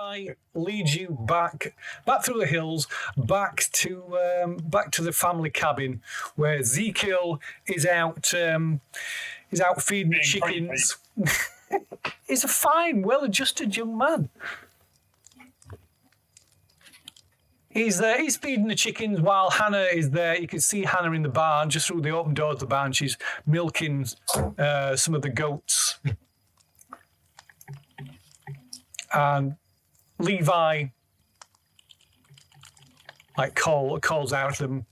Levi leads you back through the hills, back to the family cabin where Ezekiel is out feeding the chickens. He's a fine, well-adjusted young man. He's feeding the chickens while Hannah is there. You can see Hannah in the barn, just through the open door of the barn. She's milking some of the goats. And Levi calls out to them,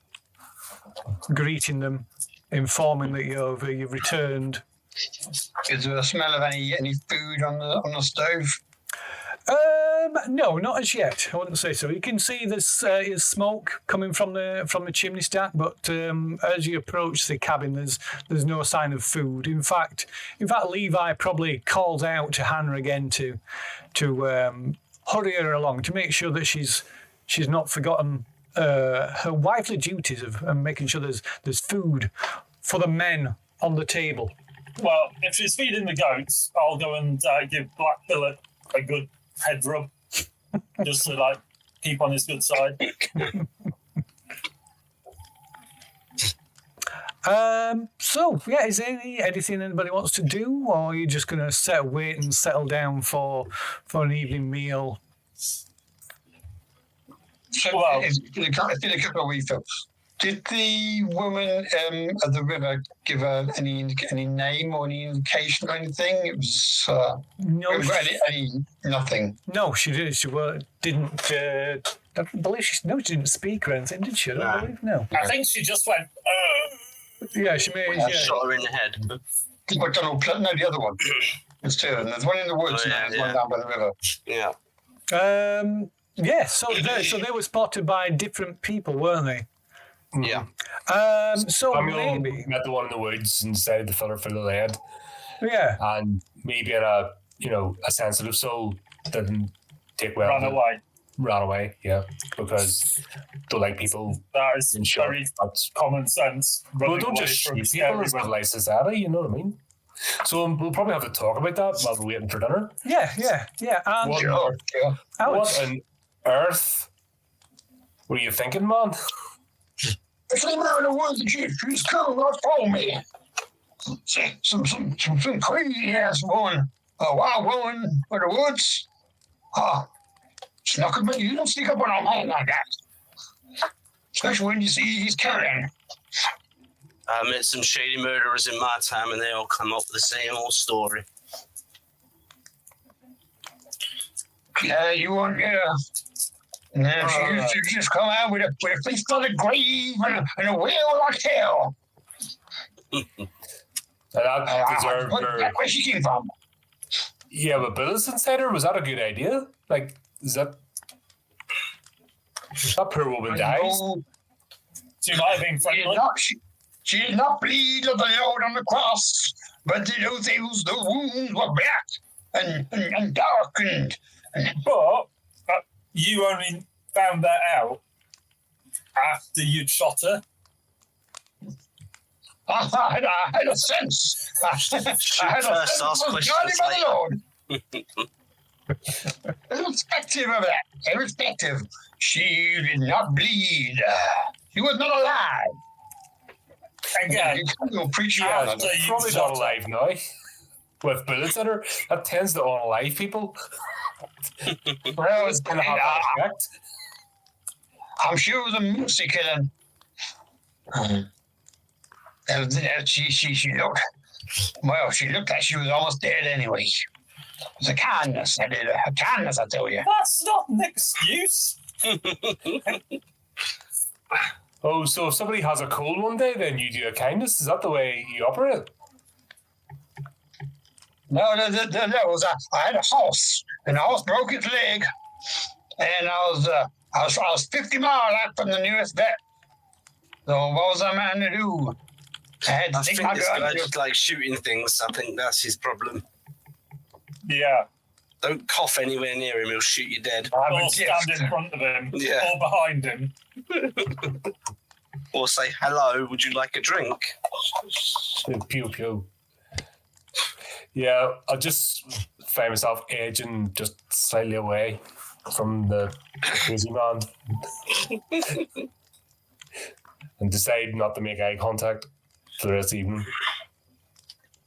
greeting them, informing that you've returned. Is there a smell of any food on the stove? No, not as yet. I wouldn't say so. You can see there's smoke coming from the chimney stack, but as you approach the cabin, there's no sign of food. In fact, Levi probably calls out to Hannah again to hurry her along to make sure that she's not forgotten her wifely duties of making sure there's food for the men on the table. Well, if she's feeding the goats, I'll go and give Black Billet a good head rub, just to keep on his good side. Is there anything anybody wants to do, or are you just going to wait and settle down for an evening meal? So, it's been a couple of refills. Did the woman at the river give her any name or any indication or anything? It was nothing. No, she didn't. She didn't. I believe she didn't speak or anything, did she? I don't believe. No. I think she just went. Yeah, she may. Yeah. Shot her in the head. But the other one. There's two, and there's one in the woods and there's one down by the river. Yeah. So they were spotted by different people, weren't they? Yeah. Maybe met the one in the woods and decided to fill her full of lead. Yeah. And maybe in a sensitive soul didn't take well. Ran away, yeah, because don't like people. That is very common sense. Well, don't just shoot people as civilized society, you know what I mean? So we'll probably have to talk about that while we're waiting for dinner. Yeah. What on earth were you thinking, man? If they were in the woods, she's coming up for me. Some crazy ass woman, a wild woman in the woods. It's not good, but you don't sneak up on a man like that. Especially when you see he's carrying. I met some shady murderers in my time, and they all come up with the same old story. Yeah, you weren't here. And then she just come out with a face full of grave and a whale like hell. Where she came from? Yeah, but bullets inside her, was that a good idea? Is that poor woman dies? She might have been friendly. She did not bleed of the Lord on the cross, but the wounds were black and darkened. But you only found that out after you'd shot her? I had a sense. I had a sense of the Lord. Irrespective of that, irrespective, she did not bleed. She was not alive. Again, probably not alive now. With bullets in her, that tends to unalive people. Well, it's going to have that effect. I'm sure it was a mercy killing. She looked. Well, she looked like she was almost dead anyway. It was a kindness. I did a kindness, I tell you. That's not an excuse. Oh, so if somebody has a cold one day, then you do a kindness? Is that the way you operate? No, I had a horse, and the horse broke its leg, and I was 50 miles out from the nearest vet. So what was I man to do? I had to take my gun. I think this guy just shooting things. I think that's his problem. Yeah. Don't cough anywhere near him; he'll shoot you dead. Or stand in front of him, or behind him. Or say, hello, would you like a drink? Pew, pew. Yeah, I just find myself edging just slightly away. from the crazy man and decide not to make eye contact for the rest of the evening.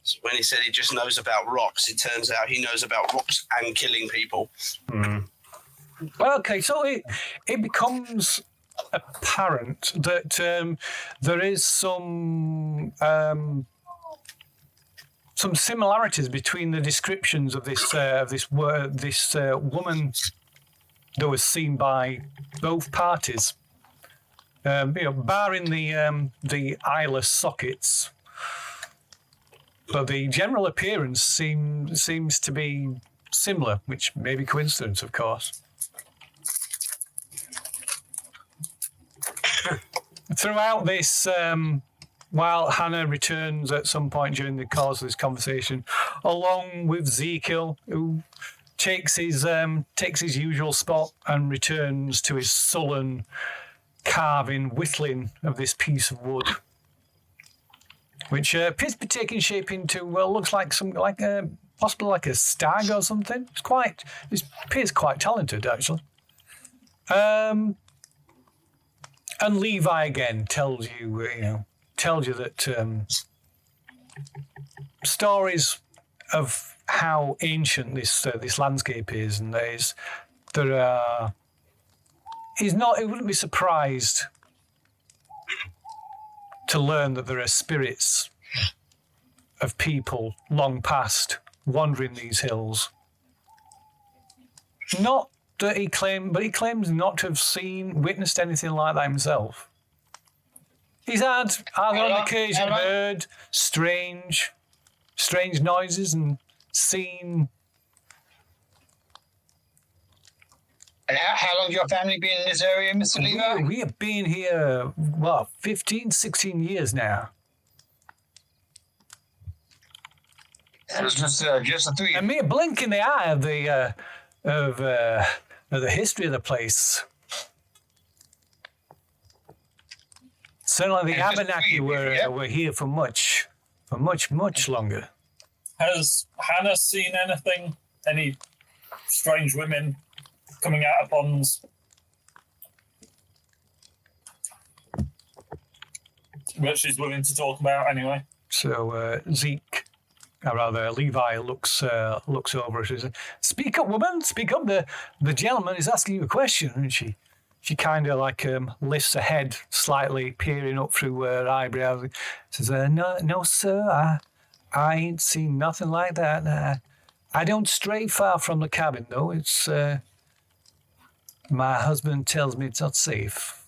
So when he said he just knows about rocks, it turns out he knows about rocks and killing people. Mm. Well, okay, so it becomes apparent that there is some similarities between the descriptions of this woman that was seen by both parties. Barring the eyeless sockets, but the general appearance seems to be similar, which may be coincidence, of course. Throughout this, while Hannah returns at some point during the course of this conversation, along with Ezekiel, who takes his usual spot and returns to his sullen carving, whittling of this piece of wood, which appears to be taking shape into looks like possibly like a stag or something. It appears quite talented, actually. And Levi again tells you that stories of how ancient this landscape is, and he wouldn't be surprised to learn that there are spirits of people long past wandering these hills. Not that he claims not to have witnessed anything like that himself. He's had on occasion heard strange noises and seen. And how long has your family been in this area, Mr. Levi? We have been here, 15, 16 years now. It's just the three. A mere blink in the eye of the history of the place. Certainly the Abenaki were here for much longer. Has Hannah seen anything? Any strange women coming out of ponds? Which she's willing to talk about anyway. So Levi looks over at her and says, "Speak up, woman, speak up. The gentleman is asking you a question." And she kind of lifts her head slightly, peering up through her eyebrows. Says, "No, sir, I ain't seen nothing like that. I don't stray far from the cabin, though. It's my husband tells me it's not safe.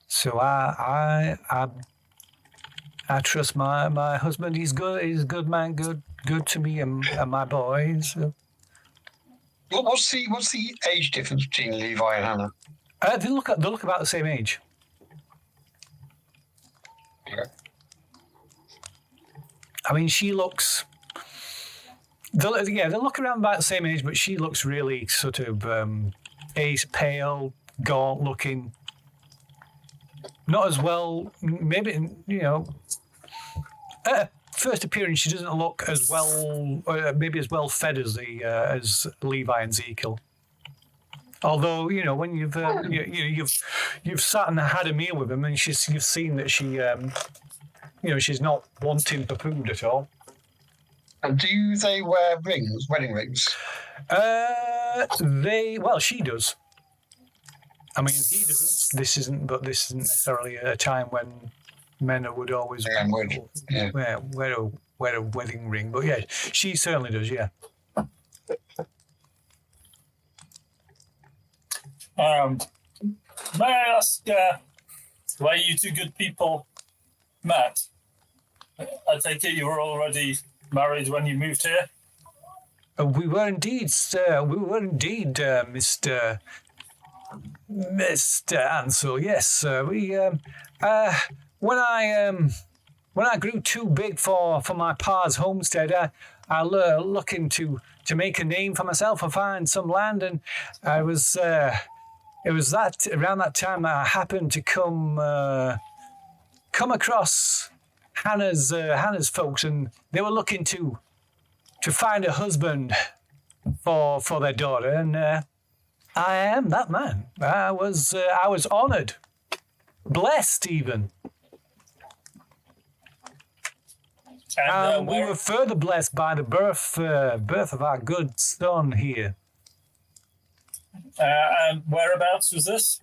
So I trust my husband. He's good. He's a good man. Good to me and my boys." What's the age difference between Levi and Hannah? They look about the same age. Okay. I mean, she looks. They look around about the same age, but she looks really sort of pale, gaunt looking. Not as well, maybe, at first appearance, she doesn't look as well, maybe as well fed as Levi and Ezekiel. Although, when you've sat and had a meal with them, and you've seen that she, she's not wanting for food at all. And do they wear rings, wedding rings? She does. I mean, he doesn't. This isn't necessarily a time when men would always wear a wedding ring. But yeah, she certainly does. Yeah. May I ask where you two good people met? I take it you were already married when you moved here? We were indeed, sir. We were indeed, Mr. Ansel. Yes, sir. We when I grew too big for my pa's homestead, I looking to make a name for myself and find some land, and it was around that time that I happened to come across Hannah's folks, and they were looking to find a husband for their daughter, and I am that man. I was honoured, blessed even. And We were further blessed by the birth of our good son here. and whereabouts was this?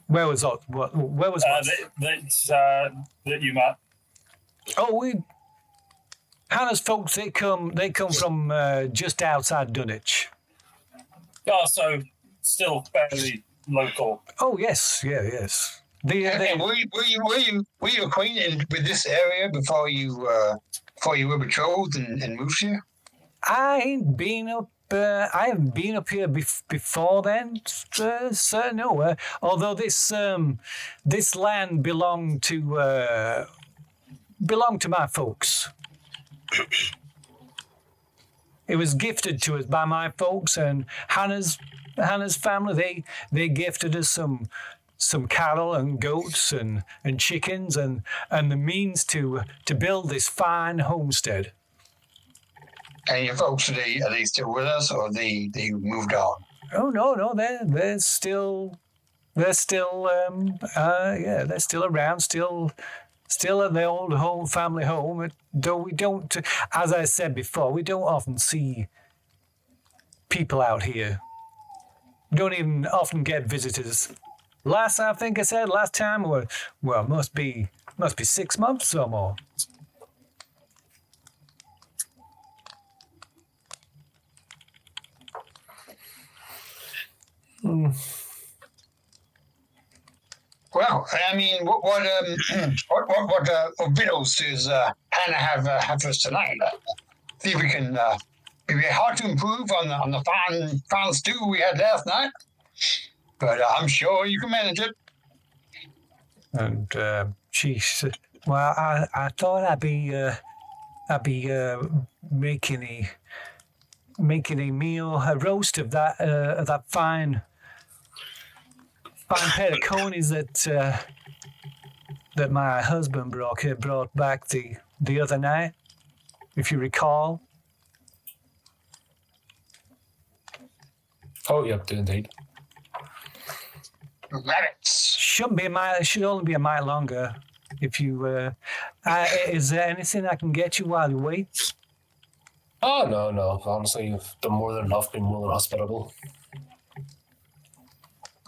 Where was that? Where was That you met? Oh, Hannah's folks. They come from just outside Dunwich. Oh, so still fairly local. Oh yes, yes. And were you acquainted with this area before you were betrothed and moved here? I ain't been up. I haven't been up here before then, sir. No. Although this land belonged to my folks. It was gifted to us by my folks and Hannah's family. They gifted us some cattle and goats and chickens and the means to build this fine homestead. And your folks, are they still with us, or they moved on? Oh no, they're still they're still around, still at their old family home. Though we don't, as I said before, we don't often see people out here. We don't even often get visitors. Last time, well, must be 6 months or more. Well, I mean, what victuals does Hannah have for us tonight? See if we can maybe hard to improve on the fine stew we had last night, but I'm sure you can manage it. And she said, "Well, I thought I'd be making a meal, a roast of that fine pair of conies that my husband brought back the other night, if you recall." Oh, yep, indeed. Rabbits. Should only be a mile longer. If you is there anything I can get you while you wait? Oh, no. Honestly, you've done more than enough, been more than hospitable.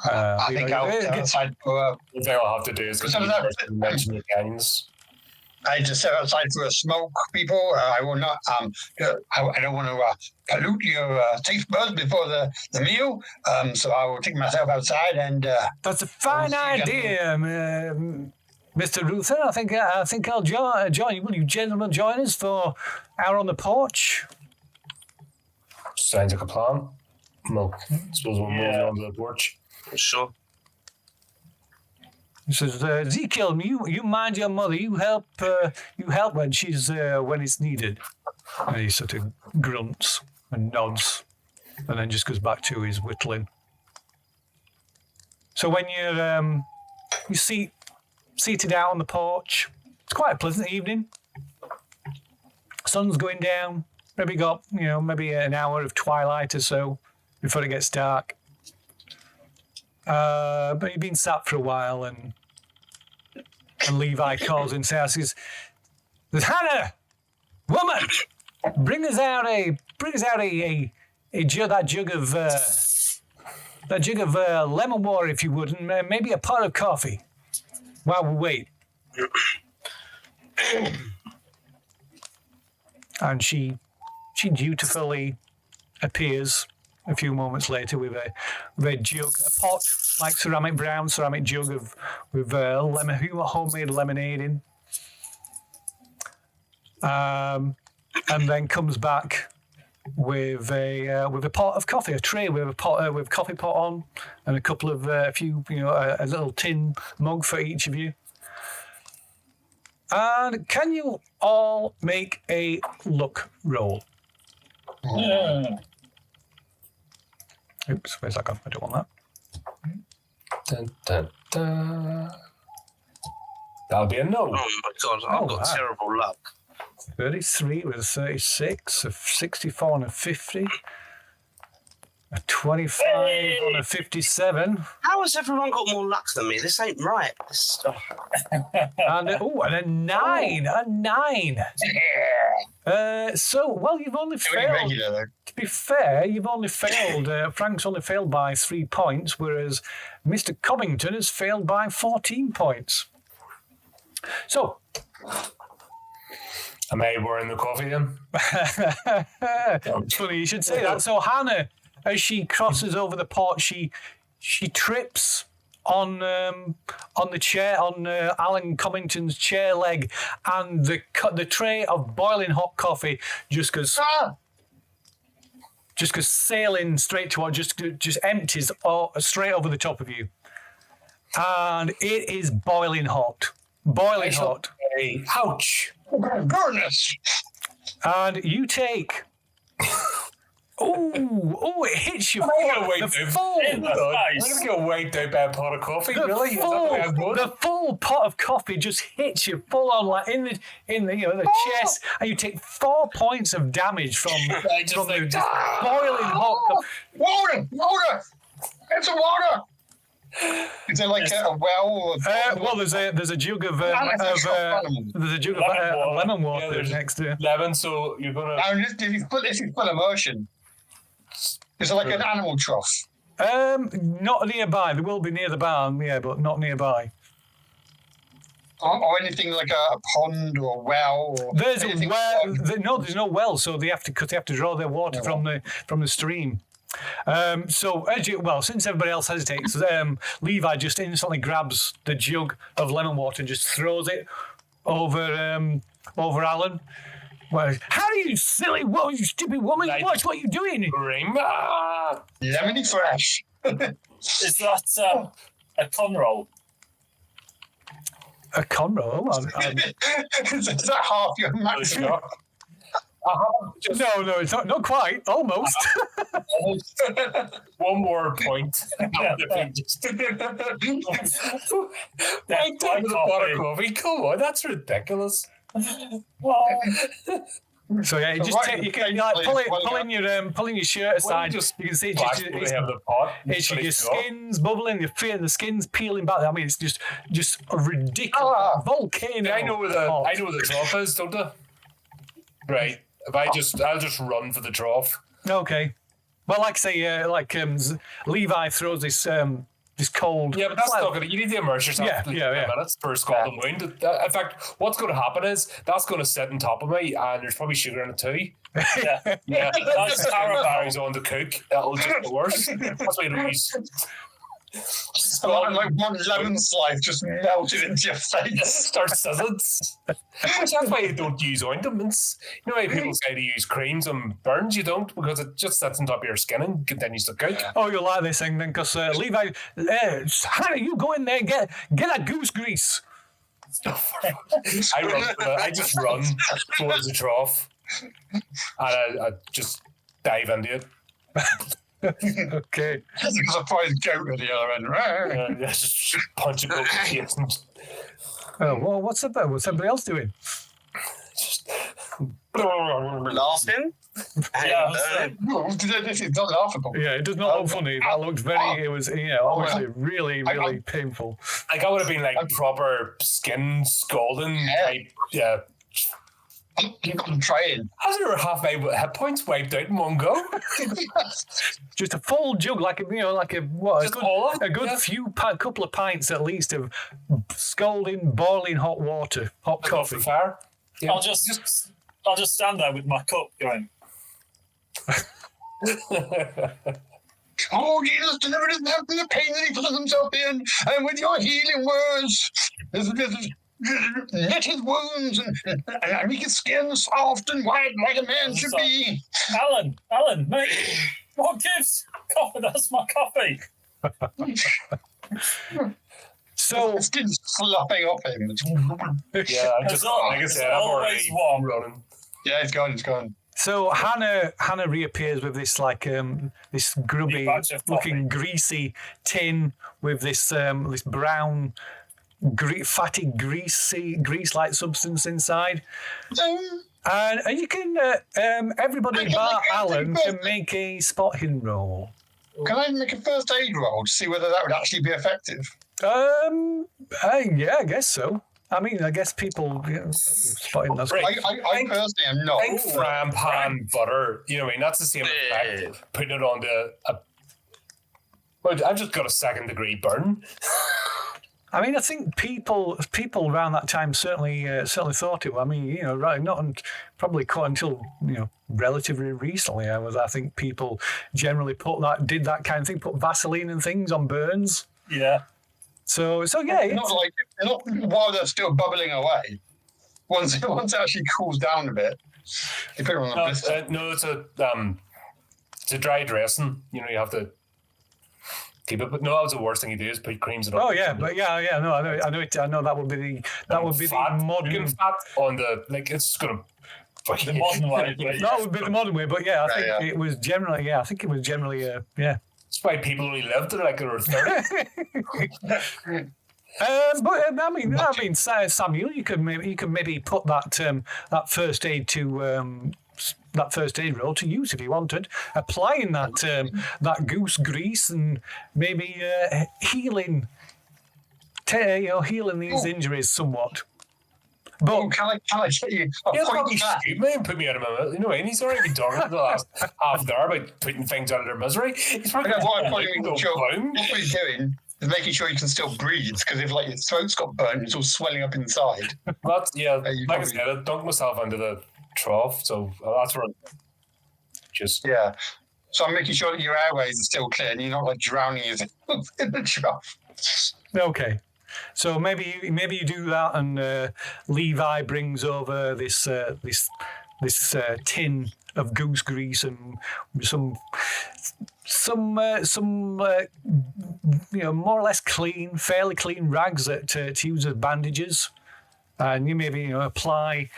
I think I'll step outside for. The thing I'll have to do is mention the gangs. I just step outside for a smoke, people. I will not. I don't want to pollute your taste buds before the meal. So I will take myself outside and. That's a fine idea, Mr. Ruther. I think I'll join you. Will you gentlemen join us for out on the porch? Sounds like a plan. Well, I suppose we'll move on to the porch. Sure. He says, Ezekiel, you mind your mother. You help when when it's needed. And he sort of grunts and nods, and then just goes back to his whittling. So when you seated out on the porch, it's quite a pleasant evening. Sun's going down. Maybe got maybe an hour of twilight or so before it gets dark. But you've been sat for a while, and Levi calls in and says, "Hannah, woman, bring us out a jug of lemon water, if you would, and maybe a pot of coffee while we wait." And she dutifully appears a few moments later with a red jug, a pot, like brown ceramic jug with homemade lemonade in. And then comes back with a pot of coffee, a tray with a pot with coffee pot on, and a couple of a little tin mug for each of you. And can you all make a luck roll? Yeah. Oops, where's that gone? I don't want that. Dun, dun, dun. That'll be a no. Oh my god, I've got terrible luck. 33 with a 36, a 64 and a 50, a 25 on a 57. How has everyone got more luck than me? This ain't right. And a 9. A 9. You've only failed. To be fair, you've only failed. Frank's only failed by 3 points, whereas Mr. Covington has failed by 14 points. So, am I wearing the coffee then? it's funny you should say that. So Hannah, as she crosses over the pot, she trips on the chair, on Alan Covington's chair leg, and the tray of boiling hot coffee just goes sailing straight towards, just empties straight over the top of you, and it is boiling hot. Boiling hot. Ouch. Goodness. And you take. It hits you. I'm going to get weighed down by a pot of coffee. Really? The full pot of coffee just hits you full on, like in the chest, and you take 4 points of damage from the boiling hot coffee. Water! It's a water! Is it like a well? There's a jug of lemon water next to lemon. So you're gonna. If you put emotion, is it like an animal trough? Not nearby. There will be near the barn, yeah, but not nearby. Or anything like a pond or a well. There's a well. There's no well, so they have to draw their water from the stream. Since everybody else hesitates, Levi just instantly grabs the jug of lemon water and just throws it over Alan. Well, how are you silly woman, you stupid woman? Watch what you're doing. Lemony fresh. Is that a con roll? A con roll? Is that half your maximum? No, it's not quite. Almost. One more point. Wait, take the pot of coffee. Come on, that's ridiculous. So yeah, pulling your shirt aside. You can see it's your skin's bubbling, the skin's peeling back. I mean, it's just a ridiculous volcano. I know where the trough is, don't I? Right. I'll just run for the trough. Okay. Well, like I say, Levi throws this cold. Yeah, but that's not going to. You need to immerse yourself. Yeah. Minutes for a scalding wound. In fact, what's going to happen is that's going to sit on top of me, and there's probably sugar in it too. Yeah. That's carries on to cook. It'll just get worse. That's why you don't use. Like one lemon slice just melted into your face. Starts sizzling. That's why you don't use ointments. You know how people say to use creams on burns? You don't, because it just sits on top of your skin and continues to cook. Oh, you'll like this thing then, because Levi, Hannah, you go in there and get a goose grease. I just run towards the trough and I just dive into it. Okay. There's a surprise goat at the other end. Just punch a goat in the face. Well, what's everybody else doing? Just Laughing? This is not laughable. Yeah, it does not look funny. That looked very. It was obviously really painful. Like I would have been like proper skin scalding type. Yeah. I'm trying. How's your half my hit points wiped out in one go? Just a full jug, a good few couple of pints at least of scalding, boiling hot water, hot coffee. Fire. Yeah. I'll just stand there with my cup going. Oh, Jesus, deliver his help from the pain that he puts himself in, and with your healing words, knit his wounds and make his skin soft and white like a man should be. Alan, mate, what gives? Coffee, that's my coffee. So the skin's slopping off him. Yeah, like I said, I'm already running. Yeah, it's gone. So Hannah reappears with this this grubby looking greasy tin with this brown fatty, grease-like substance inside. And you can, everybody bar Alan can make a spot hidden roll. Can I make a first aid roll to see whether that would actually be effective? Yeah, I guess so. I mean, I guess people spotting that's I personally am not. I think frying pan butter, you know what I mean? That's the same effect. Putting it onto well, I've just got a 2nd degree burn. I mean, I think people around that time certainly thought it. I mean, you know, right? Probably quite until relatively recently. I think people generally did that kind of thing, put Vaseline and things on burns. Yeah. So yeah. Not while they're still bubbling away. Once it actually cools down a bit, you put it on the blister. No, it's a dry dressing. You know, you have to keep it. But no, that was the worst thing you do is put creams in. Oh yeah, but yeah. No, I know it. I know that would be the modern fat on the it's gonna. The modern way. That would be the modern way, but yeah, I think it was generally. Yeah, I think it was generally. Yeah. That's why people only lived to like they were 30. But I mean, Samuel, you could maybe put that first aid to that first aid roll to use if you wanted, applying that goose grease and maybe healing these injuries somewhat. But can I tell you? Man, put me out of my mouth. You know, and he's already been talking for the last half hour about putting things out of their misery. He's probably what he's doing is making sure you can still breathe, because if your throat's got burnt, it's all swelling up inside. But like I said, I dunked myself into the trough, so that's where So I'm making sure that your airways are still clear and you're not drowning in the trough. Okay. So maybe you do that, and Levi brings over this tin of goose grease and some more or less fairly clean rags to use as bandages. And you maybe apply,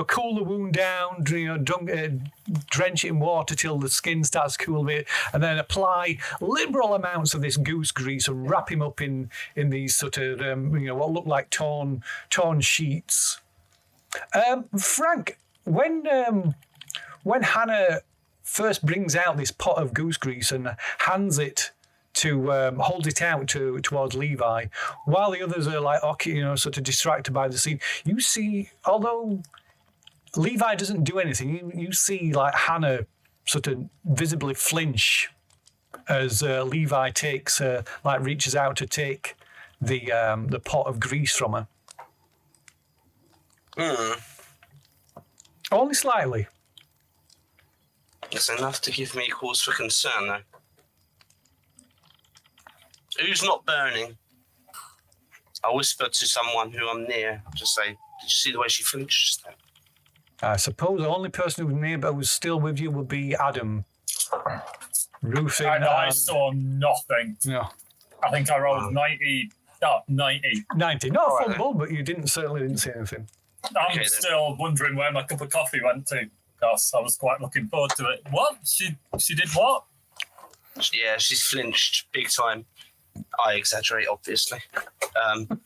cool the wound down, drench it in water till the skin starts to cool a bit, and then apply liberal amounts of this goose grease and wrap him up in these sort of what look like torn sheets. Frank, when Hannah first brings out this pot of goose grease and hands it to hold it out towards Levi, while the others are sort of distracted by the scene. You see, although Levi doesn't do anything, you see Hannah sort of visibly flinch as Levi reaches out to take the pot of grease from her. Only slightly. It's enough to give me cause for concern, though. Who's not burning? I whispered to someone who I'm near to say, did you see the way she flinched just then? I suppose the only person who's near but who's still with you would be Adam. Roofing. And I saw nothing. No. I think I rolled 90. Not a fumble, but you certainly didn't see anything. I'm still wondering where my cup of coffee went to, because I was quite looking forward to it. What? She did what? Yeah, she's flinched big time. I exaggerate, obviously. I'm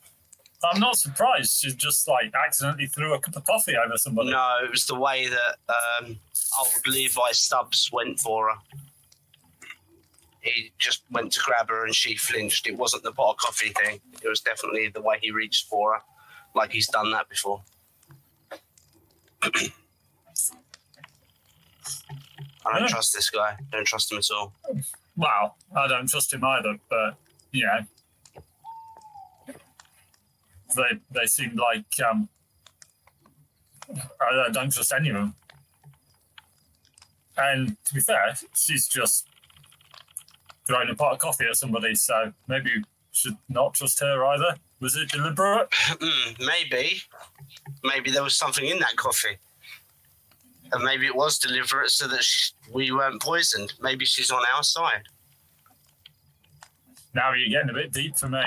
not surprised. She just accidentally threw a cup of coffee over somebody. No, it was the way that old Levi Stubbs went for her. He just went to grab her and she flinched. It wasn't the pot of coffee thing. It was definitely the way he reached for her, like he's done that before. I don't trust this guy. Don't trust him at all. Well, I don't trust him either, but they seem like I don't trust any of them. And to be fair, she's just throwing a pot of coffee at somebody, so maybe you should not trust her either. Was it deliberate? Maybe there was something in that coffee. And maybe it was deliberate so that we weren't poisoned. Maybe she's on our side. Now you're getting a bit deep for me.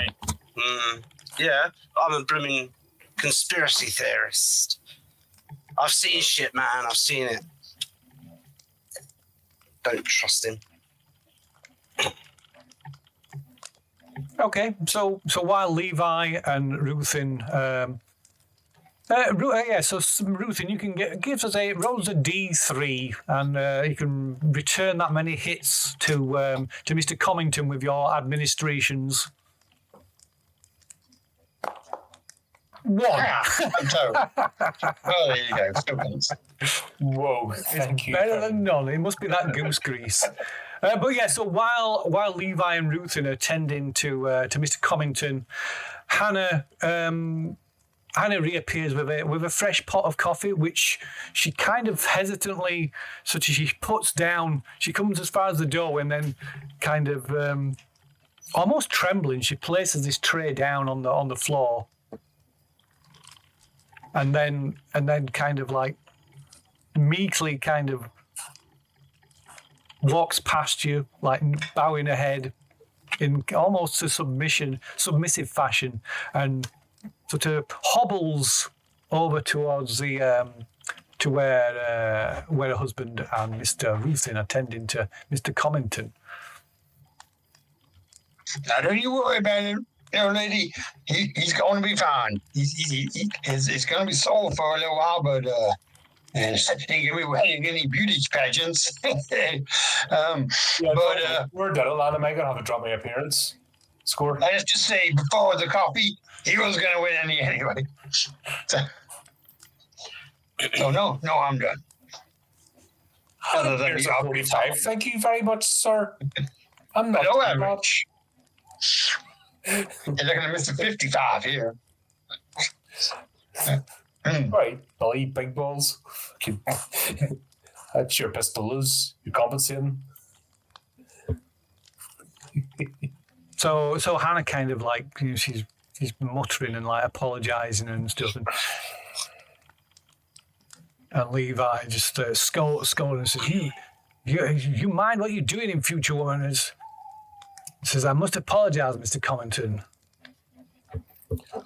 Yeah, I'm a blooming conspiracy theorist. I've seen shit, man. I've seen it. Don't trust him. Okay, so while Levi and Ruthin, Ruthin, you can give us rolls a D3, and you can return that many hits to Mr. Comington with your administrations. 1. Oh, there you go. Still counts. Whoa, thank you. Better than none. It must be that goose grease. But yeah, so while Levi and Ruthin are tending to Mr. Comington, Hannah reappears with a fresh pot of coffee, which she kind of hesitantly, such as she puts down. She comes as far as the doorway and then kind of almost trembling, she places this tray down on the floor, and then kind of like meekly kind of walks past you, like bowing her head in almost a submissive fashion, and sort of hobbles over towards the to where her husband and Mr. Ruthin are tending to Mr. Comington. Now, don't you worry about him, young lady. He's going to be fine. He's going to be sold for a little while, but and he can be wearing any beauty pageants. We're done. Atlanta Mega have a drop my appearance score. Let's just say before the coffee, he was going to win anyway. So no, I'm done. Other than Here's the a 45. Thank you very much, sir. I'm not below too average. You're looking at Mr. 55 here. Right, Billy, big balls. That's your pistol is. You're compensating. So Hannah kind of like, you know, she's muttering and like apologising and stuff, and Levi just scolding and says, "You mind what you're doing in future, woman?" He says, "I must apologise, Mr. Comington.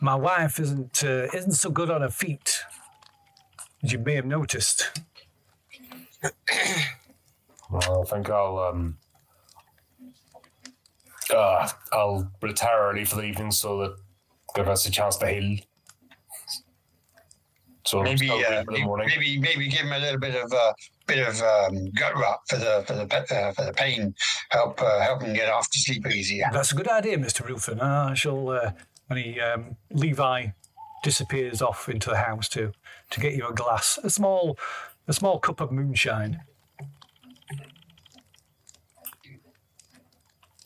My wife isn't so good on her feet, as you may have noticed." Well, I think I'll retire early for the evening so that give us a chance to heal. So Maybe in the morning. maybe give him a little bit of gut rot for the pain. Help him get off to sleep easier. That's a good idea, Mr. Ruthin. I shall. And Levi disappears off into the house to get you a small cup of moonshine.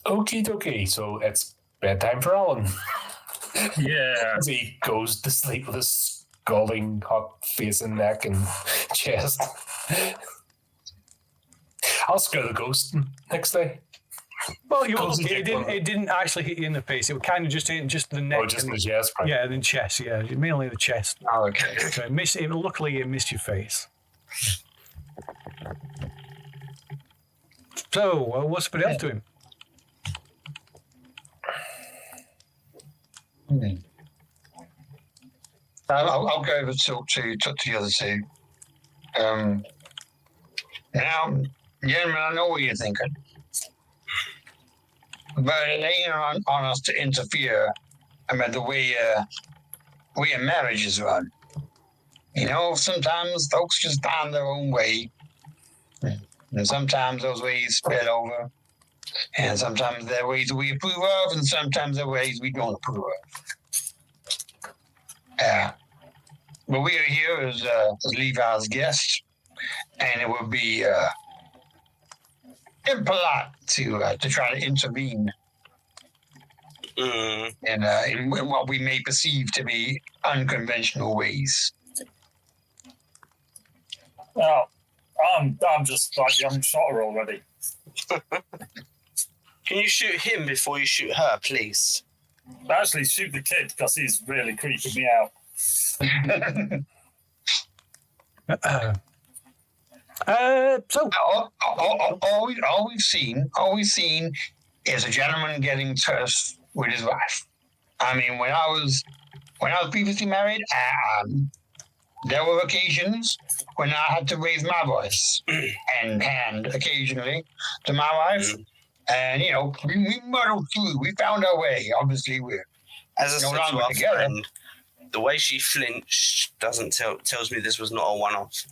Okie dokie, so it's bedtime for Alan. Yeah. As he goes to sleep with his scalding hot face and neck and chest. I'll scare the ghost next day. Well, you Close it didn't actually hit you in the face. It was kind of just the neck. Oh, just in the chest, right? Yeah, the chest. Yeah, mainly the chest. Oh, okay. So luckily, it missed your face. So, what's somebody else doing? I'll go over to the other two. Now, gentlemen, I know what you're thinking, but it ain't on us to interfere about the way a marriage is run. You know, sometimes folks just find their own way, and sometimes those ways spread over, and sometimes they're ways we approve of, and sometimes they're ways we don't approve of. But we are here as Levi's guests, and it would be impolite to try to intervene in what we may perceive to be unconventional ways. Well, I'm just like young shotter already. Can you shoot him before you shoot her, please? Actually, shoot the kid because he's really creeping me out. So all we've seen is a gentleman getting terse with his wife. I mean, when I was previously married, there were occasions when I had to raise my voice and hand occasionally to my wife, And, we muddled through. We found our way. Obviously, we're As I no said to longer our together. friend, the way she flinched tells me this was not a one-off.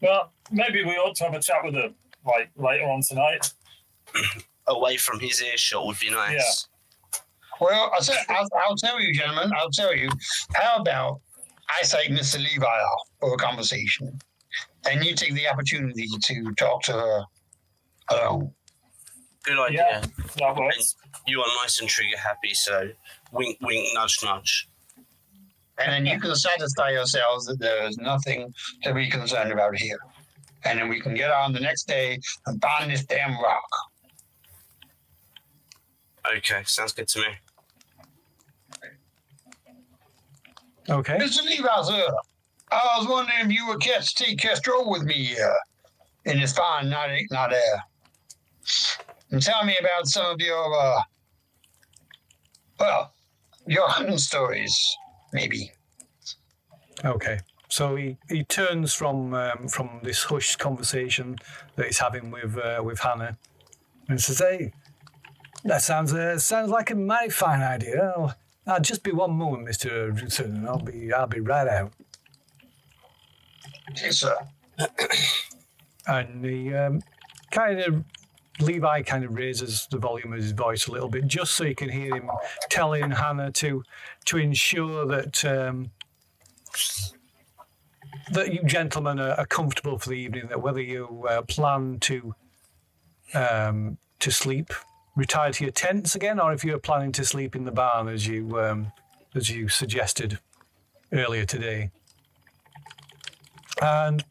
Well, maybe we ought to have a chat with her, like, later on tonight. Away from his earshot would be nice. Yeah. Well, I'll tell you, gentlemen. I'll tell you. How about I take Mr. Levi off for a conversation, and you take the opportunity to talk to her alone. Good idea. Yeah, that works. You are nice and trigger happy, so wink, wink, nudge, nudge. And then you can satisfy yourselves that there is nothing to be concerned about here. And then we can get on the next day and find this damn rock. Okay, sounds good to me. Okay. Mr. Levi, sir, I was wondering if you would take a stroll with me in this fine night air. And tell me about some of your, your hunting stories, maybe. Okay. So he turns from this hushed conversation that he's having with Hannah, and says, "Hey, that sounds like a mighty fine idea. I'll just be one moment, Mr. Rutan, and I'll be right out." Yes, sir. And he Levi kind of raises the volume of his voice a little bit, just so you can hear him telling Hannah to ensure that that you gentlemen are comfortable for the evening. That whether you plan to sleep, retire to your tents again, or if you're planning to sleep in the barn as you suggested earlier today. And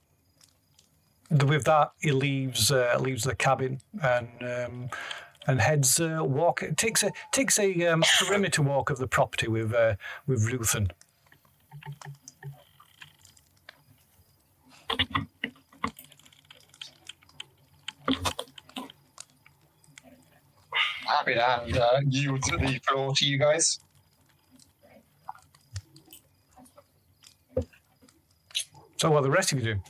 with that, he leaves the cabin and heads takes a perimeter walk of the property with Ruthen. Happy to hand yield the floor to you guys. So what are the rest of you doing?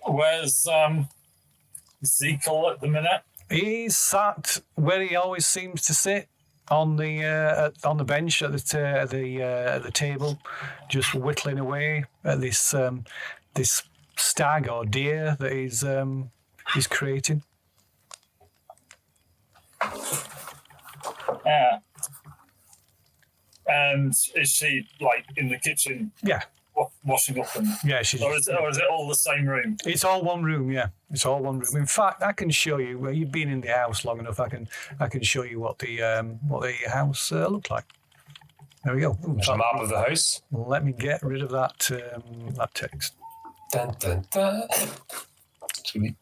Where's Zekel at the minute? He's sat where he always seems to sit, on the bench at the table, just whittling away at this stag or deer that he's creating. Yeah. And is she like in the kitchen? Yeah. Washing up and Yeah, she's. or is it all the same room? It's all one room, yeah. It's all one room. In fact, I can show you. Well, you've been in the house long enough. I can show you what the house looked like. There we go. Ooh, There's a map of the house. let me get rid of that that text. Dun, dun, dun. Sweet.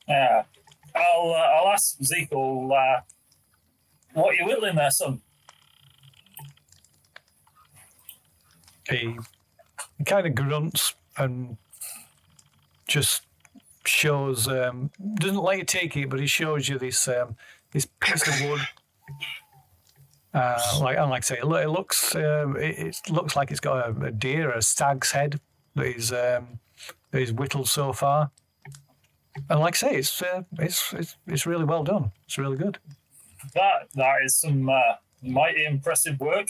Yeah. I'll ask Zekel, what you whittling there, son? He kind of grunts and just shows. Doesn't let you take it, but he shows you this piece of wood. Like I say, it looks like it's got a deer, a stag's head that he's whittled so far. And like I say, it's really well done. It's really good. That is some mighty impressive work.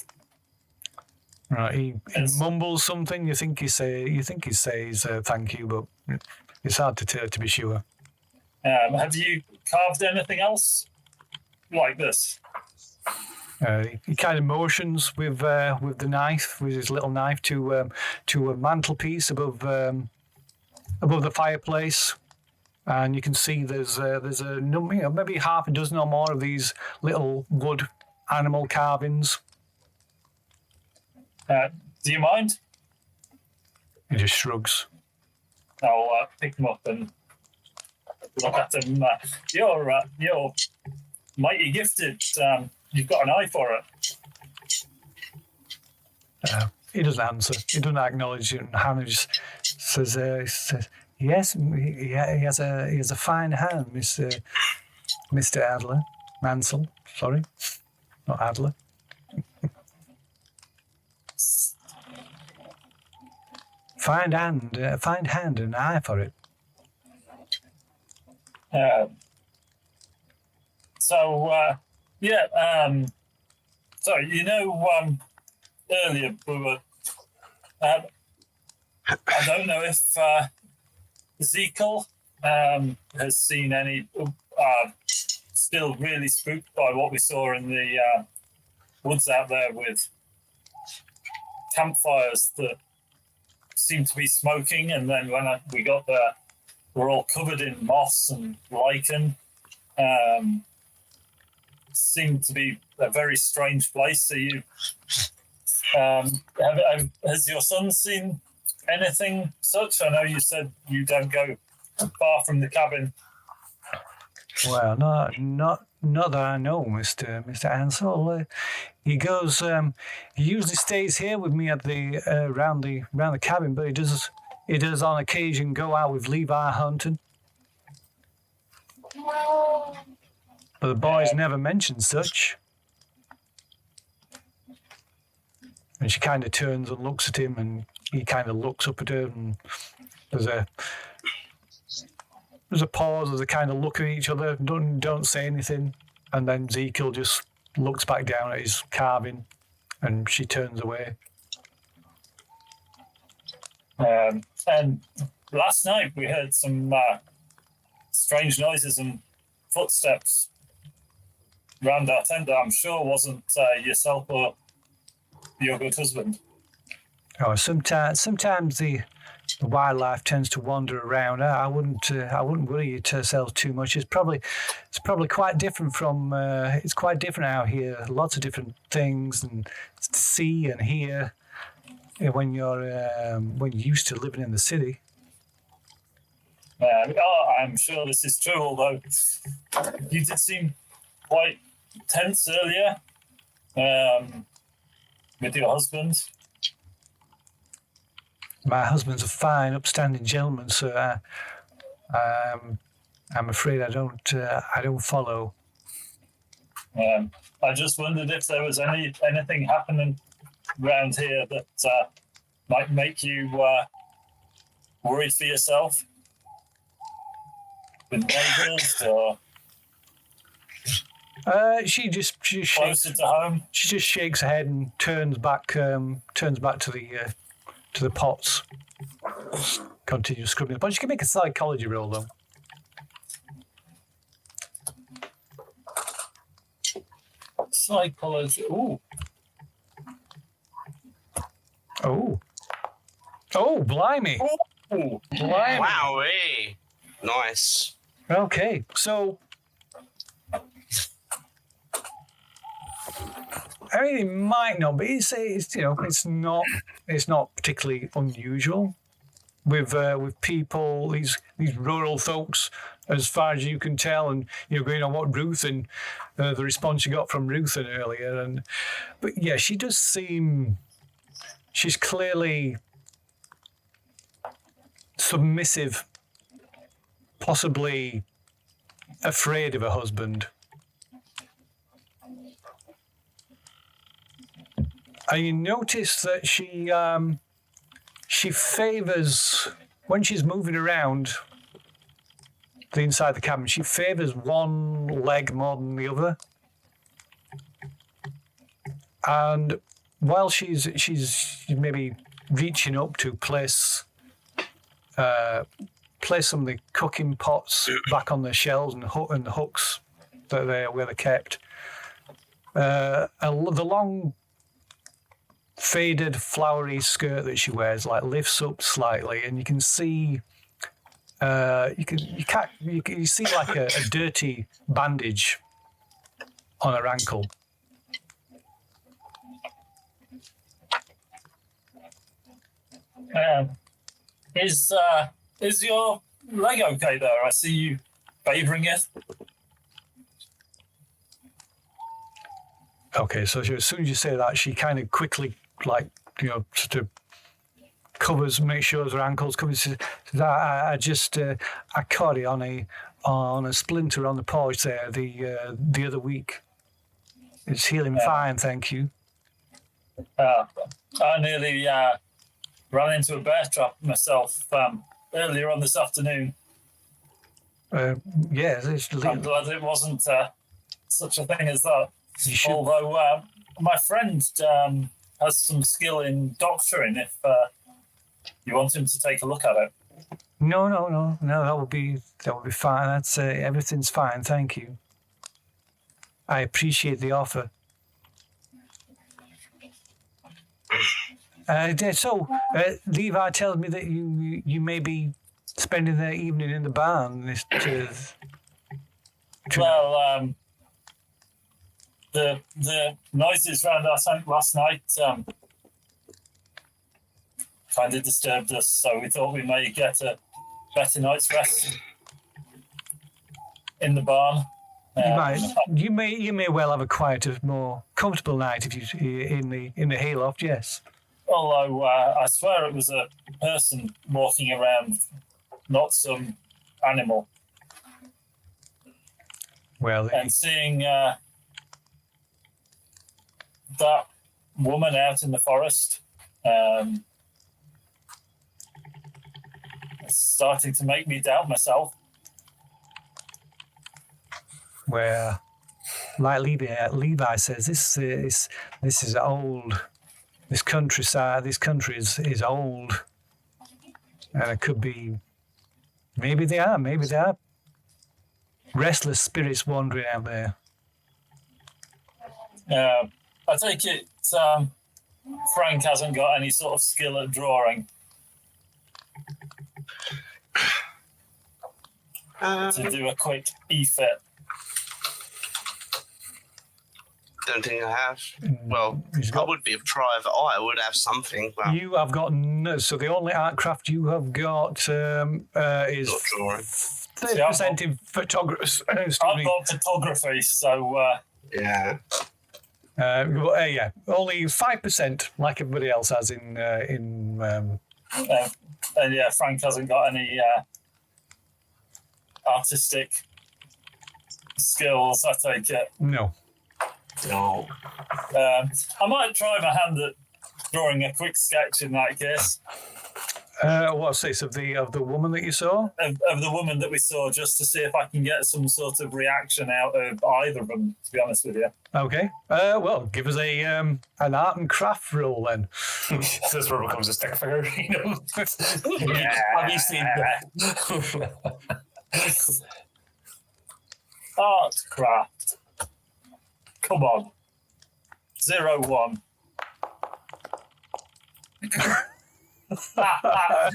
Right, he mumbles something. You think he says thank you, but it's hard to be sure. Have you carved anything else like this? He kind of motions with the knife, with his little knife, to a mantelpiece above the fireplace. And you can see there's a number, maybe half a dozen or more of these little wood animal carvings. Do you mind? He just shrugs. I'll pick them up and look at them. You're mighty gifted. You've got an eye for it. He doesn't answer. He doesn't acknowledge it. And Hannah just says, "Yes, he has a fine hand, Mr. Adler." Mansell, sorry, not Adler. Find hand and eye for it. So earlier we were. I don't know if Ezekiel has seen any. Still really spooked by what we saw in the woods out there with campfires that seemed to be smoking, and then when we got there, we're all covered in moss and lichen. Seemed to be a very strange place. So you, has your son seen anything such? I know you said you don't go far from the cabin. Well, not that I know, Mr. Ansel. He goes. He usually stays here with me at the around the cabin, but he does on occasion go out with Levi hunting. But the boys never mention such. And she kind of turns and looks at him, and he kind of looks up at her, and there's a pause, there's a kind of look at each other, don't say anything, and then Ezekiel just looks back down at his carving, and she turns away. And last night we heard some strange noises and footsteps round our tent that I'm sure wasn't yourself or your good husband. Oh, sometimes the wildlife tends to wander around. I wouldn't worry yourself too much. It's probably quite different from. It's quite different out here. Lots of different things and to see and hear when you're used to living in the city. I'm sure this is true. Although you did seem quite tense earlier with your husband. My husband's a fine, upstanding gentleman, so I'm afraid I don't follow. I just wondered if there was anything happening around here that might make you worried for yourself with neighbours or. She just closer to home. She just shakes her head and turns back to the pots. Continues scrubbing the pots. You can make a psychology roll though. Psychology. Ooh. Oh, blimey. Ooh. Blimey. Wowee. Nice. Okay, so I mean, it might not be. It's not particularly unusual with people, these rural folks, as far as you can tell, and going on what Ruth and the response you got from Ruth earlier, but yeah, she does seem. She's clearly submissive, possibly afraid of her husband. And you notice that she favours, when she's moving around the inside the cabin, she favours one leg more than the other. And while she's maybe reaching up to place some of the cooking pots back on the shelves and the hooks where they're kept, the long faded flowery skirt that she wears lifts up slightly, and you can see you see like a dirty bandage on her ankle. Is your leg okay there? I see you favouring it. Okay, so as soon as you say that, she kind of quickly, sort of covers, make sure her ankles covered. She says, I just I caught it on a splinter on the porch there the other week. It's healing fine, thank you. I nearly ran into a bear trap myself earlier on this afternoon. Yes, I'm glad it wasn't such a thing as that. should- Although my friend has some skill in doctoring. If you want him to take a look at it. No. That would be fine. That's everything's fine. Thank you. I appreciate the offer. So Levi tells me that you may be spending the evening in the barn. Well, the noises around our tent last night kind of disturbed us, so we thought we may get a better night's rest in the barn. You may well have a quieter, more comfortable night if you in the hayloft. Yes. Although I swear it was a person walking around, not some animal. Well, And seeing that woman out in the forest, it's starting to make me doubt myself. where, like Levi says, this is old. This countryside, this country is old, and it could be. Maybe they are restless spirits wandering out there. I take it Frank hasn't got any sort of skill at drawing. To do a quick e-fit. Don't think I have. Well, I would be a private eye. I would have something. But You have got so the only art craft you have got is not drawing. 30% in photography. I've got photography, so Yeah. Yeah, only 5%, like everybody else has in. and yeah, Frank hasn't got any artistic skills. I take it. No. No. I might try my hand at drawing a quick sketch in that case. What's this of the woman that you saw? Of the woman that we saw, just to see if I can get some sort of reaction out of either of them, to be honest with you. Okay. Well, give us an art and craft roll then. This is where it becomes a stick figure, you know. Obviously. Art craft. Come on. 0-1. I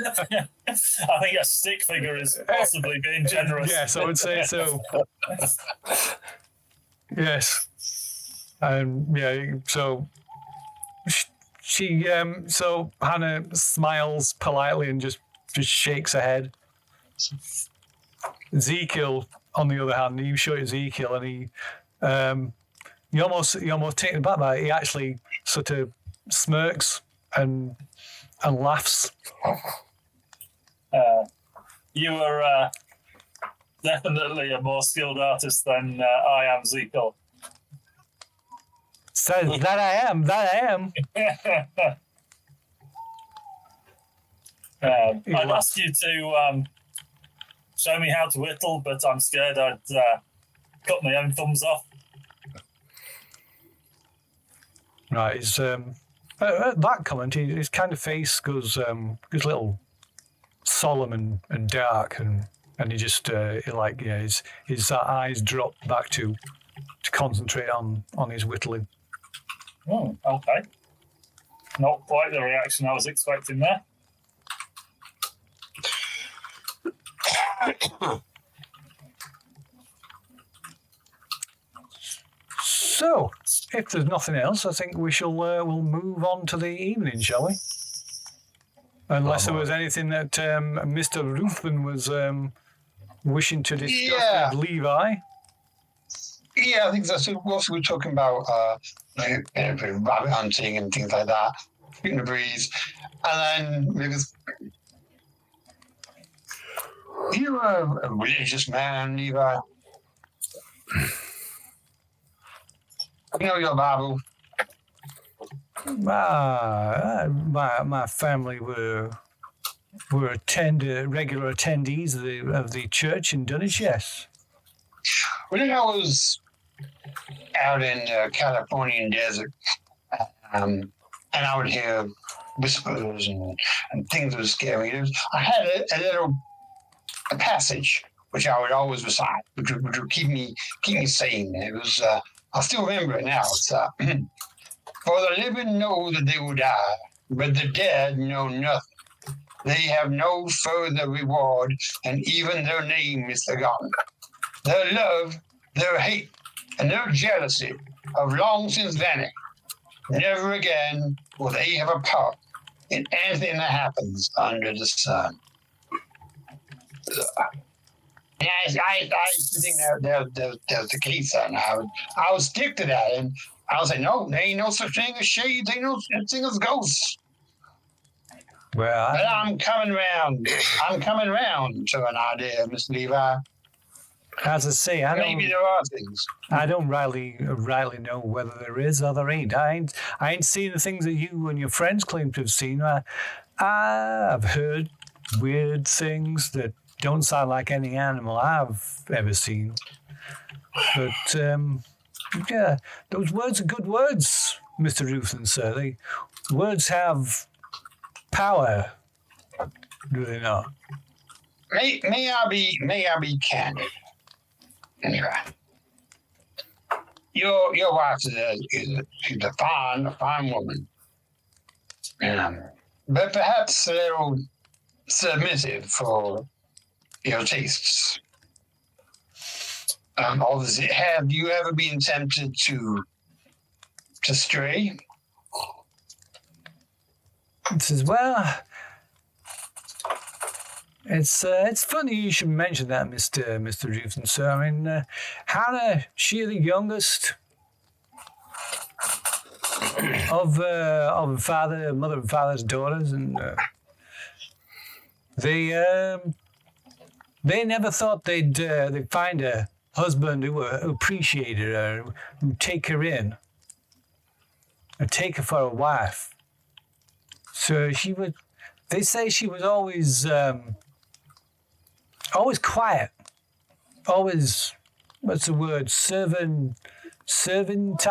think a stick figure is possibly being generous. Yes, I would say so. Yes. Yeah, so she so Hannah smiles politely and just shakes her head. Ezekiel, on the other hand, you show Ezekiel and he you're almost taken aback by it. He actually sort of smirks and laughs. You are definitely a more skilled artist than I am, Ezekiel. Says that I am. I'd ask you to show me how to whittle, but I'm scared I'd cut my own thumbs off. Right, it's at that comment, his kind of face goes a little solemn and dark, and he just his eyes drop back to concentrate on his whittling. Oh, okay. Not quite the reaction I was expecting there. So, if there's nothing else, I think we shall we'll move on to the evening, shall we? Unless there was anything that Mr. Ruthven was wishing to discuss with Levi. Yeah, I think that's what we're talking about, rabbit hunting and things like that. shooting the breeze. And then because you're a religious man, Levi. You know your Bible. My family were regular attendees of the church in Dunwich, yes. When I was out in the Californian desert, and I would hear whispers and things would scare me. I had a little passage which I would always recite, which would keep me sane. It was I still remember it now. It's for the living know that they will die, but the dead know nothing. They have no further reward, and even their name is forgotten. Their love, their hate, and their jealousy have long since vanished. Never again will they have a part in anything that happens under the sun. And I think that's the case, and I would stick to that, and I would say, no, there ain't no such thing as shades, ain't no such thing as ghosts. Well, But I'm coming round to an idea, Mr. Levi. as I say, Maybe there are things. I don't rightly know whether there is or there ain't. I ain't seen the things that you and your friends claim to have seen. I've heard weird things that don't sound like any animal I've ever seen. But yeah, those words are good words, Mr. Ruthen, sir. Words have power, do they not? May I be candid? Anyway, your wife is a fine woman, but perhaps a little submissive for your tastes. Obviously, have you ever been tempted to stray? It says, well, it's funny you should mention that, Mr. Ruthen, sir. I mean, Hannah, she the youngest of mother and father's daughters, and they never thought they'd find a husband who appreciated her, who'd take her in, or take her for a wife. So they say she was always quiet, always, what's the word, subservient? Subservient,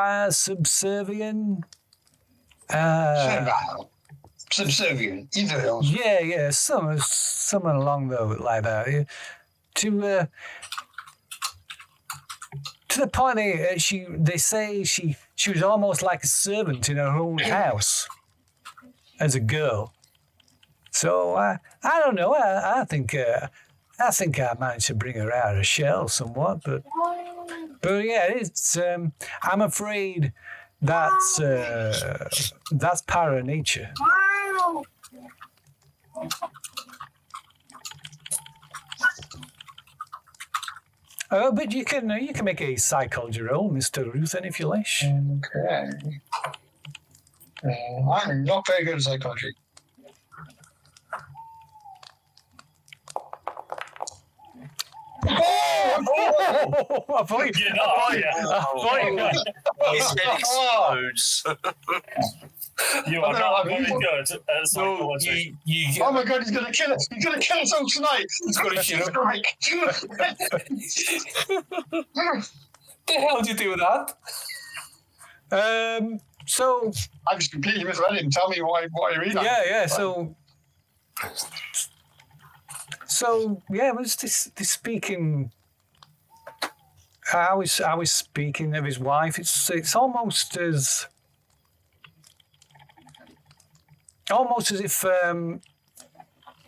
either of those. Yeah, something along those like that. Yeah. To the point they say she was almost like a servant in her own house as a girl. So I don't know. I think I managed to bring her out of her shell somewhat, but yeah, it's. I'm afraid that's part of nature. But you can make a psychology roll, Mr. Ruthen, if you wish. Okay. I'm not very good at psychology. I thought you His head explodes. You are not very good at psychology. Oh my God, he's going to kill us. He's going to kill us all tonight. He's going to kill us. The hell did you do with that? So I just completely misread him. Tell me what you read. Yeah. So yeah, it was this speaking. I was speaking of his wife. It's almost as if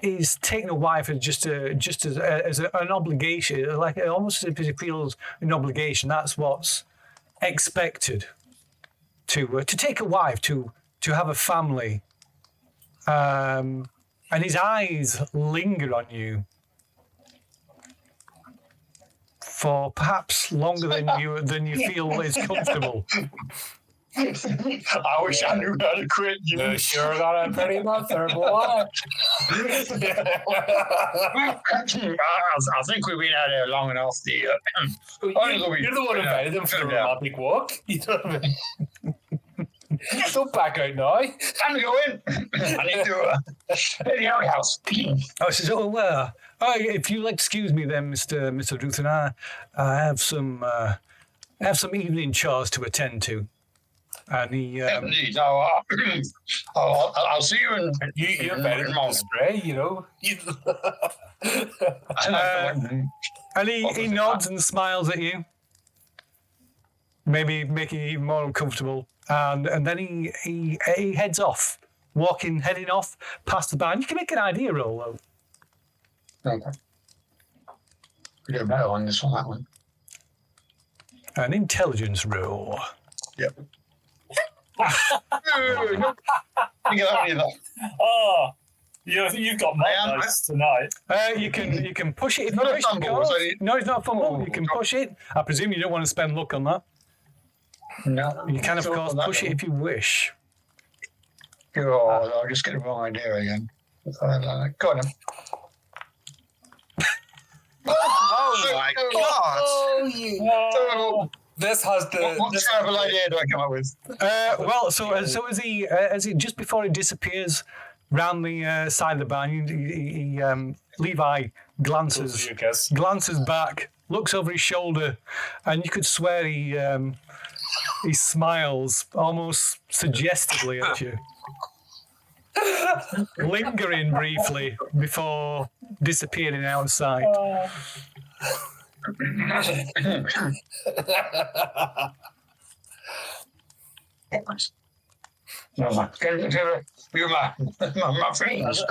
he's taking a wife as just as an obligation, like almost as if he feels an obligation. That's what's expected to take a wife, to have a family, and his eyes linger on you for perhaps longer than you feel is comfortable. I wish I knew how to quit. You sure got a pretty month there, boy. I think we've been out there long enough. You're the one who invited them for the romantic walk. You know what I mean? Don't back out now. Time to go in. I need to hit the outhouse. I says, if you'll excuse me then, Mr. Ruthen, I have some evening chores to attend to. And he indeed. I'll see you in you're better than Stray, you know. And he nods and smiles at you, maybe making you even more uncomfortable. And then he heads off, heading off past the barn. You can make an idea roll, though. Okay. We do better on this one, that one. An intelligence roll. Yep. You get any of that? Oh, you've got my dice tonight. You can push it if you Not a wish. fumble, No, it's not a fumble. Oh, You can push it. I presume you don't want to spend luck on that. No. You can, of course, push it if you wish. Oh, I'll just get the wrong idea again. Go on then. Oh my god! So, This has the. what terrible idea do I come up with? So as he just before he disappears round the side of the barn, Levi glances back, looks over his shoulder, and you could swear he smiles almost suggestively at you, lingering briefly before disappearing outside. You're my friends.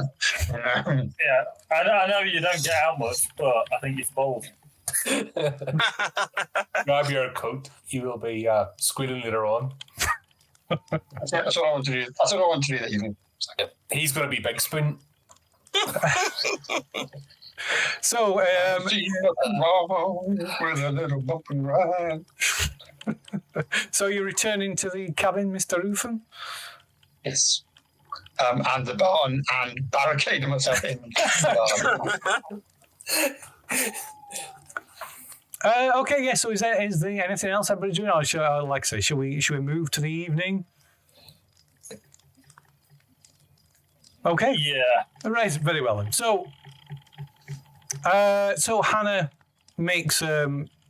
Yeah, I know you don't get out much, but I think it's bold. Grab your coat. You will be squealing later on. That's what I want to do. That's what I want to do that evening. He's going to be Big Spoon. So, with a little bump and ride. so you're returning to the cabin, Mr. Ruthen? Yes. And the barn and barricade myself in. Okay, yeah. So is there anything else everybody's doing? Or should we move to the evening? Okay. Yeah. Right. Very well then. So Hannah makes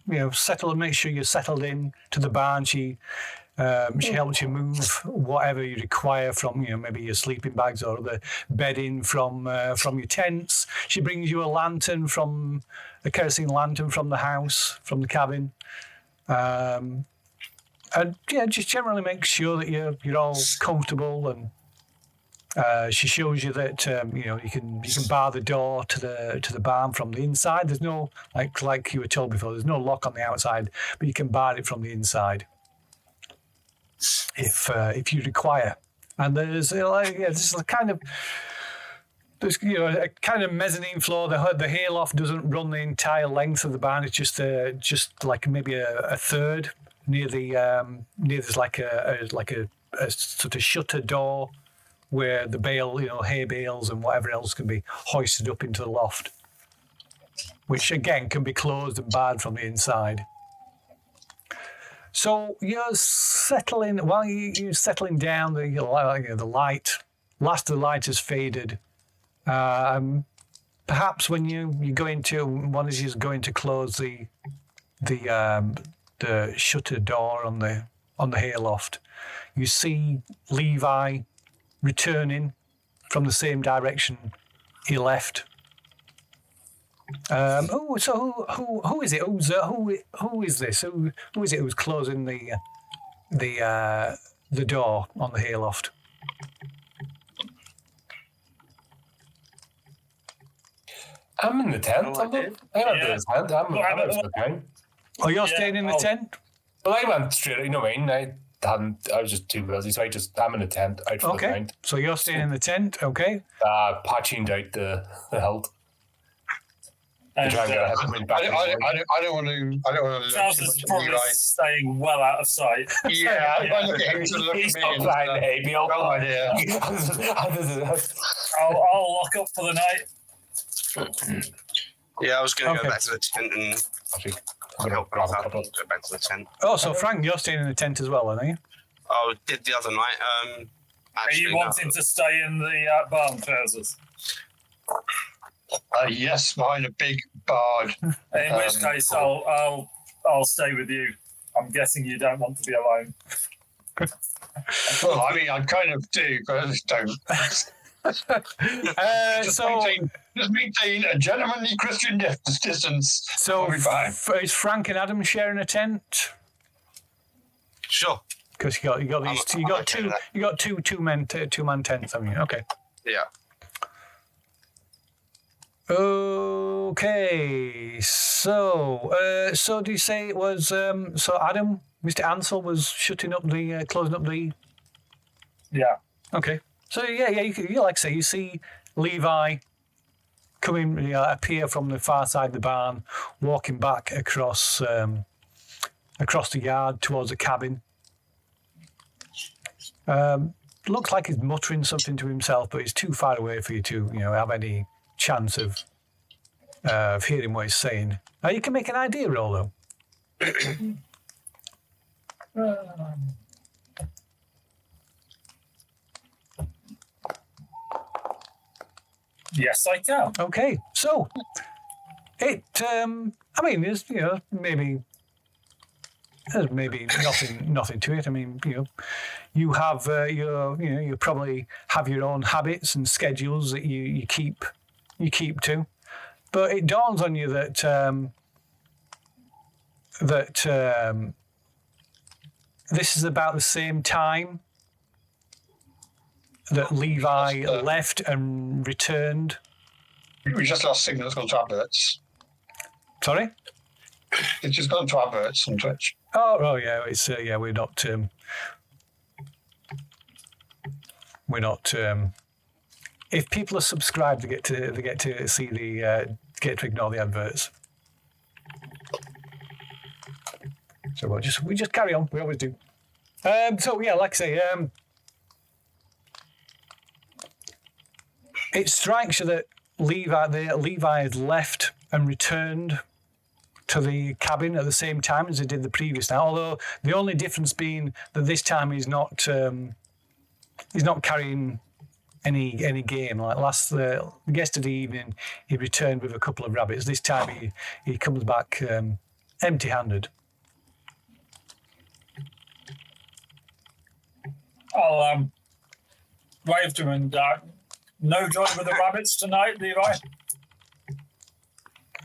make sure you're settled in to the barn. She helps you move whatever you require from maybe your sleeping bags or the bedding from your tents. She brings you a kerosene lantern from the house, from the cabin, and just generally make sure that you're all comfortable. And she shows you that you can bar the door to the barn from the inside. There's no like you were told before. There's no lock on the outside, but you can bar it from the inside if you require. And there's a kind of mezzanine floor. The hayloft doesn't run the entire length of the barn. It's just like maybe a third near there's like a sort of shutter door where the bale, hay bales and whatever else can be hoisted up into the loft, which again can be closed and barred from the inside. So you're settling down. The light, last of the light has faded. Perhaps when one of you is going to close the shutter door on the hayloft, you see Levi returning from the same direction he left. So who is it? Who is this? Who is it who's closing the door on the hayloft? I'm in the tent. I'm in the tent. Oh, you're staying in the tent? Well, I went straight. You know what I mean? I was just too busy, so I'm in the tent out for the night. So you're staying in the tent, okay? Patching out the hilt. And try and get ahead of him back. I don't want to. I don't want to. Trousers is probably staying well out of sight. Yeah, I look at him to look He's at not me. playing the ABL. No idea. I'll lock up for the night. Yeah, I was going to Okay. go back to the tent and Actually, help grab a up couple. and go back to the tent. Oh, so Frank, you're staying in the tent as well, aren't you? I did the other night. Are you Actually, wanting to stay in the barn, Trousers? Yes, behind a big barred. In which case, I'll stay with you. I'm guessing you don't want to be alone. Well, I mean, I kind of do, but I just don't. Just maintain a gentlemanly Christian distance. So I'll be fine. is Frank and Adam sharing a tent? Sure. Because you got these I'm okay with that. you got two man tents, haven't you? Okay. Yeah. Okay. So do you say it was so Adam, Mr. Ansel was shutting up the closing up the. Yeah. Okay. So yeah, you like I say, you see Levi coming, appear from the far side of the barn, walking back across the yard towards the cabin. Looks like he's muttering something to himself, but he's too far away for you to, have any chance of hearing what he's saying. Now you can make an idea roll though. Yes, I can. Okay, so it. I mean, there's maybe nothing to it. I mean, you have you probably have your own habits and schedules that you keep to, but it dawns on you that this is about the same time that Levi left and returned. We just lost signal. It's gone to adverts. Sorry? It's just gone to adverts on Twitch. Oh yeah, it's we're not if people are subscribed, they get to see get to ignore the adverts. So we just carry on. We always do. So yeah, like I say, it strikes you that Levi has left and returned to the cabin at the same time as he did the previous night. Although the only difference being that this time he's not carrying any game. Like yesterday evening, he returned with a couple of rabbits. This time he comes back empty-handed. I'll wave to him and no joy with the rabbits tonight, Levi.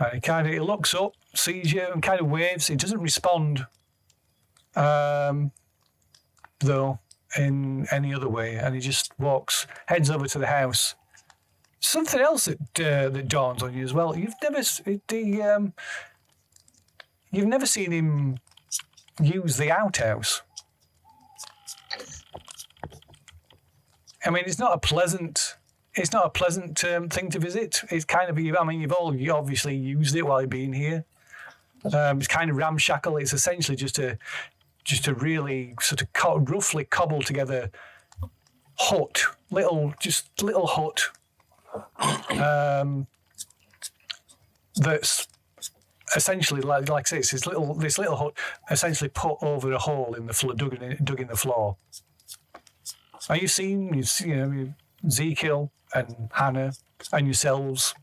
And he looks up, sees you, and kind of waves. He doesn't respond, though, in any other way, and he just heads over to the house. Something else that dawns on you as well. You've never seen him use the outhouse. I mean, it's not a pleasant thing to visit. It's kind of, I mean, you obviously used it while you've been here. It's kind of ramshackle. It's essentially just a really sort of roughly cobbled together hut, little hut. That's essentially like I say, it's this little hut essentially put over a hole in the floor, dug in the floor. Are you seeing? Ezekiel and Hannah and yourselves.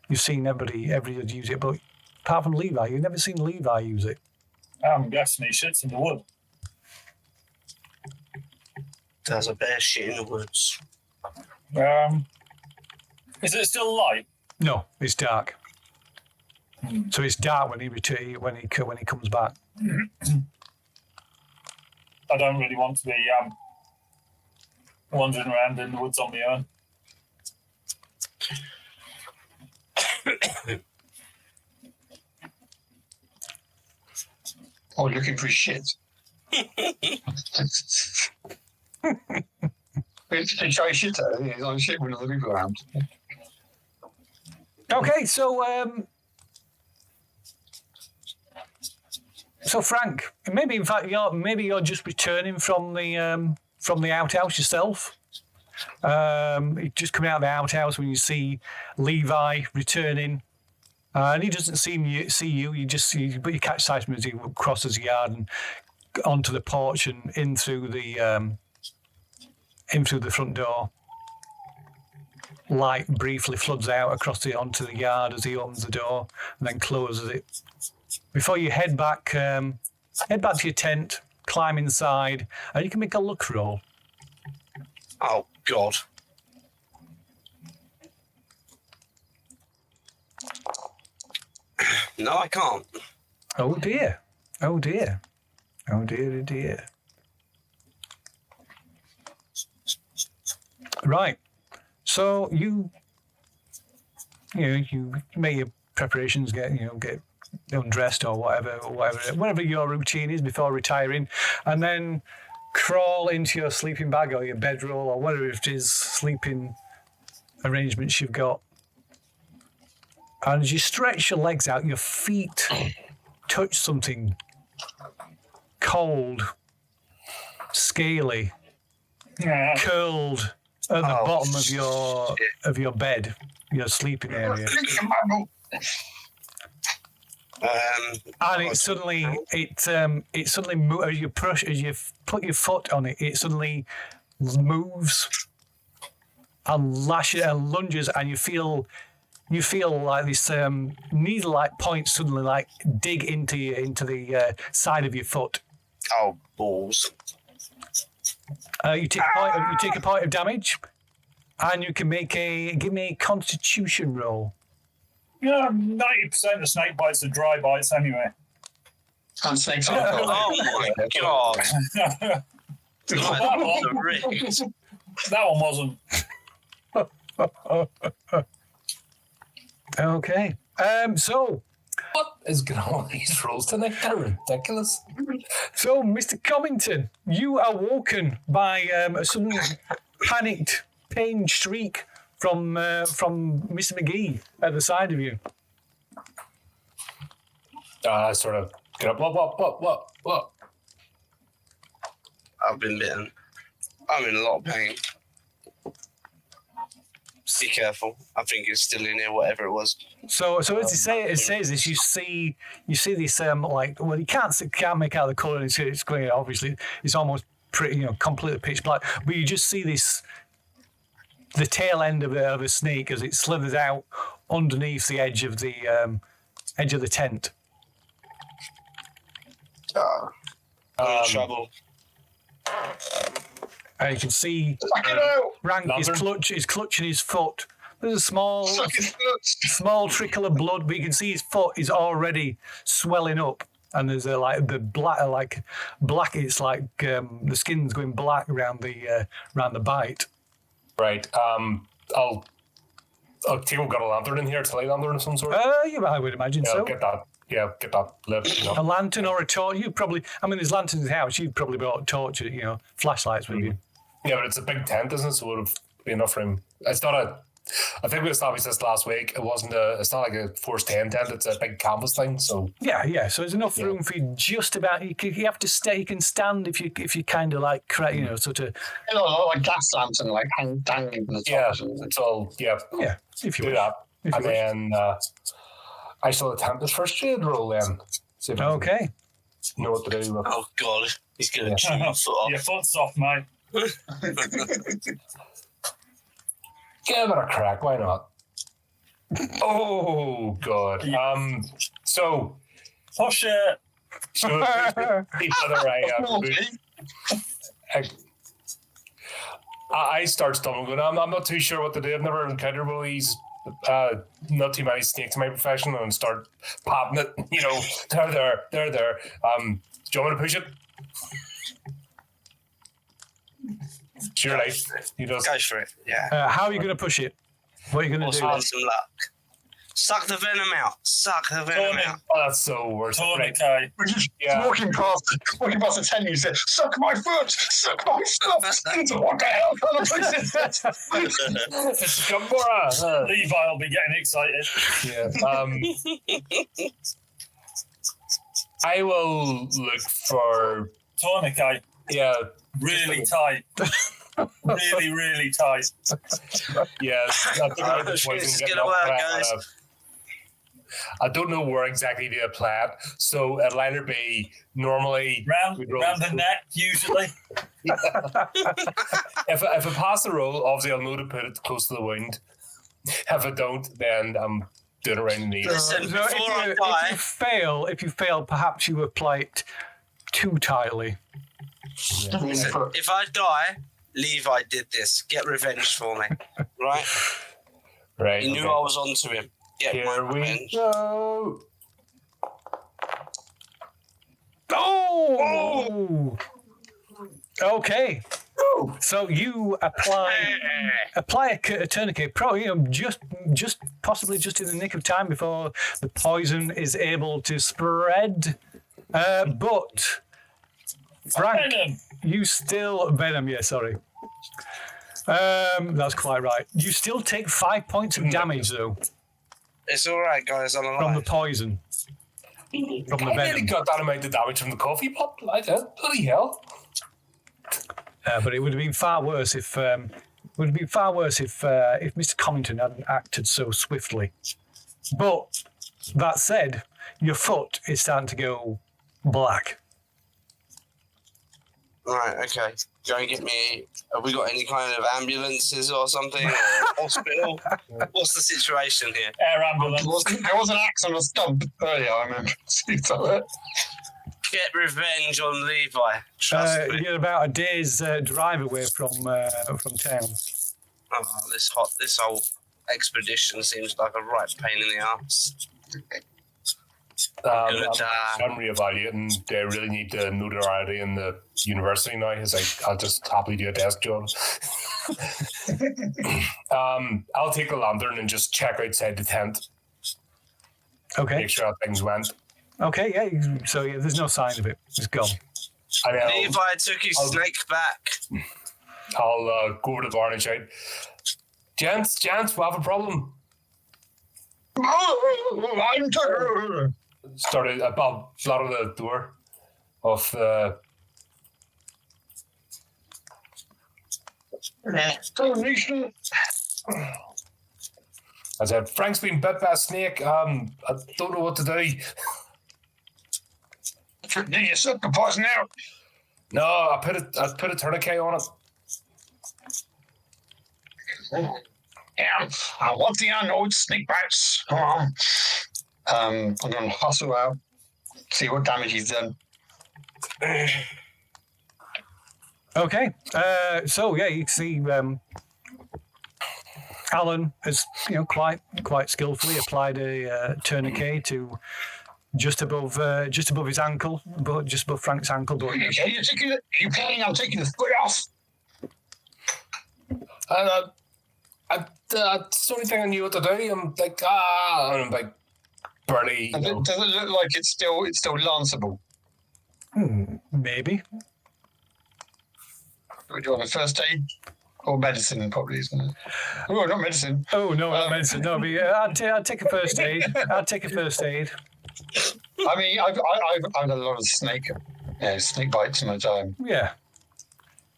You've seen everybody use it, but apart from Levi, you've never seen Levi use it. I'm guessing he shits in the wood. There's a bear shit in the woods. Is it still light? No, it's dark. So it's dark when he comes back. I don't really want to be wandering around in the woods on my own. Or looking for shit. It's try shit out. It's on shit when other people around. Okay, so So Frank, maybe in fact you're just returning from the outhouse yourself. You're just coming out of the outhouse when you see Levi returning, and he doesn't see you. You just see, but you catch sight of him as he crosses the yard and onto the porch and in through the front door. Light briefly floods out onto the yard as he opens the door and then closes it. Before you head back to your tent, climb inside, and you can make a luck roll. Oh, God. No, I can't. Oh, dear. Oh, dear. Oh, dear, dear. Right. So you make your preparations, get undressed or whatever your routine is before retiring, and then crawl into your sleeping bag or your bedroll or whatever it is, sleeping arrangements you've got. And as you stretch your legs out, your feet touch something cold, scaly, curled at the bottom of your bed, your sleeping area. And it suddenly moves as you put your foot on it. It suddenly moves and lashes and lunges, and you feel like this needle-like point suddenly like dig into the side of your foot. Oh, balls! You take a point of damage, and you can give me a Constitution roll. Yeah, 90% of snake bites are dry bites anyway. And snakes are Oh my God! That one wasn't. Okay. So. What is going on with these rolls tonight? They're ridiculous. So, Mr. Comington, you are woken by a sudden panicked, pained shriek from Mr. McGee at the side of you. I sort of get up. What? I've been bitten. I'm in a lot of pain. Be careful. I think it's still in here, whatever it was. So as it says this, you see this you can't make out the colour. It's going, obviously it's almost pretty completely pitch black, but you just see the tail end of a snake as it slithers out underneath the edge of the tent. I'm in trouble. And you can see Rank is clutching his foot. There's a small trickle of blood, but you can see his foot is already swelling up, and there's the black. It's like the skin's going black around the bite. Right. I'll Timo got a lantern in here, a light lantern of some sort. I would imagine so. Get that. Yeah, get that lit. A lantern or a torch. You probably. I mean, there's lanterns in the house. You've probably brought a torch, flashlights with you. Yeah, but it's a big tent, isn't it? So it would be enough for him. It's not a. I think we established this last week. It's not like a force 10 tent. It's a big canvas thing. So yeah. So there's enough room for you. Just about. You have to stay. You can stand if you kind of like sort of. Like gas lantern, like dangling from the top. Yeah. It's all. Yeah. Yeah. If you do wish. that, and then I shall attempt this first aid roll then. See if I okay. know what to do. Oh God, he's gonna chew your foot off. Your foot's off, mate. Give it a crack. Why not? Oh God. So. Push it. So I start stumbling. Going, I'm not too sure what to do. I've never encountered one of these. Not too many snakes in my profession, and start popping it. They're there. Do you want me to push it? Sure, right. He does. Go for it. Yeah. How are you going to push it? What are you going to do? Some luck. Suck the venom out. Suck the venom out. Oh, that's so worse. Right. Walking past the tent, you said, "Suck my foot, suck my foot." What the hell kind of place is that? It's Gambora. Levi will be getting excited. Yeah. I will look for Tourniquet. yeah. Really tight. Really, really tight. Yeah, I think about the poison It's getting gonna up work, there, guys. I don't know where exactly to apply it, so it'll either be normally Round we'd roll- the neck, usually. If I pass the roll, obviously I'll know to put it close to the wound. If I don't, then I'm doing it around the knee. Listen, So before I die, if you fail, perhaps you apply it too tightly. listen, if I die, Levi did this. Get revenge for me, right? Right. He knew I was onto him. Get my Here we revenge. go. Oh! Okay. So you apply a tourniquet, probably just possibly just in the nick of time before the poison is able to spread. But Frank, Venom. you still venom. Yeah, sorry. That's quite right. You still take 5 points of damage though It's all right, guys. I'm from the alive. poison. From the I nearly venom. got that amount of damage from the coffee pot. I did. Bloody hell. But it would have been far worse if Mr. Comington hadn't acted so swiftly. But that said, your foot is starting to go black. Right, okay. Go and get me. Have we got any kind of ambulances or something? Or hospital? What's the situation here? Air ambulance. There was an axe on a stump earlier, I remember. Get revenge on Levi. Trust me. You're about a day's drive away from town. Oh, this whole expedition seems like a right pain in the arse. I'm Good. reevaluating. They really need the notoriety in the university now. He's like, I'll just happily do a desk job. I'll take a lantern and just check outside the tent. Okay. Make sure how things went. Okay. Yeah. So there's no sign of it. It's gone. And then Levi took his snake back. I'll go over to the bar and shout, Gents, we have a problem. Started about flat on the door of the I said, Frank's been bit by a snake. I don't know what to do. Did you suck the poison out? No, I put a tourniquet on it. Yeah, what's the unknown snake bites? Come on. I'm going to hustle out, see what damage he's done. Okay. So yeah, you can see Alan has quite skillfully applied a tourniquet to just above his ankle, but just above Frank's ankle. But Okay, you planning on taking the foot off? That's the only thing I knew what to do. I'm like, and I'm like, barely. Does it look like it's still lanceable? maybe. Do you want a first aid or medicine? Probably, isn't it? Oh, not medicine. Oh no, not medicine. No, I'd take a first aid. I mean, I've had a lot of snake bites in my time. Yeah.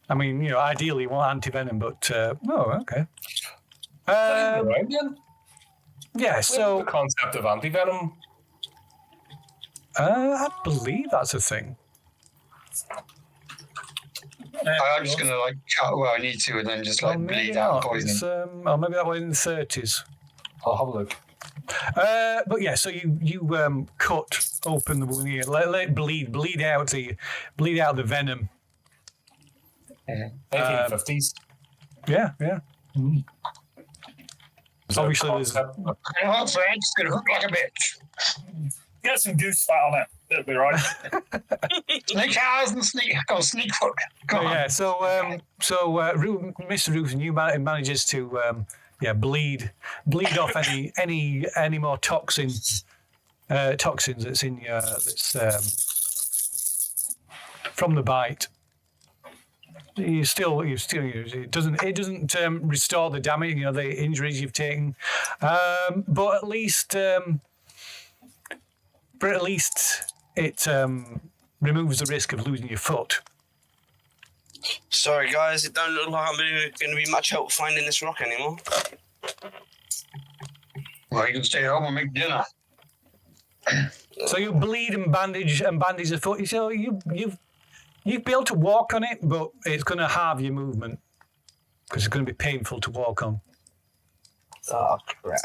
I mean, ideally you want anti-venom, but okay. Right, then? Yeah, The so concept of antivenom. I believe that's a thing. I'm just gonna cut where I need to, and then just Maybe bleed out not. poison. It's, or maybe that was in the 30s. I'll have a look. But yeah, so you cut open the wound here, let it bleed out the venom. 1950s. Yeah. Is that Obviously, a there's- concept? Oh, Frank's gonna hook like a bitch. Get some goose fat on it. It'll be right. Snake eyes and sneak foot. Come on. Yeah, so Mr. Rubin, you manages to bleed off any more toxins that's in your from the bite. It doesn't restore the damage, the injuries you've taken, but at least it removes the risk of losing your foot. Sorry, guys. It don't look like I'm going to be much help finding this rock anymore. Well, you can stay home and make dinner. So you bleed and bandage the foot. So you'll be able to walk on it, but it's going to halve your movement because it's going to be painful to walk on. Oh, crap.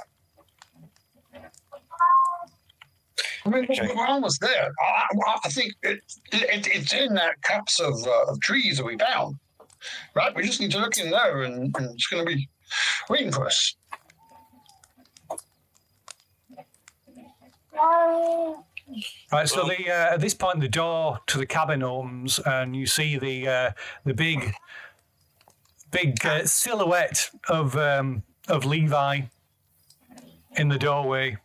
I mean, we're almost there. I think it's in that copse of trees that we found, right? We just need to look in there, and it's going to be waiting for us. Right. So at this point, the door to the cabin opens, and you see the big silhouette of Levi in the doorway,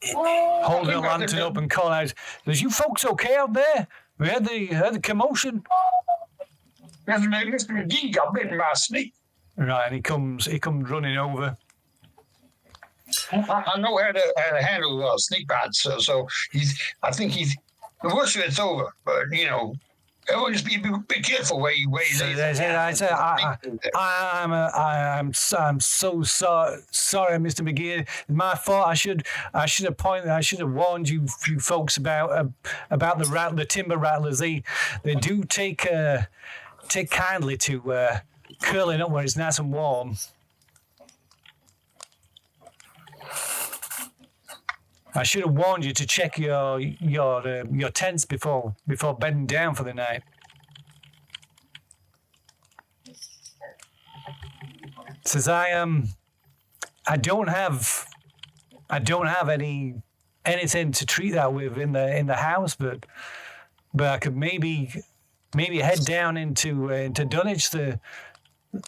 holding a lantern up and calling out, "Is you folks okay out there? We heard the commotion." Mr. McGee got bitten by a snake. Right, and he comes running over. I know how to handle snake bites, so I think the worst of it's over. But everyone just be careful where you lays. I'm so sorry, Mr. McGee. It's my fault. I should have warned you folks about the timber rattlers. They do take kindly to curling up where it's nice and warm. I should have warned you to check your tents before bedding down for the night. Says I don't have anything to treat that with in the house, but I could maybe head down into Dunwich the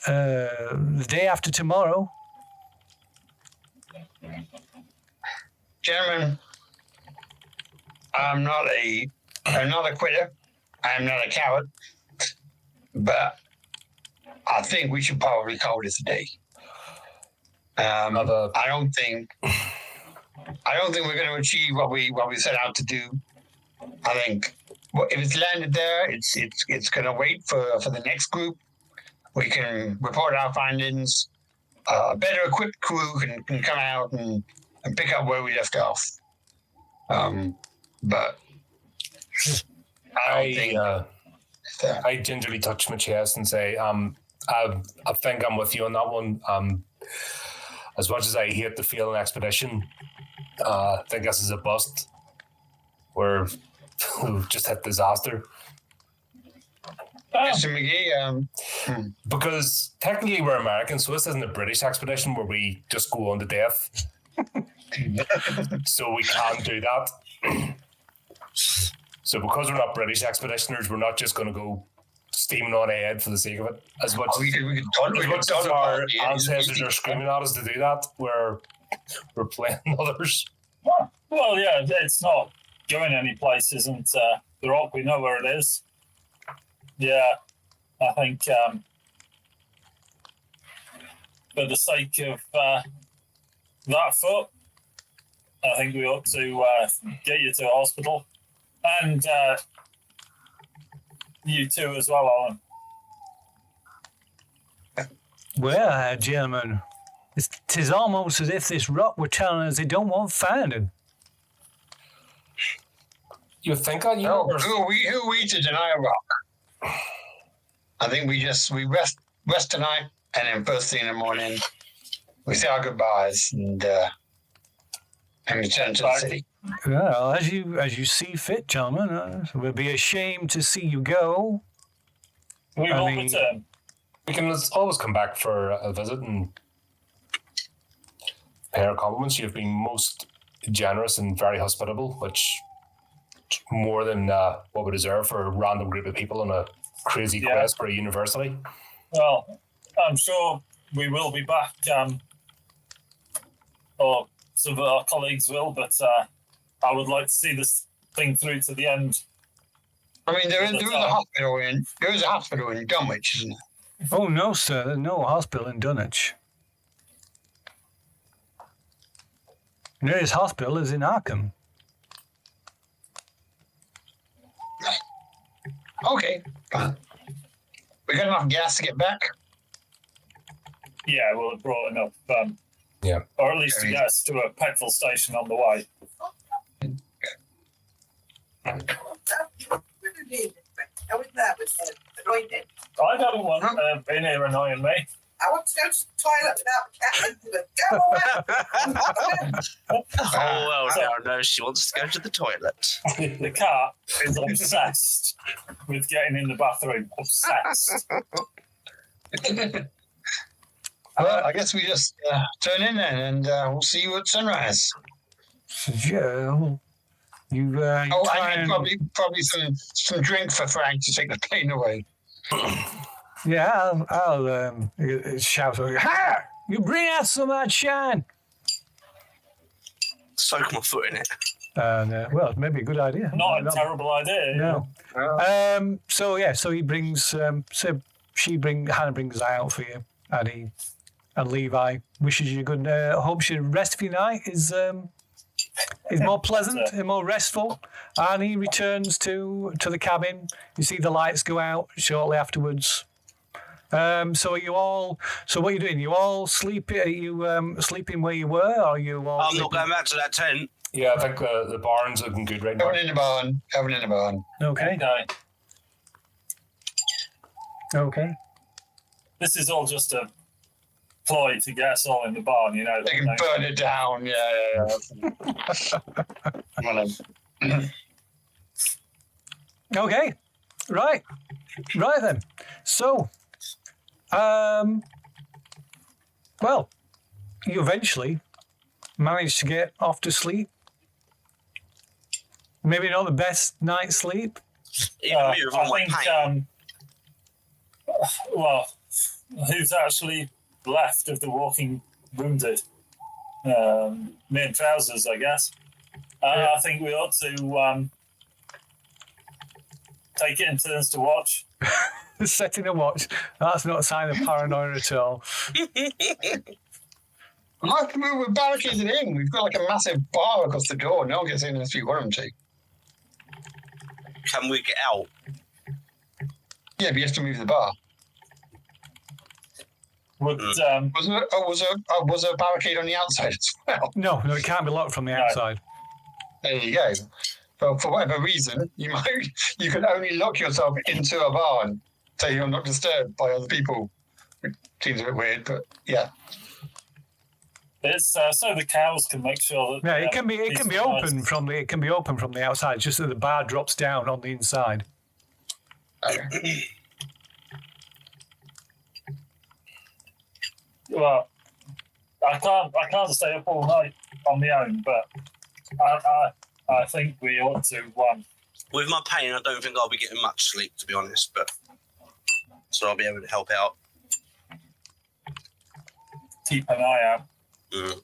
day after tomorrow. Gentlemen, I'm not a quitter. I'm not a coward. But I think we should probably call this a day. I don't think we're going to achieve what we set out to do. I think if it's landed there, it's going to wait for the next group. We can report our findings. A better equipped crew can come out and pick up where we left off. But I don't think I gingerly touch my chest and say, I think I'm with you on that one. As much as I hate the field expedition, I think this is a bust. We've just hit disaster. Mr. McGee, Because technically we're Americans, so this isn't a British expedition where we just go on to death. So we can't do that. So because we're not British expeditioners, we're not just going to go steaming on ahead for the sake of it. As much as our ancestors are screaming at us to do that, we're playing others. Well, yeah, it's not going any place, isn't the rock? We know where it is. Yeah, I think for the sake of that foot, I think we ought to get you to a hospital. And you too as well, Alan. Well, gentlemen, tis almost as if this rock were telling us they don't want finding. You think on you? No, who are we to deny a rock? I think we rest tonight, and then first thing in the morning, we say our goodbyes and return to the city. Well, as you see fit, gentlemen. It would be a shame to see you go. We will return. We can always come back for a visit and pay our compliments. You've been most generous and very hospitable, which more than what we deserve for a random group of people on a crazy quest for a university. Well, I'm sure we will be back, or some of our colleagues will, but I would like to see this thing through to the end. I mean, there is a hospital in Dunwich, isn't there? Oh no, sir. There's no hospital in Dunwich. The nearest hospital is in Arkham. Okay. We got enough gas to get back? Yeah, we'll have brought enough. Yeah. Or at least to get us to a petrol station on the way. I don't want in here annoying me. I want to go to the toilet without the cat. Go away. Oh, well, no, she wants to go to the toilet. The cat is obsessed with getting in the bathroom. Obsessed. Well, I guess we just turn in then, and we'll see you at sunrise. Yeah. You try and probably some drink for Frank to take the pain away. Yeah, I'll shout, "Ha! You bring out some of that shine!" Soak my foot in it. And well, maybe a good idea. Not a terrible idea. No. So he brings. Hannah brings out for you, and Levi wishes you good. Hopes your rest of your night is more pleasant and more restful. And he returns to the cabin. You see the lights go out shortly afterwards. So are you all? So what are you doing? You all sleep? Are you sleeping where you were? Or are you all? I'm not going back to that tent. Yeah, I think the barn's looking good right now. Having in the barn. Okay. Okay. This is all just a ploy to get us all in the barn, you know. They can burn it down. Yeah. Okay. Right then. So, well, you eventually managed to get off to sleep. Maybe not the best night's sleep. I think, well, who's actually left of the walking wounded? Me and Trousers, I guess. I think we ought to take it in turns to watch. Setting a watch. That's not a sign of paranoia at all. We're barricaded in. We've got like a massive bar across the door. No one gets in unless we want them to. Can we get out? Yeah, but you have to move the bar. Would, Was there a barricade on the outside as well? No, it can't be locked from the outside. There you go. But for whatever reason, you can only lock yourself into a barn so you're not disturbed by other people. It seems a bit weird, but yeah. It's so the cows can make sure that Yeah, it can be open from the outside. It's just that the bar drops down on the inside. Okay. Well, I can't stay up all night on my own, but I think we ought to. With my pain, I don't think I'll be getting much sleep, to be honest. But so I'll be able to help out. Keep an eye out. Mm.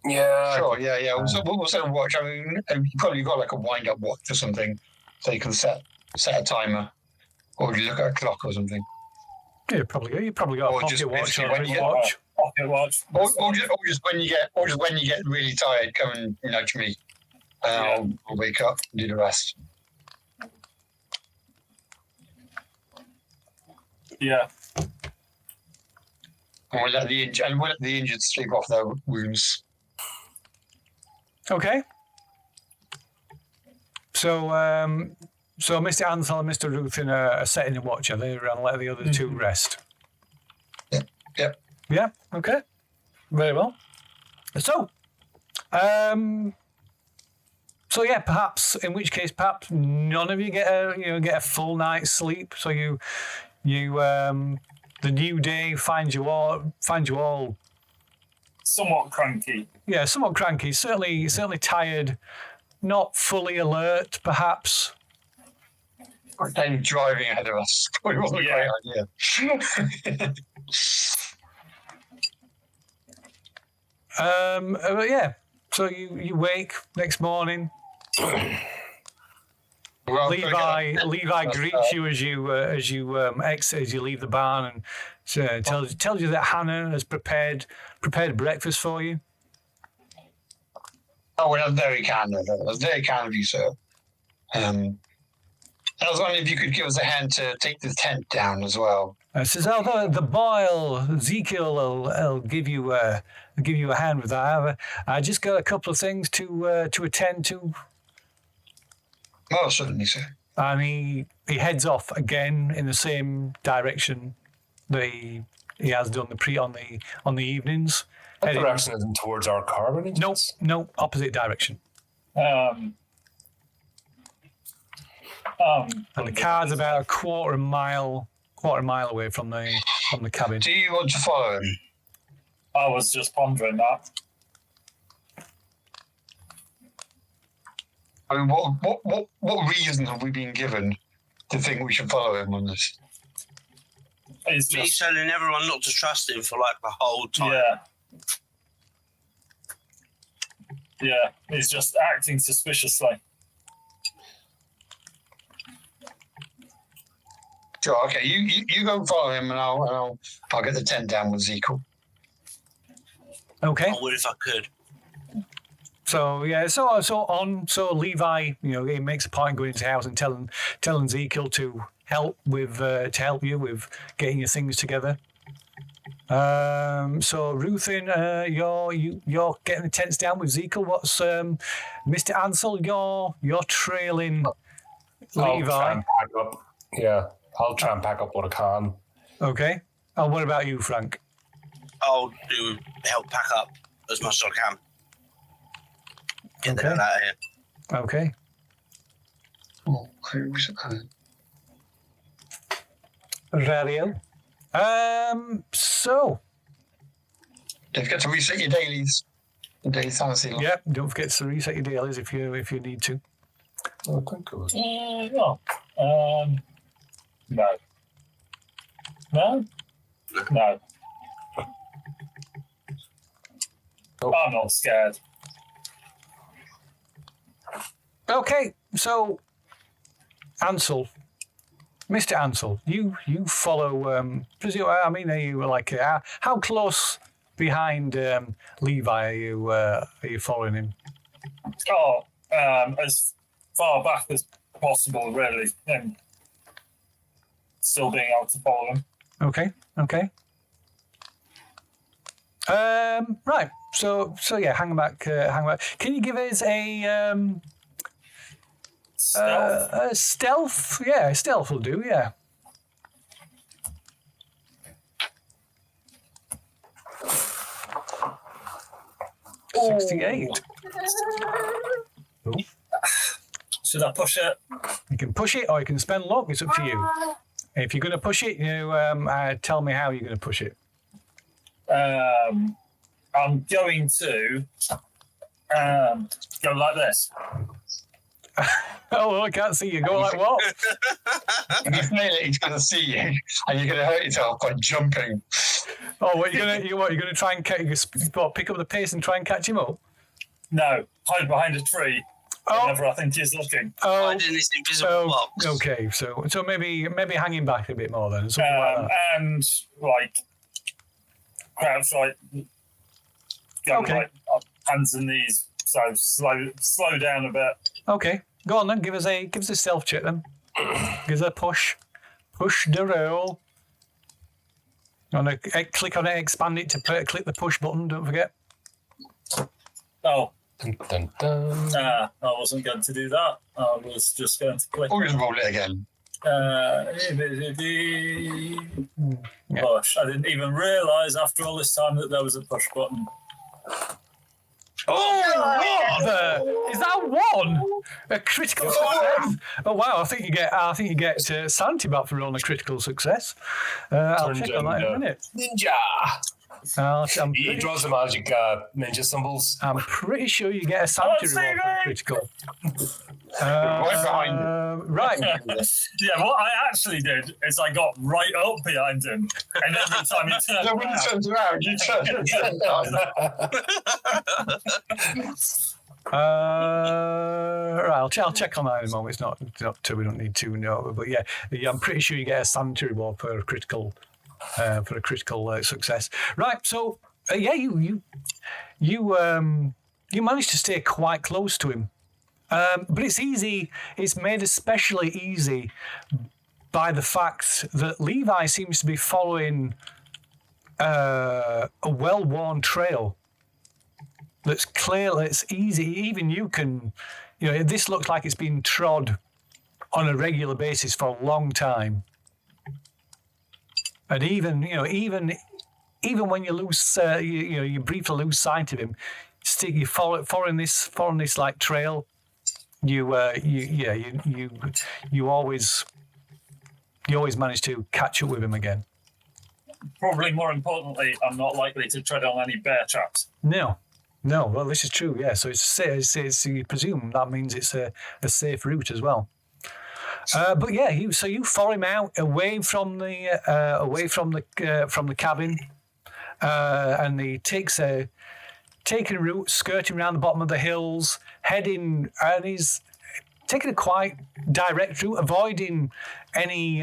Yeah. Sure, yeah. We'll set a watch. I mean, you probably got like a wind-up watch or something, so you can set a timer, or you look at a clock or something. Yeah, you probably got a pocket watch or a when you watch. Pocket watch. Or just when you get really tired, come and nudge me, and I'll wake up and do the rest. Yeah. And we'll let the injured sleep off their wounds. Okay. So, Mr. Ansel and Mr. Ruthin are setting a watch, are they? And let the other two rest. Yep. Yeah. Okay. Very well. So, perhaps none of you get a full night's sleep. So you the new day finds you all somewhat cranky. Yeah, somewhat cranky. Certainly tired. Not fully alert, perhaps. Or then driving ahead of us. Probably wasn't a great idea. So you wake next morning. Well, Levi greets you as you exit, as you leave the barn, and tells you that Hannah has prepared breakfast for you. Oh, well, that's very kind of you. That's very kind of you, sir. I was wondering if you could give us a hand to take the tent down as well. Says, oh, the boy, Ezekiel, will give you a hand with that. I just got a couple of things to attend to. Oh, certainly, sir. And he heads off again in the same direction that he has done on the evenings. That direction isn't towards our car, by any chance? No, opposite direction. And And the car's about a quarter mile away from the cabin. Do you want to follow him? I was just pondering that. I mean, what reason have we been given to think we should follow him on this? He's Me just, telling everyone not to trust him for like the whole time. yeah, he's just acting suspiciously. Sure. Okay. You go follow him, and I'll get the tent down with Ezekiel. Okay. I would if I could. So yeah, so Levi, he makes a point going into the house and telling Ezekiel to help you with getting your things together. So Ruthin, you're getting the tents down with Ezekiel. What's Mr. Ansel? You're trailing I'll Levi. try and pack up. Yeah, I'll try and pack up what I can. Okay. And what about you, Frank? I'll help pack up as much as I can. Get the hell out of here. Okay. Oh, Radio. So. Don't forget to reset your dailies. The daily fantasy. Log. Yeah. Don't forget to reset your dailies if you need to. I think it was. No. No. No? No. I'm not scared. Okay, so Ansel, Mr. Ansel, you follow. Are you like how close behind Levi are you following him? As far back as possible, really, and still being able to follow him. Okay. Right. So yeah, hang back. Can you give us a stealth? Yeah, stealth will do. Yeah. Oh. 68. Should I push it? You can push it or you can spend luck. It's up to you. If you're going to push it, tell me how you're going to push it. I'm going to go like this. Oh, I can't see you. Go like what? If you fail it, he's going to see you, and you're going to hurt yourself by jumping. Oh, what you're gonna try and pick up the pace and try and catch him up? No, hide behind a tree whenever I think he's looking. Hide in this invisible box. Okay, so maybe hanging back a bit more then. Something like that. And like crouch, like go like hands and knees, so slow down a bit. Okay, go on then. Give us a stealth check then. Give us a push the roll. Click on it, expand it to click the push button. Don't forget. Oh. Dun, dun, dun. Nah, I wasn't going to do that. I was just going to click. Or just roll it again. Push. I didn't even realise after all this time that there was a push button. Oh, is that one? A critical success? Oh wow! I think you get sanity back for rolling a critical success. I'll check on that in a minute. Ninja. He draws the magic ninja symbols. I'm pretty sure you get a sanity reward for a critical. Right behind him. Right. Yeah, what I actually did is I got right up behind him, and every time he turned No, when he turns around, you turn right, I'll check on that in a moment. It's not too. We don't need to know, but yeah, I'm pretty sure you get a sanity reward for a critical success. Right, so yeah, you you manage to stay quite close to him. But it's easy. It's made especially easy by the fact that Levi seems to be following a well-worn trail that's clear. It's easy. Even you can, this looks like it's been trod on a regular basis for a long time. And even when you lose, you briefly lose sight of him, still you following this like trail. You always manage to catch up with him again. Probably more importantly, I'm not likely to tread on any bear traps. No. Well, this is true. Yeah. So it's you presume that means it's a safe route as well. But yeah, you follow him out away from the cabin, and he takes a route, skirting around the bottom of the hills, and he's taking a quite direct route, avoiding any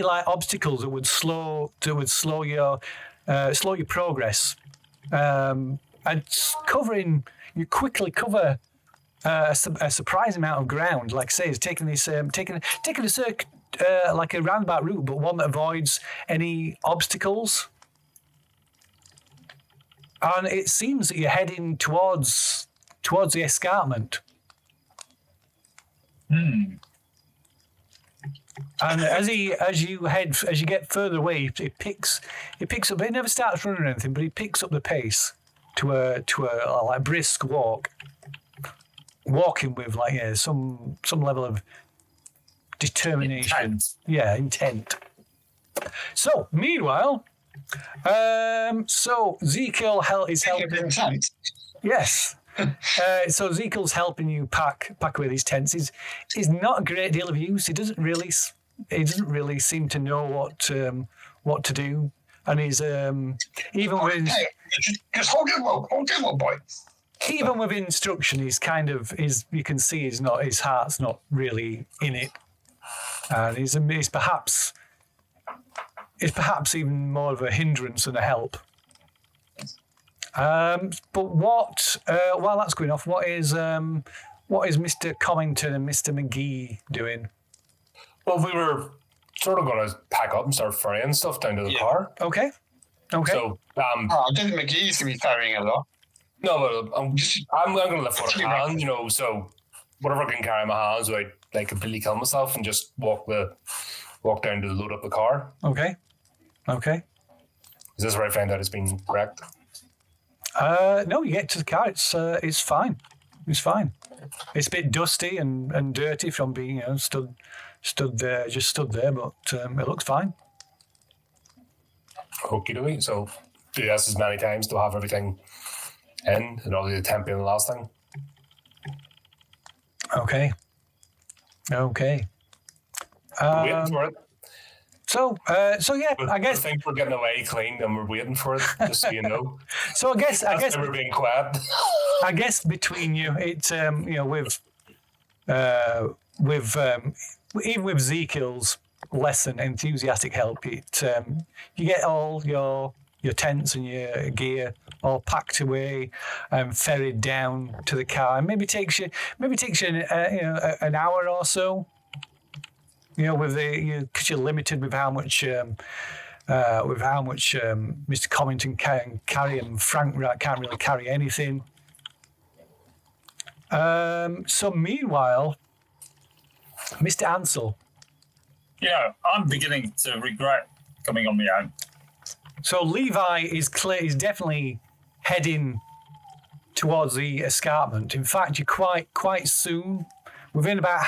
like obstacles that would slow your progress, and you quickly cover a surprising amount of ground. Like I say, he's taking a like a roundabout route, but one that avoids any obstacles. And it seems that you're heading towards the escarpment. And as you get further away, it picks up. It never starts running or anything, but it picks up the pace to a like brisk walk, walking with some level of determination. Intent. So meanwhile, Ezekiel is helping. Yes. So Ezekiel's helping you pack away these tents. He's not a great deal of use. He doesn't really seem to know what to do, and he's even with just hold your rope, boy. Even with instruction, he's you can see his heart's not really in it, and he's perhaps even more of a hindrance than a help. But while that's going off, what is Mr. Comington and Mr. McGee doing? Well, we were sort of going to pack up and start ferrying stuff down to the car. Okay. So, I didn't make it easy to be carrying a lot. No, but I'm going to lift what I can, so whatever I can carry in my hands, I completely kill myself and just walk down to load up the car. Okay. Is this where I find out it's been wrecked? No, you get to the car. It's fine. It's fine. It's a bit dusty and dirty from being stood there, but it looks fine. Okie dokie. So do this as many times to have everything in, and obviously the temp being the last thing. Okay. Waiting for it. So yeah, I guess I think we're getting away clean and we're waiting for it, just so you know. So I guess we're being quiet. I guess between you, it's even with Ezekiel's less than enthusiastic help, you get all your tents and your gear all packed away and ferried down to the car. And maybe takes you an hour or so. Because you're limited with how much Mr. Comington can carry, and Frank can't really carry anything. So meanwhile, Mr. Ansel. Yeah, I'm beginning to regret coming on my own. So Levi is definitely heading towards the escarpment. In fact, you're quite soon. Within about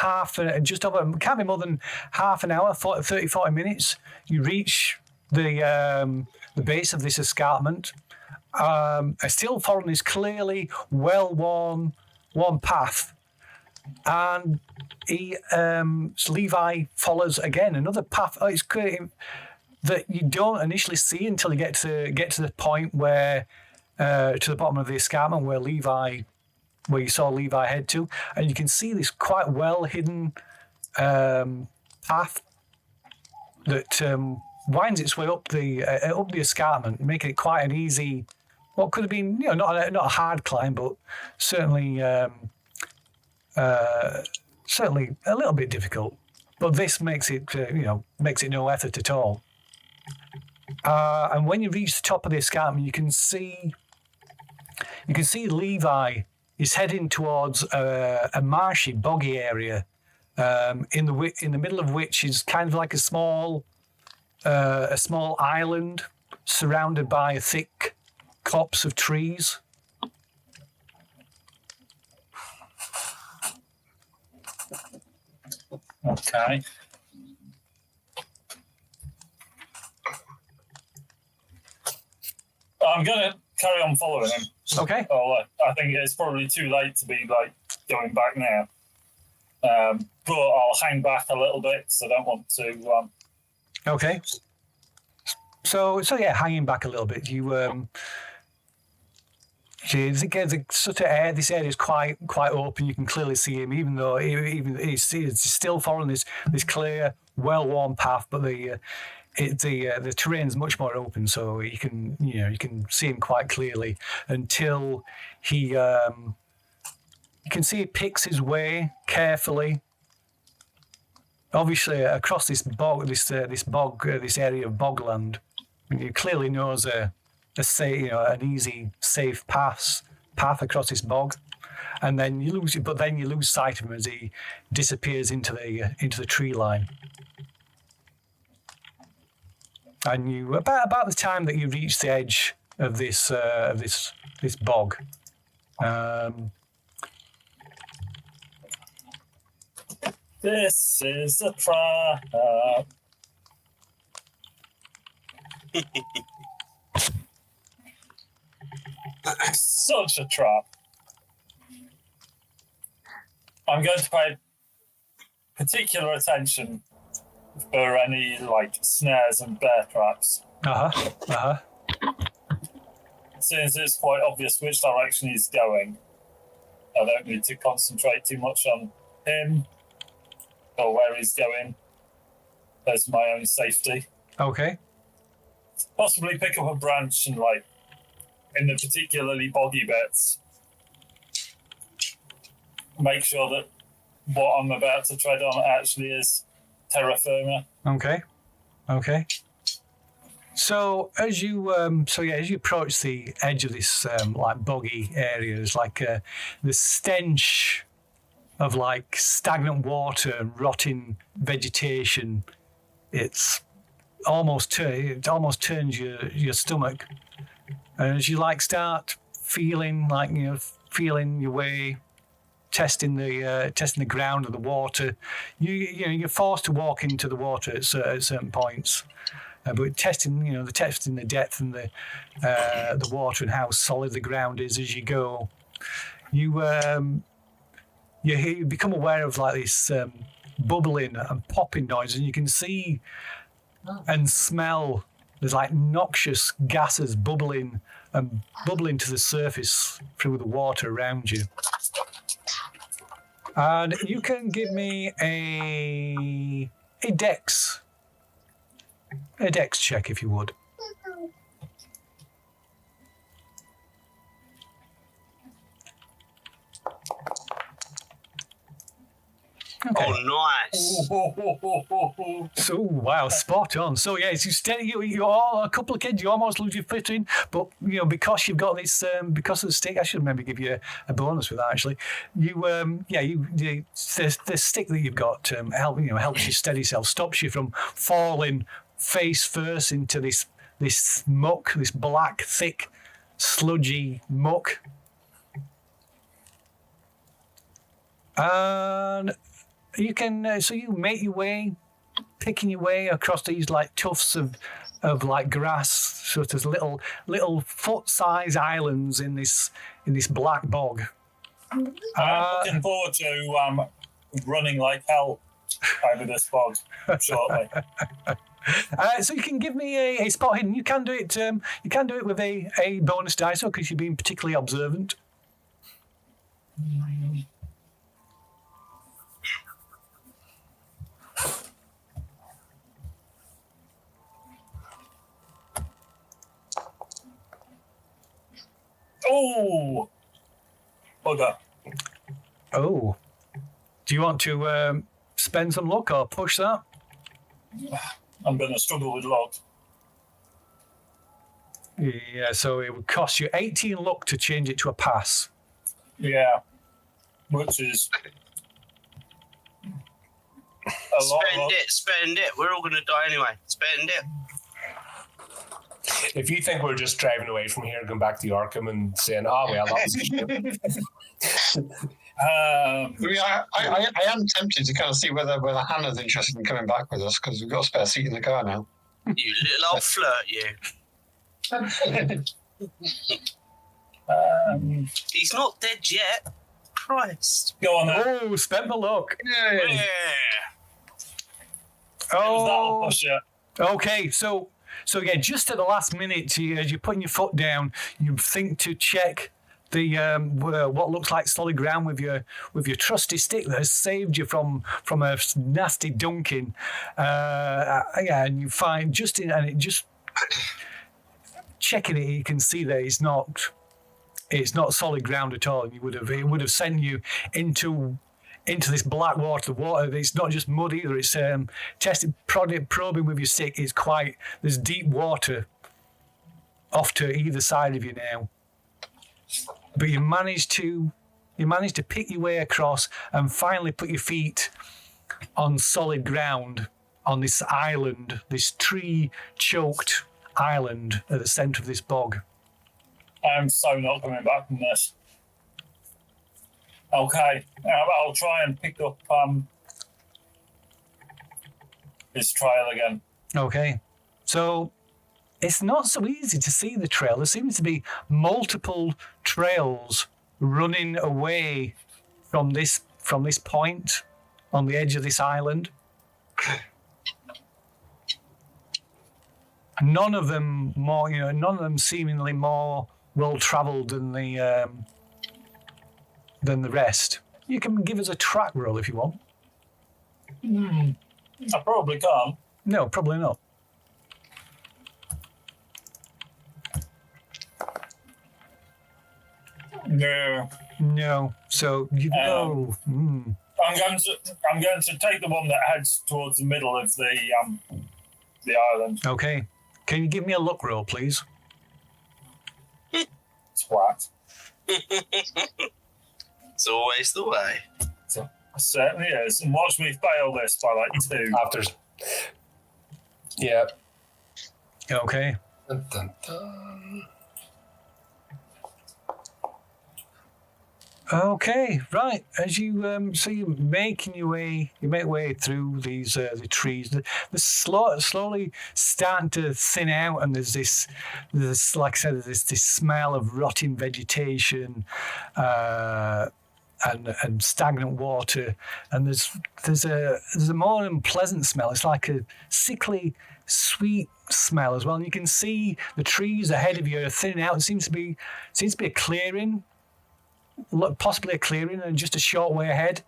can't be more than half an hour, 30, 40 minutes, you reach the base of this escarpment. Still following this clearly well-worn path. And Levi follows again another path. It's clear that you don't initially see until you get to the point where to the bottom of the escarpment where you saw Levi head to, and you can see this quite well hidden path that winds its way up the escarpment, making it quite an easy what could have been, not a hard climb, but certainly certainly a little bit difficult. But this makes it makes it no effort at all. And when you reach the top of the escarpment, you can see Levi is heading towards a marshy, boggy area, in the middle of which is kind of like a small island surrounded by a thick copse of trees. Okay. I'm going to carry on following him. Okay. I think it's probably too late to be going back now. But I'll hang back a little bit because I don't want to. Okay. So yeah, hanging back a little bit. This area is quite open. You can clearly see him, even though he's still following this clear, well-worn path. But the terrain is much more open, so you can see him quite clearly until he you can see he picks his way carefully, obviously across this bog, this area of bogland. He clearly knows an easy, safe path across this bog, and then you lose sight of him as he disappears into the tree line. And you about the time that you reach the edge of this bog, this is a trap. Such a trap. I'm going to pay particular attention for any snares and bear traps. Since it's quite obvious which direction he's going, I don't need to concentrate too much on him or where he's going. There's my own safety. Okay. Possibly pick up a branch and in the particularly boggy bits, make sure that what I'm about to tread on actually is terra firma. Okay. So as you approach the edge of this boggy area, there's the stench of stagnant water and rotting vegetation. It almost turns your stomach. And as you start feeling your way, testing the ground of the water, you're forced to walk into the water at certain points. But testing the depth and the water and how solid the ground is as you go, you become aware of this bubbling and popping noise, and you can see and smell. There's noxious gases bubbling to the surface through the water around you. And you can give me a dex check if you would. Okay. Oh, nice. So wow, spot on. So yeah, you're all a couple of kids. You almost lose your footing, but because you've got this, because of the stick, I should maybe give you a bonus with that. Actually, the stick that you've got helps you steady yourself, stops you from falling face first into this muck, this black, thick, sludgy muck, and you can so you make your way, picking your way across these tufts of grass, sort of little foot-sized islands in this black bog. I'm looking forward to running like hell over this bog shortly. So you can give me a spot hidden. You can do it. You can do it with a bonus dice, because you've been particularly observant. Oh, bugger. Oh. Do you want to spend some luck or push that? I'm going to struggle with luck. Yeah, so it would cost you 18 luck to change it to a pass. Yeah, which is a lot of luck. Spend it. We're all going to die anyway. Spend it. If you think we're just driving away from here, going back to Arkham and saying, "Oh well, that was I am tempted to kind of see whether Hannah's interested in coming back with us because we've got a spare seat in the car now. You little old flirt, you. He's not dead yet. Christ. Go on then. Oh, spend the luck. Yeah. Oh, Push it. okay. So again, just at the last minute, as you're putting your foot down, you think to check the what looks like solid ground with your trusty stick that has saved you from a nasty dunking. And you find checking it, you can see that it's not solid ground at all. It would have sent you into this black water. The water, it's not just mud either. It's probing with your stick. There's deep water off to either side of you now. But you managed to pick your way across and finally put your feet on solid ground on this island, this tree-choked island at the centre of this bog. I'm so not coming back from this. Okay, I'll try and pick up his trail again. Okay, so it's not so easy to see the trail. There seems to be multiple trails running away from this point on the edge of this island. None of them seemingly more well-travelled than the rest. You can give us a track roll if you want. I probably can't. No, probably not. No. So you know. I'm going to take the one that heads towards the middle of the island. Okay. Can you give me a luck roll, please? Twat. It's always the way. It certainly is. And watch me fail this by like 2. after?" Yeah. Okay. Dun, dun, dun. Okay, right. As you so you're making your way, you make way through these the trees. The slowly starting to thin out, and there's this like I said, there's this smell of rotting vegetation, and stagnant water, and there's a more unpleasant smell. It's like a sickly, sweet smell as well. And you can see the trees ahead of you are thinning out. It seems to be a clearing. Possibly a clearing and just a short way ahead,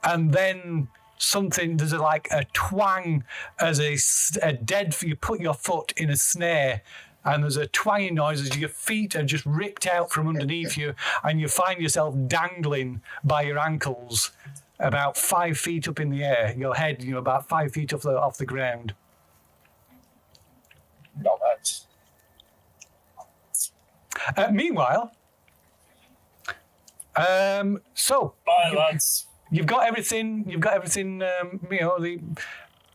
and then there's a twang as you put your foot in a snare, and there's a twanging noise as your feet are just ripped out from underneath you, and you find yourself dangling by your ankles about 5 feet up in the air, your head about 5 feet off the ground. Not that. Meanwhile, so Bye, lads. You've got everything.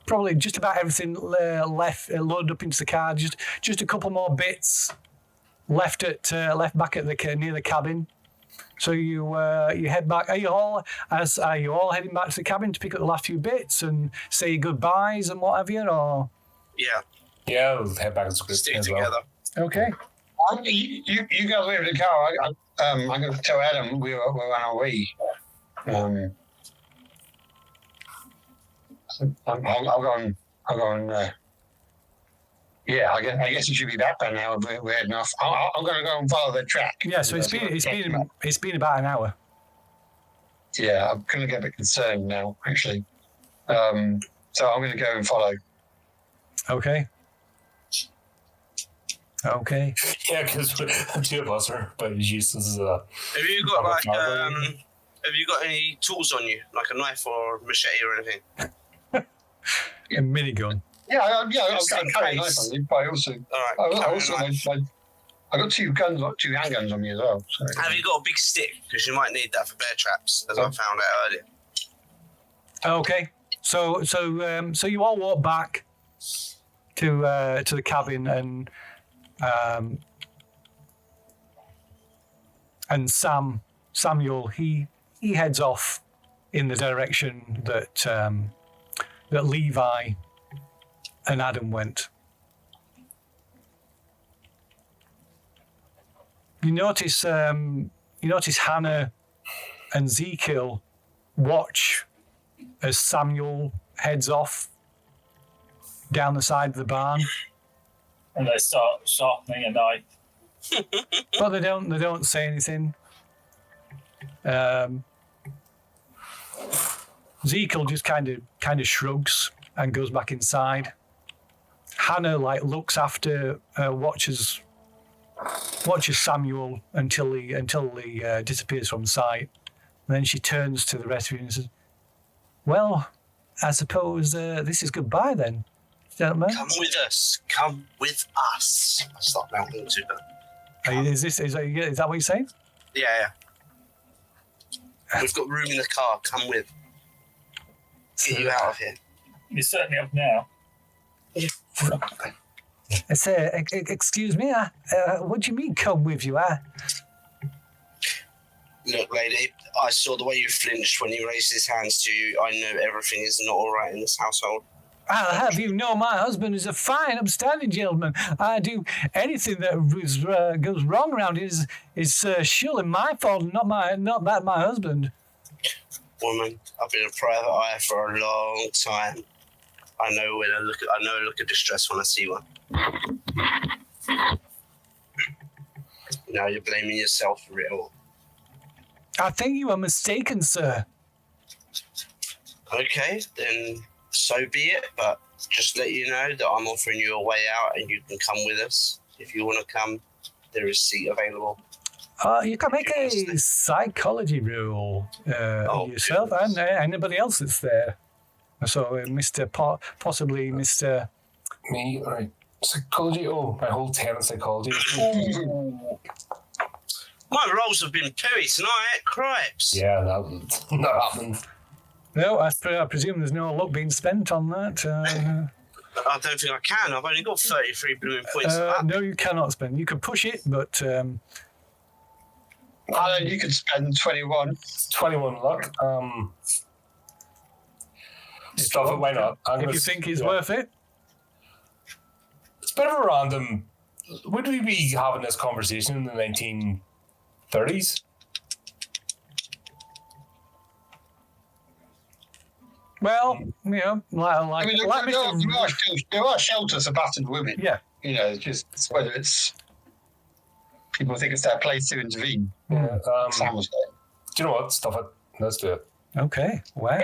Probably just about everything left loaded up into the car. Just a couple more bits left back at near the cabin. So you head back. Are you all heading back to the cabin to pick up the last few bits and say goodbyes and what have you? Or Yeah, we'll head back to the Stick as together. well. okay. You guys wait in the car. I'm going to tell Adam we're on our way. I'll go and. Yeah, I guess you should be back by now. We're heading off. I'm going to go and follow the track. Yeah. So it's been about an hour. Yeah, I'm going to get a bit concerned now, actually. So I'm going to go and follow. Okay. Okay. Yeah, because two of us are about as useless as a. Have you got like have you got any tools on you, like a knife or machete or anything? A minigun. Yeah, I've Just got in a carry case. knife on me, but I also, All right. I also I got two handguns on me as well. So. Have you got a big stick? Because you might need that for bear traps, as I found out earlier. Okay. So you all walk back to the cabin, and Samuel he heads off in the direction that that Levi and Adam went. You notice Hannah and Ezekiel watch as Samuel heads off down the side of the barn. And they start sharpening a knife. But they don't say anything. Ezekiel just kind of shrugs and goes back inside. Hannah looks after, watches Samuel until he disappears from sight. And then she turns to the rest of you and says, "Well, I suppose this is goodbye then, gentlemen." Come with us. Come with us. I start melting to them. Is that what you're saying? Yeah. We've got room in the car. Come with. Get you out of here. You certainly have now. I say, excuse me, what do you mean come with you? Look, lady, I saw the way you flinched when he raised his hands to you. I know everything is not all right in this household. I'll have you know my husband is a fine, upstanding gentleman. I do anything that goes wrong around here is surely my fault, not that my husband. Woman, I've been a private eye for a long time. I know a look of distress when I see one. Now you're blaming yourself for it all. I think you are mistaken, sir. Okay, then so be it, but just let you know that I'm offering you a way out and you can come with us. If you want to come, there is a seat available. You can make a psychology roll yourself and anybody else that's there. So, possibly Mr. Me, all right. Psychology. Oh, my whole 10 in psychology. My rolls have been pooey tonight. Cripes. Yeah, that not happening. No, I presume there's no luck being spent on that. I don't think I can. I've only got 33 blooming points. No, you cannot spend. You could push it, but. Alan, you could spend 21. 21 luck. Stuff it, why not? If you think it's worth it. It's a bit of a random. Would we be having this conversation in the 1930s? Well, there are shelters for battered women. Yeah. It's just whether it's people think it's their place to intervene. Yeah. Sam was saying. Do you know what? Stuff it. Let's do it. Okay. Wow.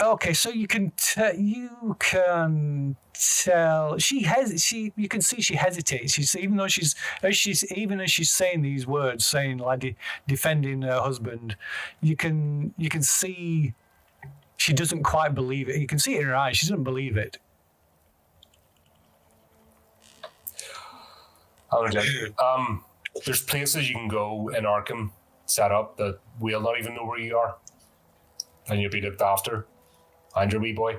Okay, so you can tell. You can see she hesitates. Even though she's saying these words, saying defending her husband, you can see she doesn't quite believe it. You can see it in her eyes. She doesn't believe it. There's places you can go in Arkham set up that we'll not even know where you are, and you'll be looked after. And your wee boy.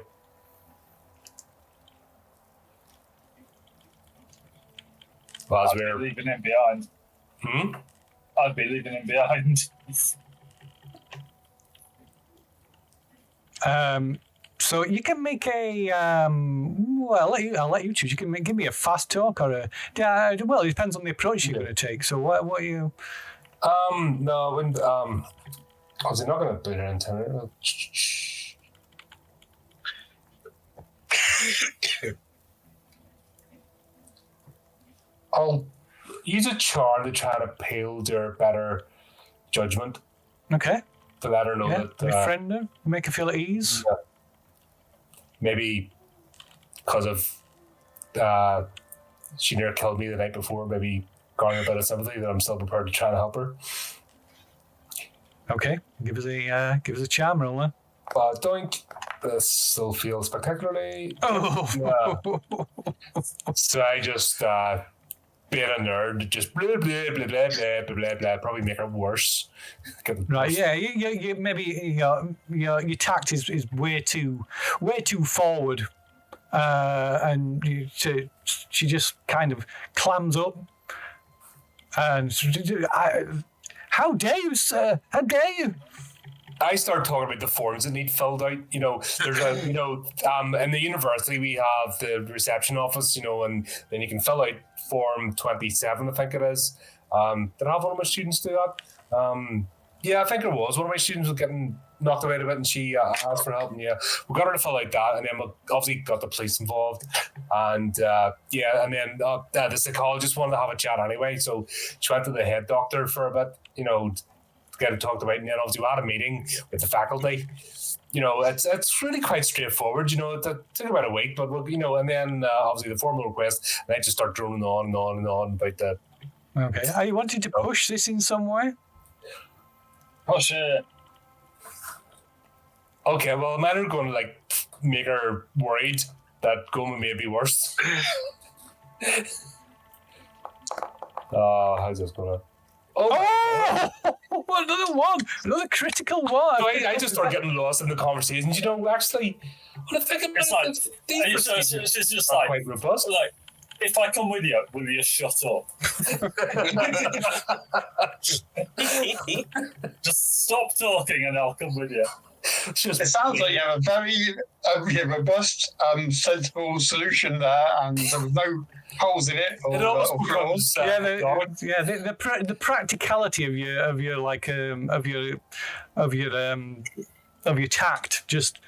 Well, I'd be leaving him behind. I'd be leaving him behind. So you can make a I'll let you choose. You can give me a fast talk or a well, it depends on the approach you're going to take. So what are you? No, I wouldn't. Was he not going to do it intimidating? I'll use a charm to try to appeal to her better judgment. Okay. To let her know that. Befriend her, make her feel at ease. Yeah. Maybe because of she nearly killed me the night before, maybe garnering a bit of sympathy, that I'm still prepared to try and help her. Okay, give us a charm roll then. Doink. This still feels spectacularly. Oh. So I just being a nerd, just blah blah blah blah blah blah blah blah. Probably make it worse. Right? Yeah. You maybe your tact is way too forward, and she just kind of clams up, and how dare you, sir? How dare you? I start talking about the forms that need filled out. There's in the university we have the reception office, and then you can fill out form 27, I think it is. Did I have one of my students do that? Yeah, I think it was. One of my students was getting knocked about a bit and she asked for help. And yeah, we got her to fill out that, and then we obviously got the police involved. And the psychologist wanted to have a chat anyway. So she went to the head doctor for a bit, to get it talked about. And then obviously we had a meeting with the faculty. It's really quite straightforward. It took about a week, but and then obviously the formal request, and I just start droning on and on and on about that. Okay. Are you wanting to push this in some way? Push it. Okay, well, I'm either going to make her worried that going may be worse. How's this going to? Oh! Another one! Another critical one! So I just start getting lost in the conversations. Actually, when I think about it's just are quite robust. Like, if I come with you, will you shut up? Just stop talking and I'll come with you. It sounds like you have a very robust, sensible solution there, and there was no holes in it. It almost becomes the practicality of your tact just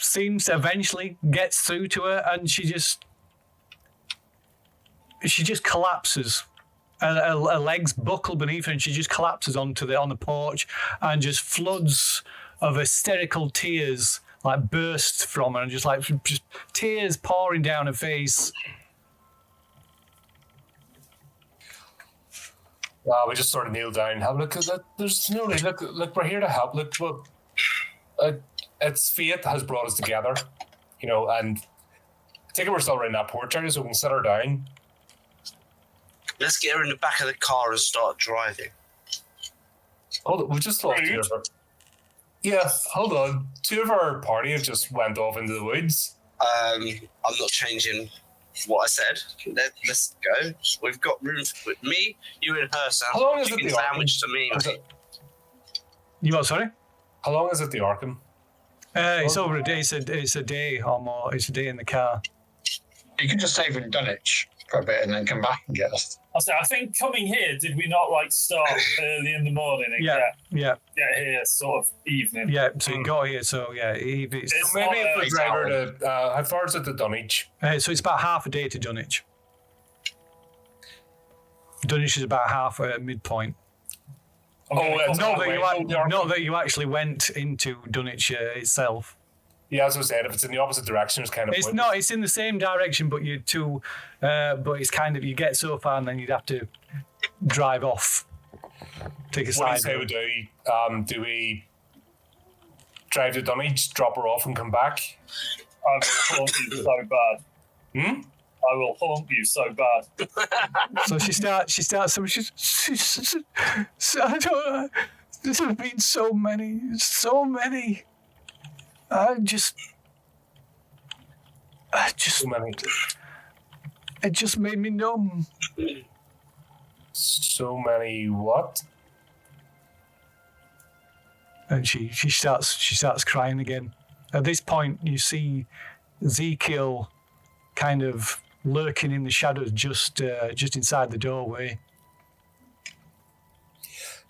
seems to eventually gets through to her, and she just collapses. And her legs buckle beneath her, and she just collapses on the porch, and just floods of hysterical tears burst from her, and just tears pouring down her face. We just sort of kneel down and have a look at that. There's no need. Look, we're here to help. Look, it's fate has brought us together, and I think we're still around that porch area, so we can sit her down. Let's get her in the back of the car and start driving. Hold on, we just lost two of her. Yeah, hold on. Two of our party have just went off into the woods. I'm not changing what I said. Let's go. We've got room for me, you, and her. How long is it the sandwich to me? You what? Sorry. How long is it the Arkham? It's over a day. It's a day or more. It's a day in the car. You can just save in Dunwich for a bit and then come back and get us. I think coming here, did we not start early in the morning and get here sort of evening? Yeah, so you got here, so yeah. Maybe if we drive her to, how far is it to Dunwich? So it's about half a day to Dunwich. Dunwich is about half midpoint. Not that you actually went into Dunwich itself. Yeah, as I said, if it's in the opposite direction, it's kind of. It's not. It's in the same direction, but but it's kind of, you get so far and then you'd have to drive off. Take a side. What do you say we do? Do we drive to Dunwich, drop her off, and come back? I will haunt you so bad. I will haunt you so bad. So she starts. I don't know. There have been so many. It just made me numb. So many what? And she starts crying again. At this point, you see Ezekiel kind of lurking in the shadows just inside the doorway.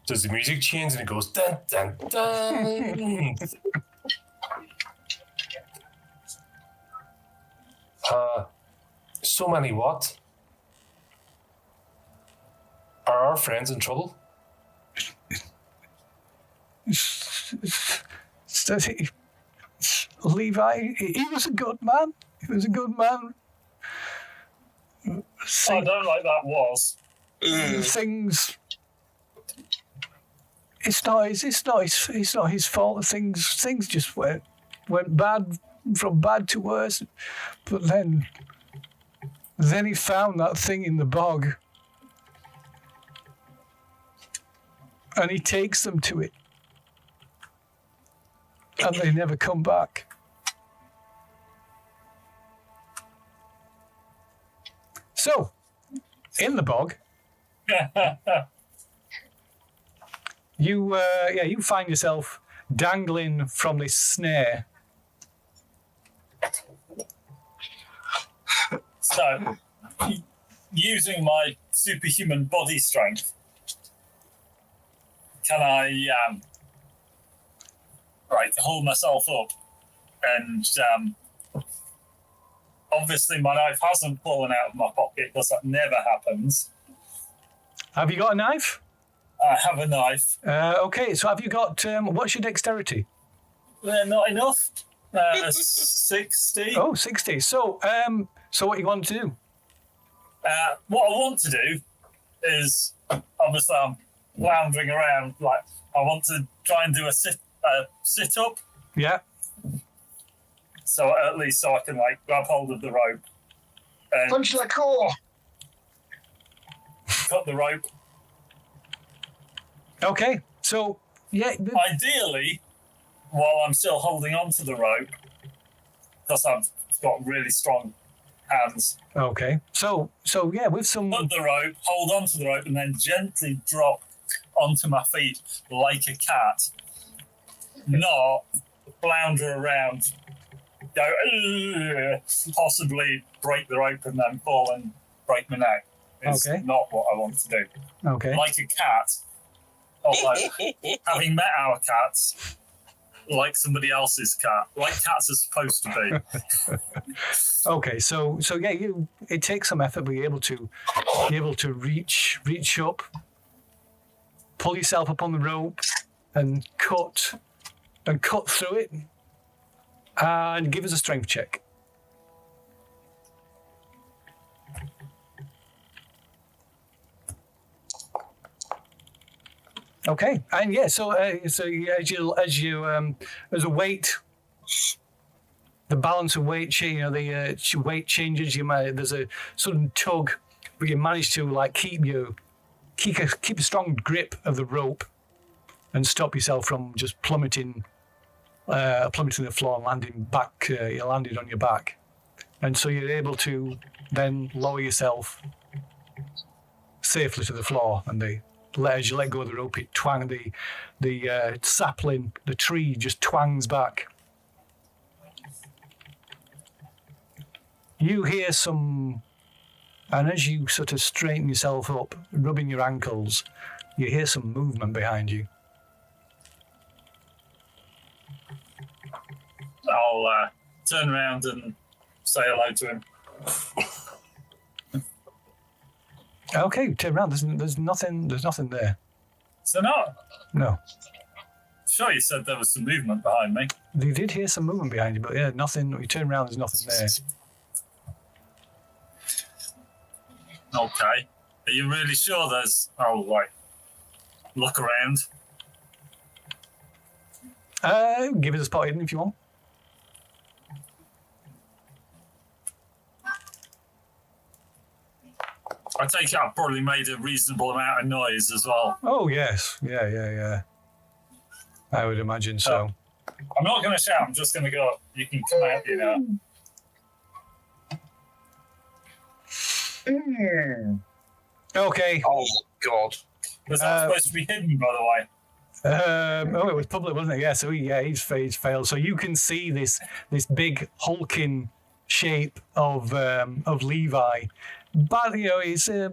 Does the music change and it goes dun dun dun? So many what? Are our friends in trouble? Levi, he was a good man. He was a good man. I don't like that was. Things. It's not his fault. Things just went bad, from bad to worse. But then he found that thing in the bog, and he takes them to it, and they never come back. So, in the bog, you find yourself dangling from this snare. So, using my superhuman body strength, can I hold myself up? And obviously my knife hasn't fallen out of my pocket because that never happens. Have you got a knife? I have a knife. Okay, so have you got, what's your dexterity? Not enough. 60. Oh, 60. So what you want to do? What I want to do is, obviously I'm lounging around, like, I want to try and do a sit-up. Yeah. So at least so I can, like, grab hold of the rope. And Punch the core. cut the rope. Okay, so, yeah. Ideally, while I'm still holding on to the rope, because I've got really strong hands. Okay, so yeah, with some... Cut the rope, hold on to the rope, and then gently drop onto my feet like a cat. Not flounder around, go, possibly break the rope and then fall and break my neck. It's not what I want to do. Okay. Like a cat, although having met our cats, like somebody else's cat, like cats are supposed to be. Okay, so yeah, it takes some effort, but you're able to reach up, pull yourself up on the rope, and cut through it, and give us a strength check. Okay, and yeah, so as a weight, the balance of weight, the weight changes. There's a sudden tug, but you manage to like keep a strong grip of the rope and stop yourself from just plummeting the floor and landing back. You landed on your back, and so you're able to then lower yourself safely to the floor. And as you let go of the rope, it the sapling, the tree just twangs back. You hear some, and as you sort of straighten yourself up, rubbing your ankles, you hear some movement behind you. I'll turn around and say hello to him. Okay, turn around. There's nothing there. So not? No. Sure, you said there was some movement behind me. You did hear some movement behind you, but yeah, nothing. You turn around, there's nothing there. Okay. Are you really sure there's... Oh, like, look around. Give us a spot hidden if you want. I take it I've probably made a reasonable amount of noise as well. Oh, yes. Yeah. I would imagine so. I'm not going to shout. I'm just going to go, you can come out here now. Okay. Oh, God. Was that supposed to be hidden, by the way? It was public, wasn't it? Yeah, so he's failed. So you can see this big hulking shape of Levi. But, he's Is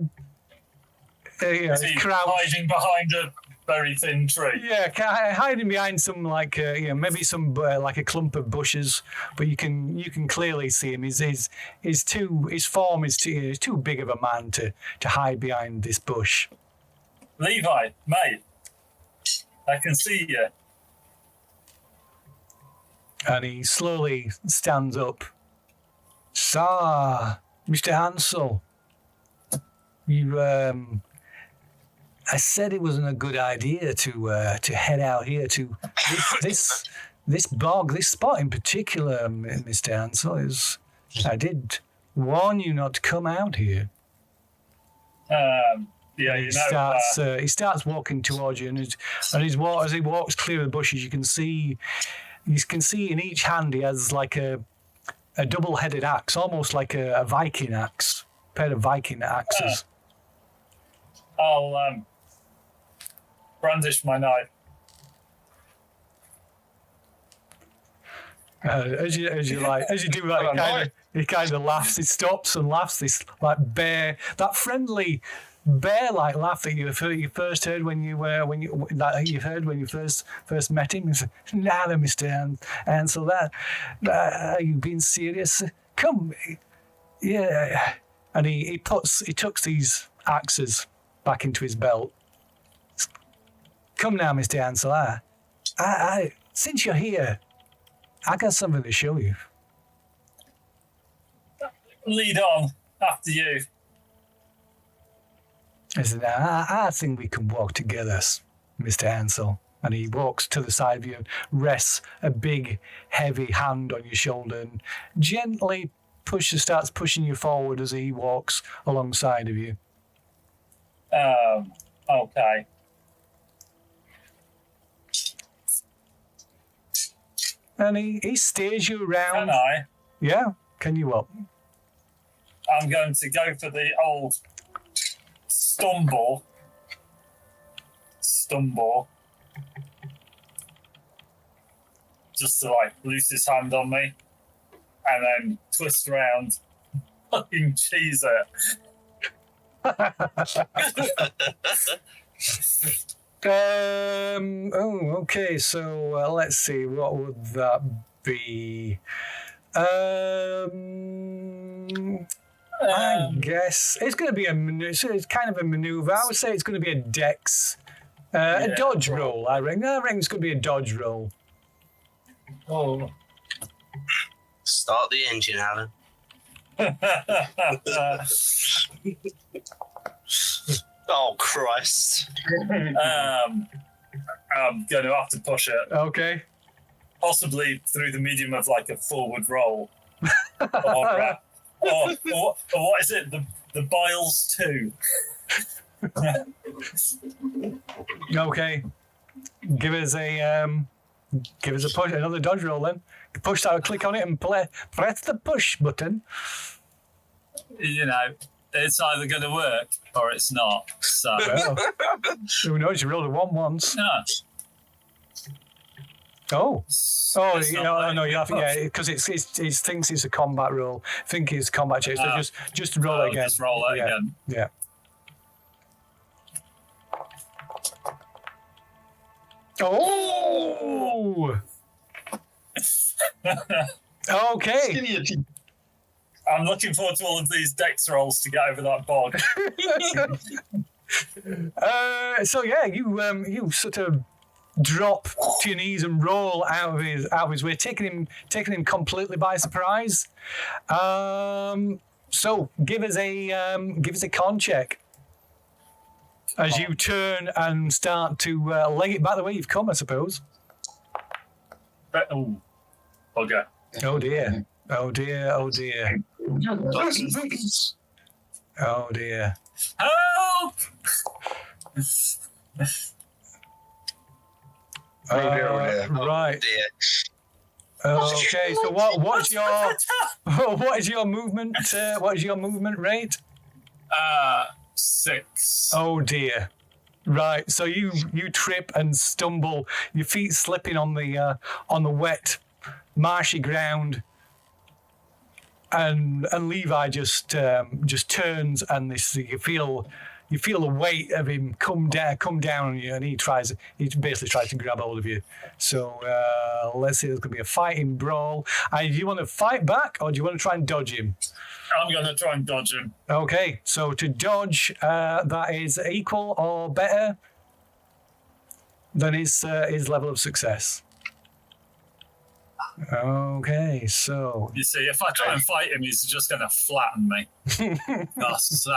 he crouched. hiding behind a very thin tree? Yeah, hiding behind some maybe some like a clump of bushes, but you can clearly see him. His form is too big of a man to hide behind this bush. Levi, mate, I can see you. And he slowly stands up. Sir, Mr. Hansel, You, I said it wasn't a good idea to head out here to this bog, this spot in particular, Mr. Ansel. I did warn you not to come out here. Yeah, He starts walking towards you, and as he walks clear of the bushes, you can see in each hand he has like a double-headed axe, almost like a Viking axe, a pair of Viking axes. I'll brandish my knife. As you do that, he kind of laughs. He stops and laughs. This like that friendly bear-like laugh that you first heard when you first met him. He's like, "Nah, Mr. Ansel, that are you being serious? Come, yeah." And he tucks these axes back into his belt. Come now, Mr. Ansel. I since you're here, I got something to show you. Lead on, after you. I said, I think we can walk together, Mr. Ansel. And he walks to the side of you and rests a big, heavy hand on your shoulder and gently starts pushing you forward as he walks alongside of you. Okay. And he steers you around. Can I? Yeah, can you what? I'm going to go for the old stumble. Just to like loose his hand on me and then twist around, fucking cheese it. Okay, so let's see, what would that be? I guess it's going to be it's kind of a maneuver. I would say it's going to be a dex, a dodge roll. I reckon it's going to be a dodge roll. Oh. Start the engine, Alan. Oh, Christ. I'm going to have to push it. Okay. Possibly through the medium of like a forward roll. or what is it? The Biles 2. Okay. Give us a push, another dodge roll then. Push that, click on it and press the push button. You know, it's either going to work or it's not. So well, who knows? You rolled a 1 once. No. Oh, It's no, you have to, push. because it thinks it's a combat roll. Think it's a combat check, so just roll it again. Just roll it again. Yeah. Oh! Okay. I'm looking forward to all of these dex rolls to get over that bog. So yeah, you sort of drop to your knees and roll out of his way, taking him completely by surprise. So give us a con check as you turn and start to leg it back the way you've come, I suppose. Oh, okay. Oh dear. Oh dear. Oh dear. Oh dear. Help! Right. Okay. So what's your movement? What is your movement rate? 6. Oh dear. Right. So you trip and stumble, your feet slipping on the wet, marshy ground, and Levi just turns, and you feel the weight of him come down on you, and he basically tries to grab hold of you. So let's see, there's going to be a fighting brawl. Do you want to fight back, or do you want to try and dodge him? I'm going to try and dodge him. Okay, so to dodge, that is equal or better than his level of success. Okay, so... You see, if I try and fight him, he's just going to flatten me. That's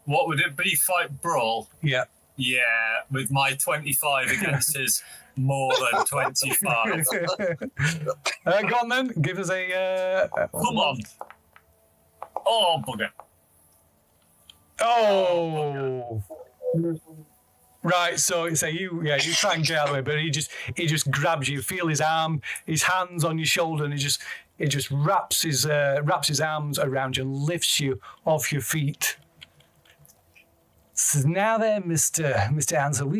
What would it be? Fight brawl? Yeah. Yeah, with my 25 against his more than 25. Go on then. Give us a. Come on. Oh, bugger. Oh. Right, so you try and get out of the way, but he just grabs you. Feel his arm, his hands on your shoulder, and he just wraps his arms around you and lifts you off your feet. So now then, Mr. Ansel,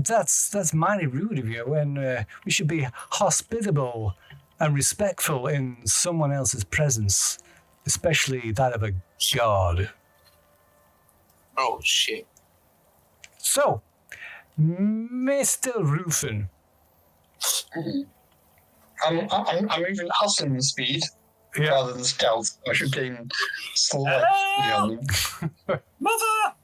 that's mighty rude of you when we should be hospitable and respectful in someone else's presence, especially that of a god. Oh, shit. So, Mr. Ruthen. I'm even hustling with speed rather than stealth. I should gain slightly on them. Mother!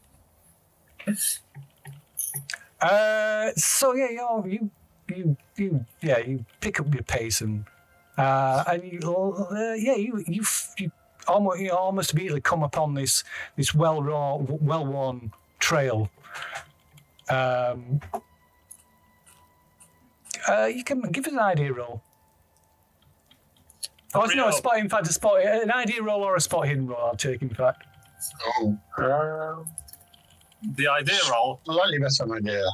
So yeah, you pick up your pace and you almost immediately come upon this well-worn trail. You can give us an idea roll. Oh, it's not a spot. In fact, an idea roll or a spot hidden roll. I'll take. In fact. Oh. The idea roll. Slightly better idea.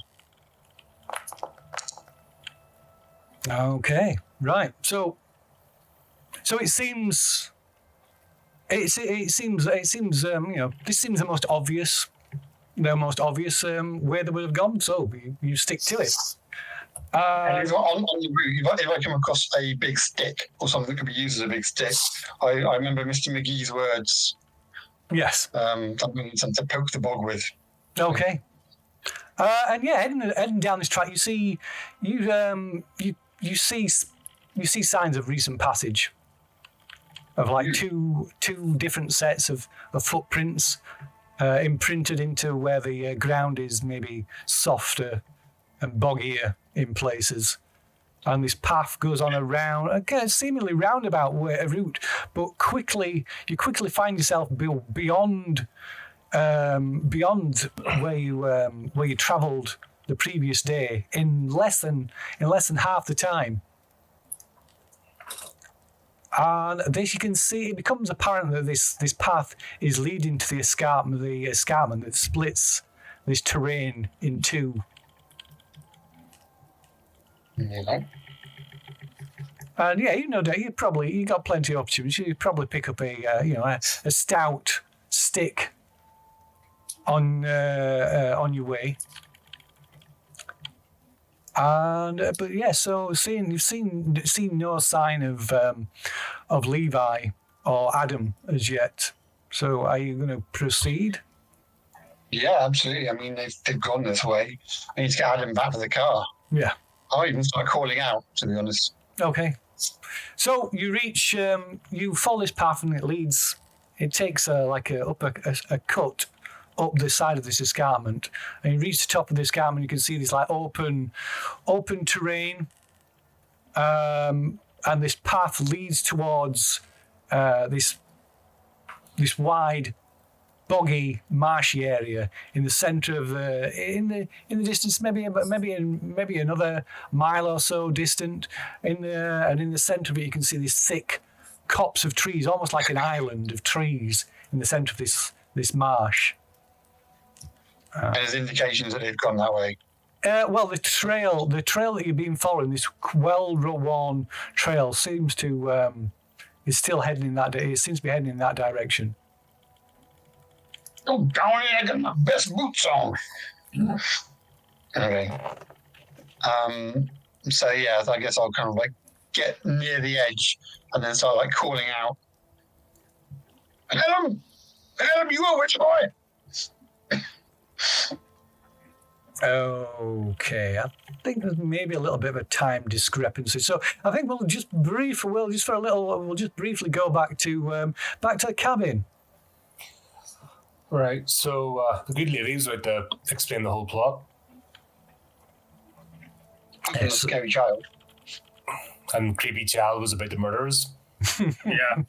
Okay. Right. So it seems. It seems. This seems the most obvious. The most obvious way that would have gone. So you stick to it. And on the route, if I come across a big stick or something that could be used as a big stick, I remember Mr. McGee's words. Yes. Something to poke the bog with. Okay. And yeah, heading down this track, you see signs of recent passage, of like two different sets of footprints imprinted into where the ground is maybe softer and boggier in places, and this path goes on a seemingly roundabout route, but you quickly find yourself beyond where you travelled the previous day in less than half the time. And this, you can see, it becomes apparent that this path is leading to the escarpment that splits this terrain in two. Yeah. And yeah, you got plenty of opportunities. You probably pick up a stout stick on your way. And but yeah, so you've seen no sign of Levi or Adam as yet. So are you going to proceed? Yeah, absolutely. I mean, they've gone this way. I need to get Adam back to the car. Yeah. I'll even start calling out, to be honest. Okay. So you reach, you follow this path and it takes a cut up the side of this escarpment, and you reach the top of the escarpment. You can see this like open terrain, and this path leads towards this wide, boggy, marshy area in the centre of in the distance, maybe another mile or so distant. And in the centre of it, you can see these thick copse of trees, almost like an island of trees in the centre of this marsh. And there's indications that they've gone that way. Well, the trail that you've been following, this well-worn trail, seems to is still heading in that. It seems to be heading in that direction. Oh, down here, I got my best boots on. Okay. So yeah, I guess I'll kind of like get near the edge and then start like calling out. Adam, you a witch boy? Okay, I think there's maybe a little bit of a time discrepancy. So I think we'll just briefly go back to the cabin. Right. So the good lady's about to explain the whole plot. A scary child. And creepy child was about the murderers. Yeah.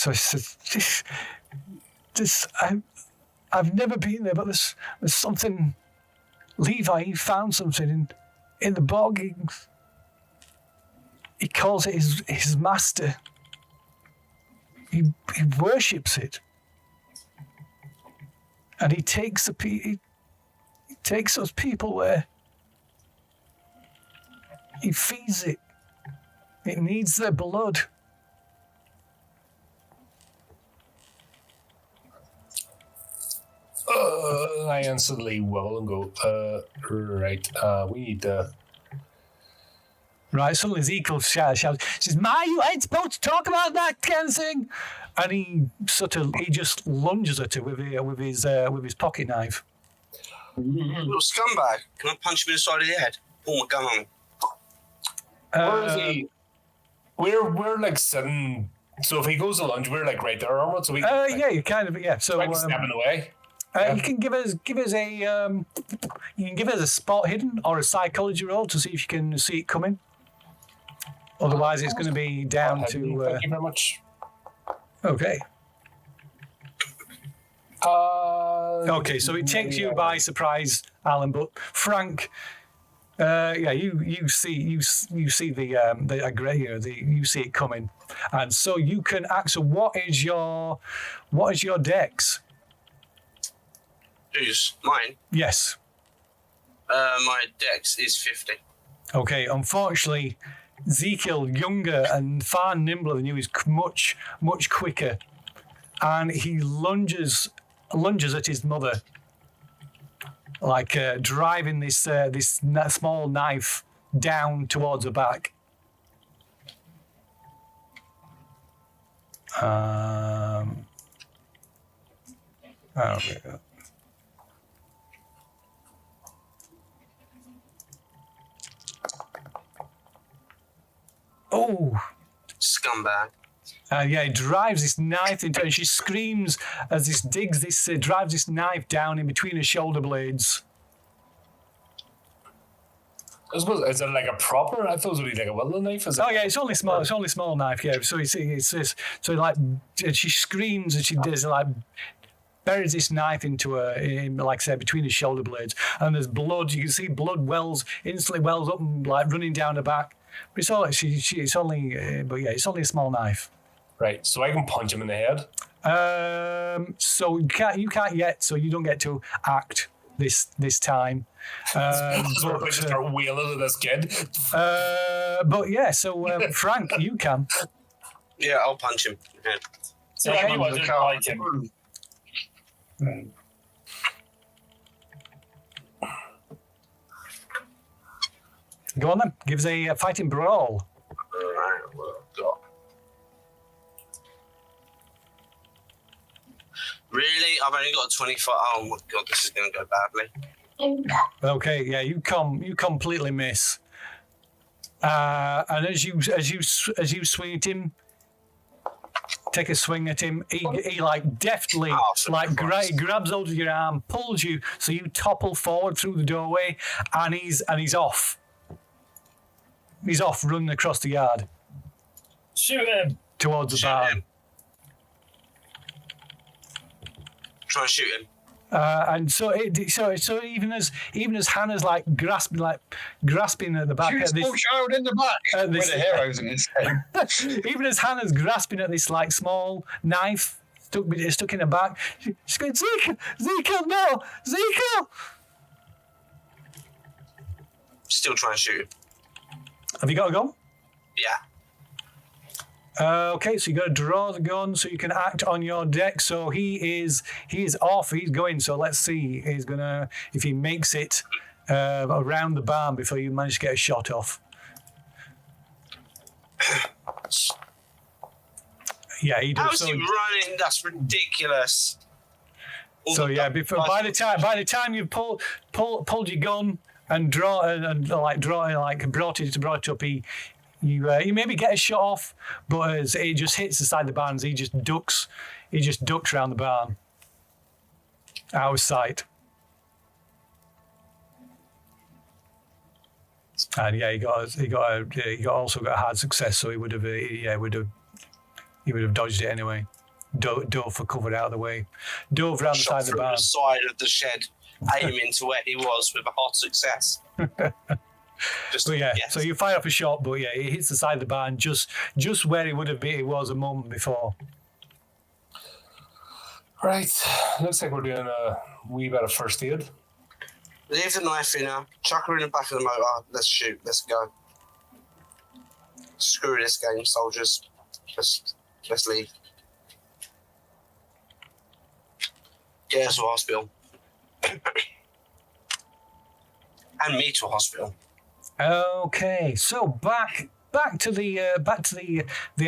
So he says, I've never been there, but there's something. Levi, he found something in the boggings. He calls it his master. He worships it, and he takes those people there. He feeds it. It needs their blood. I instantly wobble and go, right, we need to... Right, suddenly Ezekiel shouts, says, you ain't supposed to talk about that kind of thing. And he just lunges at her with his pocket knife. Little scumbag. Can I punch him in the side of the head? Pull my gun on him. Where is he? We're like sitting... So if he goes to lunge, we're like right there, almost. So we yeah, you kind of, yeah. So like stepping away. You can give us a spot hidden or a psychology roll to see if you can see it coming. Otherwise, it's going to be down to. Thank you very much. Okay. Okay, so it takes you by surprise, Alan. But Frank, you see you see you see it coming, and so you can act. So what is your dex? Who's mine? Yes. My dex is 50. Okay, unfortunately, Ezekiel, younger and far nimbler than you, is much quicker, and he lunges at his mother, like driving this small knife down towards her back. Okay. Oh, Scumbag. he drives this knife into her, and she screams as this drives this knife down in between her shoulder blades. I suppose, is it like a proper? I thought it would be like a willow knife. Is it? Oh yeah, it's only small. It's only small knife. Yeah. So she screams and she does like buries this knife into her, like I said, between his shoulder blades, and there's blood. You can see blood instantly wells up and like running down her back. But it's only it's only a small knife. Right. So I can punch him in the head. So you can't yet. So you don't get to act this time. So we're about to start wheeling at this kid. But yeah. So Frank, you can. Yeah, I'll punch him. Yeah. So anyone didn't like him. Go on then. Give us a fighting brawl. Alright, well, go. Really? I've only got a 25. Oh my god, this is going to go badly. Okay, yeah, you completely miss. And as you swing at him, take a swing at him, he like deftly grabs hold of your arm, pulls you, so you topple forward through the doorway, and he's off. He's off running across the yard. Shoot him. Towards the barn. Try and shoot him. And so even as Hannah's like grasping at the back Shoot of this small child in the back with the heroes in his head. even as Hannah's grasping at this like small knife stuck in her back, she's going, Ezekiel, no, Ezekiel. Still trying to shoot him. Have you got a gun? Yeah. Okay, so you got to draw the gun so you can act on your deck. So he is off. He's going. So let's see. He's gonna if he makes it around the barn before you manage to get a shot off. Yeah, he does. How's he running? That's ridiculous. So yeah, by the time you pulled your gun and brought it up, you maybe get a shot off, but as it just hits the side of the barn, he just ducks around the barn, out of sight. And yeah, he also got a hard success, so he would have he would have dodged it anyway. Dove for cover out of the way. Dove round the side Shot of the through barn. the side of the shed, aiming to where he was with a hot success. So yeah, so you fire off a shot, but yeah, it hits the side of the barn just where it would have been. It was a moment before. Right. Looks like we're doing a wee bit of first aid. Leave the knife in her, chuck her in the back of the motor. Let's shoot. Let's go. Screw this game, soldiers. Let's leave. Get us to hospital. And me to hospital. Okay, so back to the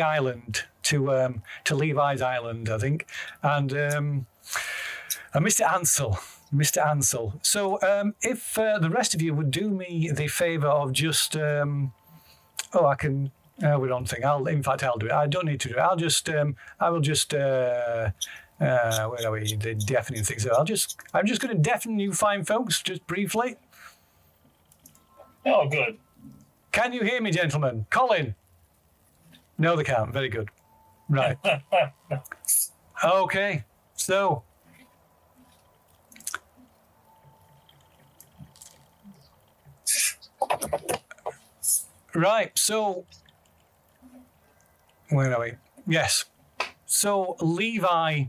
island, to Levi's Island, I think, and Mr. Ansel. So if the rest of you would do me the favour of just I can. We're on thing. I'll do it. I don't need to do it. I will just. Where are we? The deafening thing. So I'm just going to deafen you fine folks, just briefly. Oh, good. Can you hear me, gentlemen? Colin? No, they can't. Very good. Right. Okay. So. Right. So. Where are we? Yes. So Levi,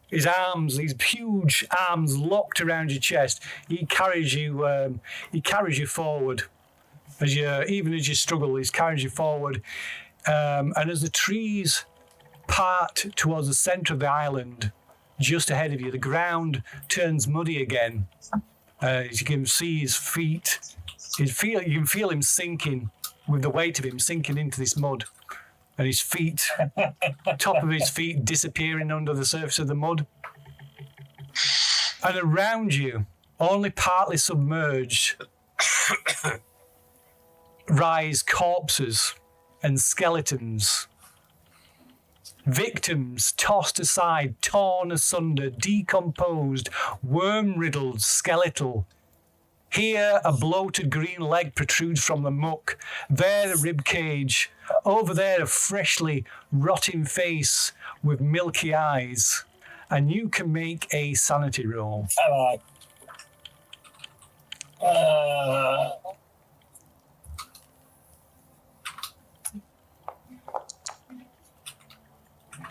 his arms, these huge arms locked around your chest. He carries you forward as you struggle. He carries you forward, and as the trees part towards the centre of the island, just ahead of you, the ground turns muddy again. As you can see his feet, you can feel him sinking with the weight of him sinking into this mud. And his feet, top of his feet disappearing under the surface of the mud. And around you, only partly submerged, rise corpses and skeletons. Victims tossed aside, torn asunder, decomposed, worm-riddled, skeletal. Here, a bloated green leg protrudes from the muck. There, a rib cage. Over there, a freshly rotting face with milky eyes. And you can make a sanity roll.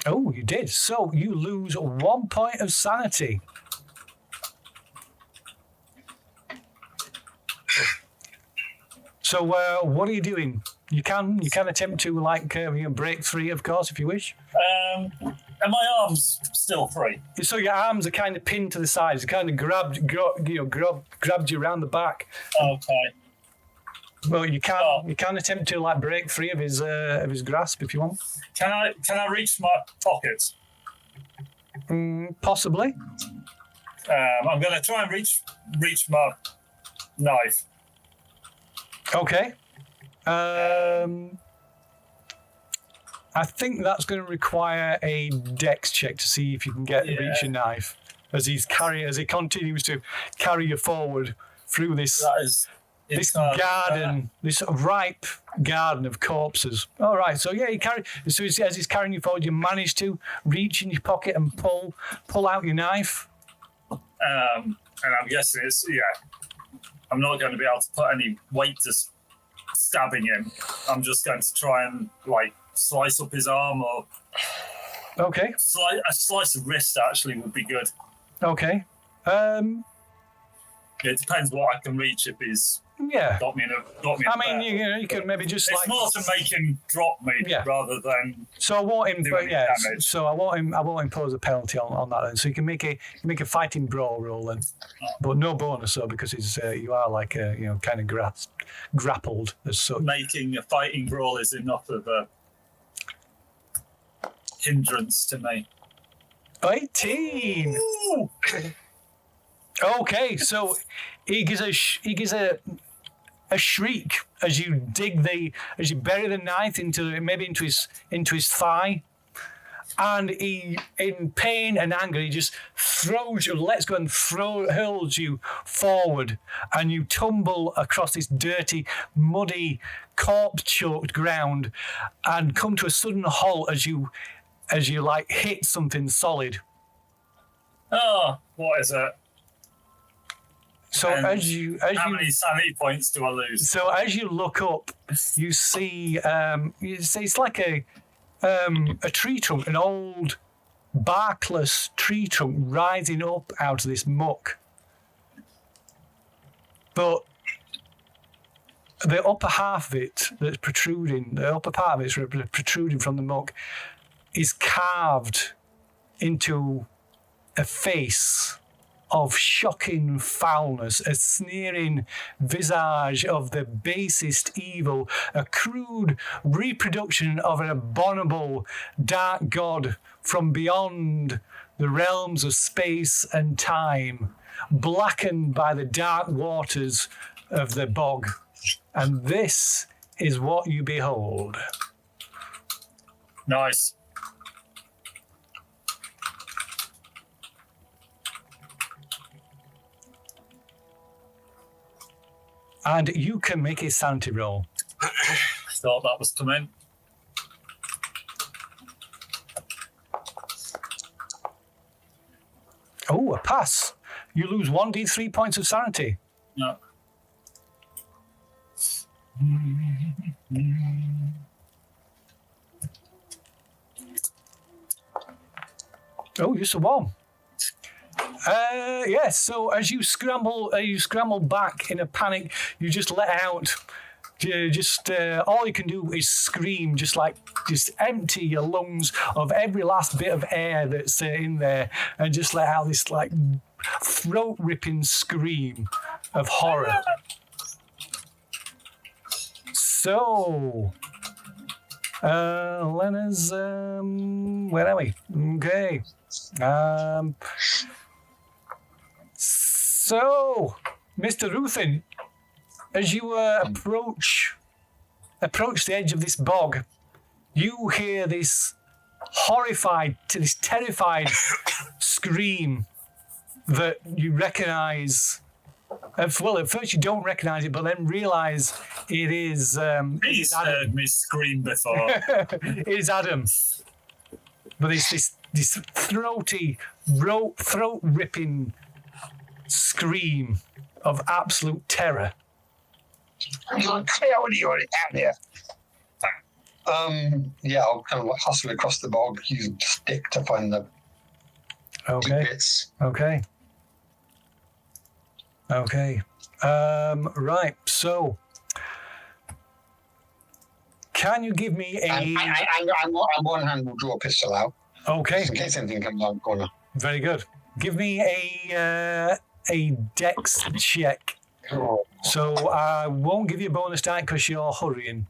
Oh, you did. So you lose 1 point of sanity. So what are you doing? You can attempt to break free, of course, if you wish. Are my arms still free? So your arms are kind of pinned to the sides. It kind of grabbed you around the back. Okay. Well, you can attempt to break free of his grasp if you want. Can I reach my pockets? Possibly. I'm going to try and reach my knife. Okay. I think that's going to require a dex check to see if you can reach your knife as he continues to carry you forward through this garden, this ripe garden of corpses. All right, so yeah, as he's carrying you forward, you manage to reach in your pocket and pull out your knife. And I'm guessing I'm not going to be able to put any weight to stabbing him. I'm just going to try and slice up his arm or. Okay. A slice of wrist actually would be good. Okay. It depends what I can reach if he's got me in a. You could maybe just it's more to make him drop me rather than. So I want him, damage. So I won't impose a penalty on that then. So you can make a fighting brawl roll then, but no bonus though because you are kind of grappled as such. Making a fighting brawl is enough of a hindrance to me. 18. Ooh. Okay, so he gives a shriek as you bury the knife into his thigh, and he, in pain and anger, he just lets go and hurls you forward, and you tumble across this dirty, muddy, corpse-choked ground, and come to a sudden halt as you as you like hit something solid. Oh, what is it? So And as you many sanity points do I lose? So as you look up, you see it's like a tree trunk, an old barkless tree trunk rising up out of this muck. But the upper half of it that's protruding, the upper part of it's protruding from the muck, is carved into a face of shocking foulness, a sneering visage of the basest evil, a crude reproduction of an abominable dark god from beyond the realms of space and time, blackened by the dark waters of the bog. And this is what you behold. Nice. And you can make a sanity roll. I thought that was coming. Oh, a pass. You lose 1d3 points of sanity. No. Oh, you're so warm. Yes. So as you scramble back in a panic, you just let out. All you can do is scream, just empty your lungs of every last bit of air that's in there, and just let out this like throat-ripping scream of horror. So, Lena's, where are we? Okay. So, Mr. Ruthin, as you approach the edge of this bog, you hear this terrified scream that you recognise. Well, at first you don't recognise it, but then realise it is. He's heard me scream before. It is Adam. But it's this throat-ripping scream of absolute terror. You're clearly out there. Yeah, I'll kind of like hustle across the bog using a stick to find the deep bits. Okay. Right. So, can you give me a? And on one hand, we'll draw a pistol out. Okay. Just in case anything comes out the corner. Very good. Give me a dex check. Oh. So I won't give you a bonus die because you're hurrying,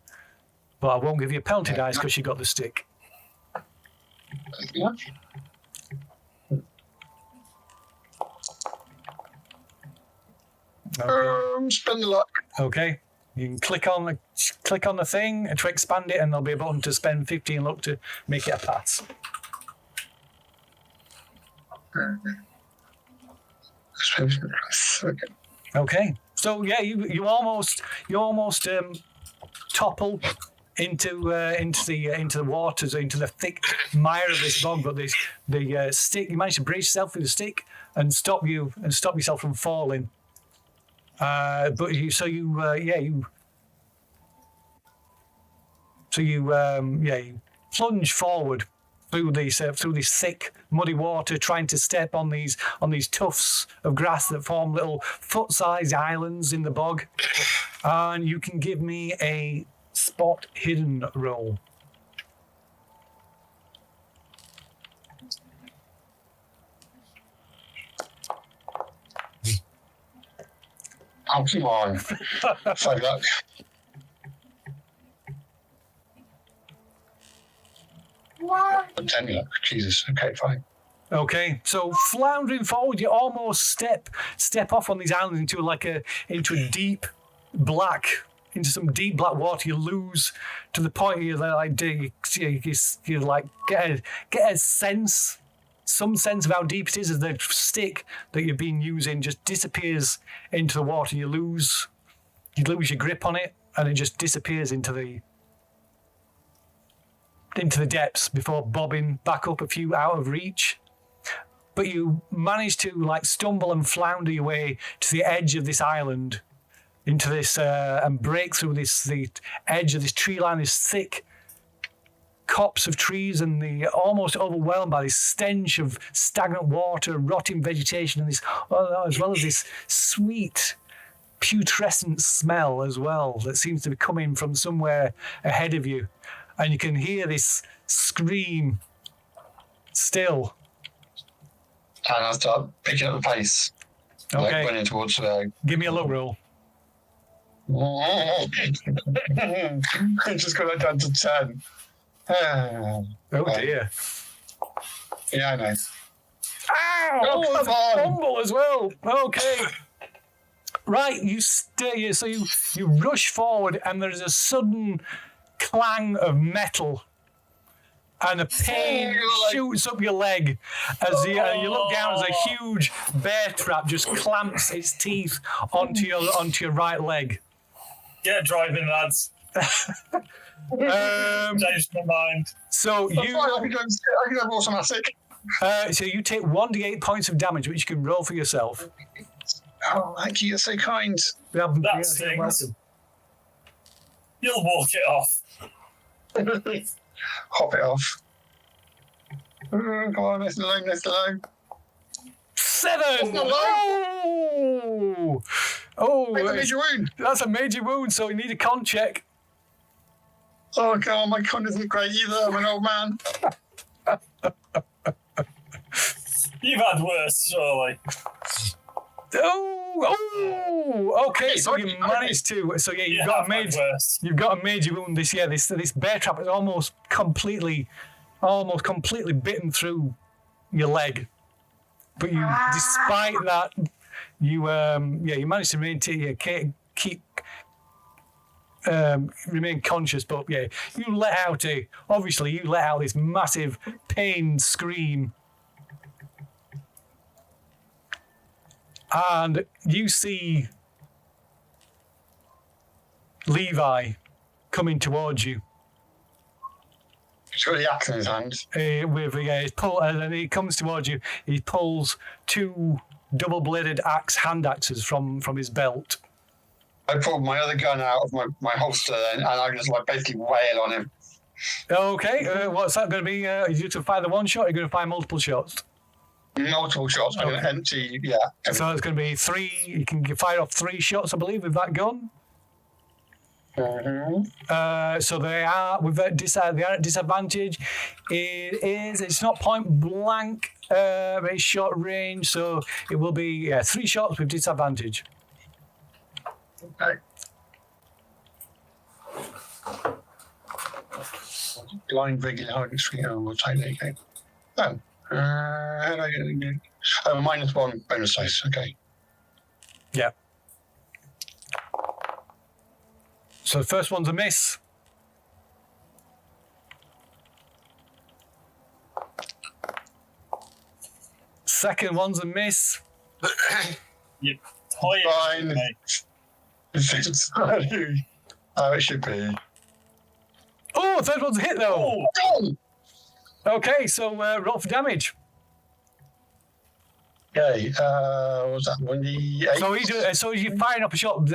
but I won't give you a penalty dice because you got the stick. Yeah. Okay. Spend the luck. Okay. You can click on the thing to expand it, and there'll be a button to spend 15 luck to make it a pass. Okay. So yeah, you almost topple into the waters, into the thick mire of this bog, but the stick, you manage to brace yourself with the stick and stop yourself from falling. But you plunge forward through this thick, muddy water, trying to step on these tufts of grass that form little foot-sized islands in the bog. And you can give me a spot hidden roll. Oh, come on. So luck. What? 10 luck. Jesus. Okay, fine. Okay, so floundering forward, you almost step off on these islands into some deep black water. You lose to the point you get a sense. Some sense of how deep it is, as the stick that you've been using just disappears into the water. You lose your grip on it, and it just disappears into into the depths before bobbing back up a few out of reach. But you manage to like stumble and flounder your way to the edge of this island, into this and break through the edge of this tree line, this thick copse of trees, and the almost overwhelmed by this stench of stagnant water, rotting vegetation, and this, as well as this sweet putrescent smell as well that seems to be coming from somewhere ahead of you, and you can hear this scream still. And I start picking up the pace, like running towards the. Give me a look roll. I just got that down to 10. Oh dear. Yeah, I know. Ow! Oh, There's come a on. fumble as well. Okay. Right, you stay. So you rush forward, and there's a sudden clang of metal, and a pain shoots up your leg as you look down as a huge bear trap just clamps its teeth onto your right leg. Get driving, lads. Changed my mind. So I can have automatic. so you take 1d8 points of damage, which you can roll for yourself. Oh, thank you. You're so kind. That You're stings. welcome. You'll walk it off. Hop it off. Come on, nice and low, nice and low. 7. That's not low. Oh, That's a major wound. that's a major wound. So you need a con check. Oh, God, my con isn't great either. I'm an old man. You've had worse, surely. Oh, okay. So you managed to. So yeah, you've got a major wound. This bear trap is almost completely bitten through your leg. But you, despite that, you managed to maintain, remain conscious. But yeah, you let out this massive pain scream. And you see Levi coming towards you. He's got the axe in his hand. And he comes towards you. He pulls 2 double-bladed hand axes from his belt. I pulled my other gun out of my holster then, and I just basically wail on him. Okay, what's that going to be? Are you to fire the one shot, or are you going to fire multiple shots? Multiple shots. I'm going to empty, So it's going to be 3. You can fire off 3 shots, I believe, with that gun. Mm-hmm. So they are with that they are at disadvantage. It's not point blank, but it's short range, so it will be 3 shots with disadvantage. Okay. Blind regular hard screen. Oh, we'll take that again. Oh. How do I get it again? Oh, -1 bonus dice. Okay. Yeah. So the first one's a miss. Second one's a miss. You Fine. Oh, it should be. Oh, third one's a hit though. Oh! Okay, so roll for damage. Okay, what was that? 1d8? So you're firing up a shot.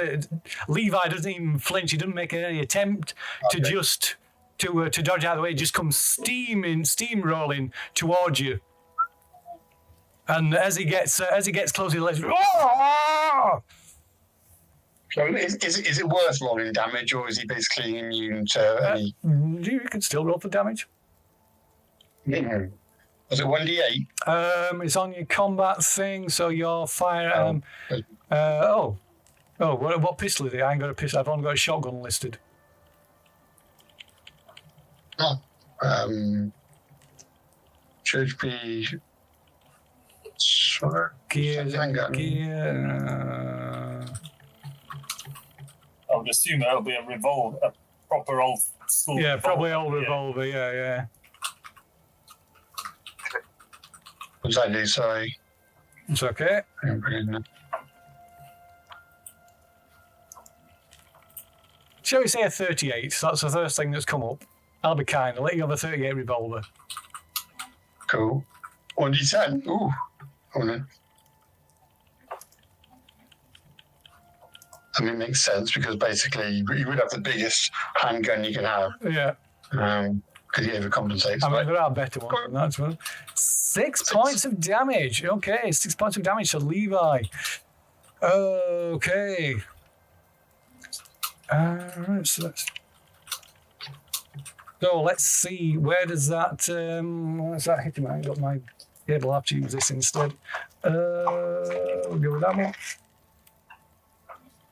Levi doesn't even flinch. He doesn't make any attempt to just to dodge out of the way. He just comes steamrolling towards you. And as he gets closer, he lets. Oh! So is it worth rolling damage, or is he basically immune to any? You can still roll for damage. Mm-hmm. Was it 1d8? It's on your combat thing, so your fire. What pistol is it? I ain't got a pistol. I've only got a shotgun listed. Should be. Gear. I would assume it'll be a revolver, a proper old school. Yeah, probably old revolver. Yeah. What's that do? Sorry. It's okay. Shall we say a 38? So that's the first thing that's come up. I'll be kind. I'll let you have a 38 revolver. Cool. 1d10. Ooh. Oh, no. I mean, it makes sense because basically you would have the biggest handgun you can have. Yeah. Because he overcompensates. I mean, there are better ones than that as well. 6 points of damage. Okay, 6 points of damage to Levi. Okay. Right, so let's see. Where does that hit him? I got my table. I'll have to use this instead. We'll go with that one.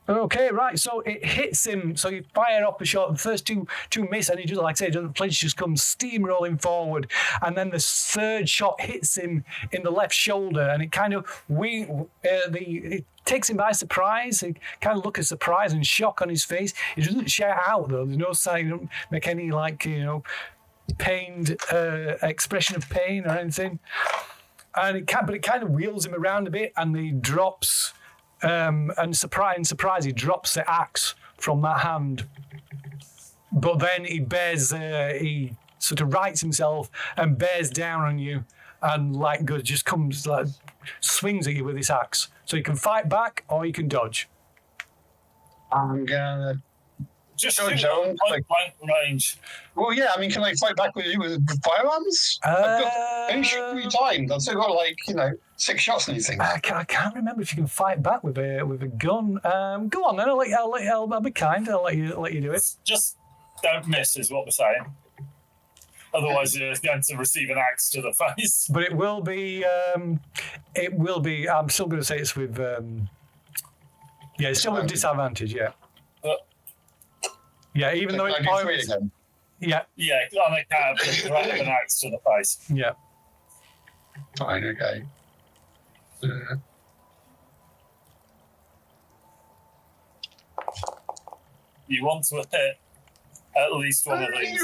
Okay, right. So it hits him. So you fire off a shot. The first two miss, and he just, like I say, the flinch just comes steamrolling forward, and then the third shot hits him in the left shoulder, and it kind of it takes him by surprise. He kind of look at surprise and shock on his face. He doesn't shout out though. There's no sign. He doesn't make any pained expression of pain or anything. And it kind of wheels him around a bit, and he drops. And surprise, he drops the axe from that hand. But then he sort of rights himself and bears down on you, and just comes swings at you with his axe. So you can fight back or you can dodge. I'm gonna just dodge shoot on. point blank range. Well, yeah. I mean, can I fight back with you with firearms? I only shoot 3 times. I've still got 6 shots in these things. I can't remember if you can fight back with a gun. Go on then. I'll be kind. I'll let you do it. Just don't miss is what we're saying. Otherwise, you're going to receive an axe to the face. But it will be. I'm still going to say it's with. It's still with disadvantage. Yeah. Yeah, even though it's points. Yeah. Yeah, on a cab, an axe to the face. Yeah. Fine. Okay. You want to hit at least one of these.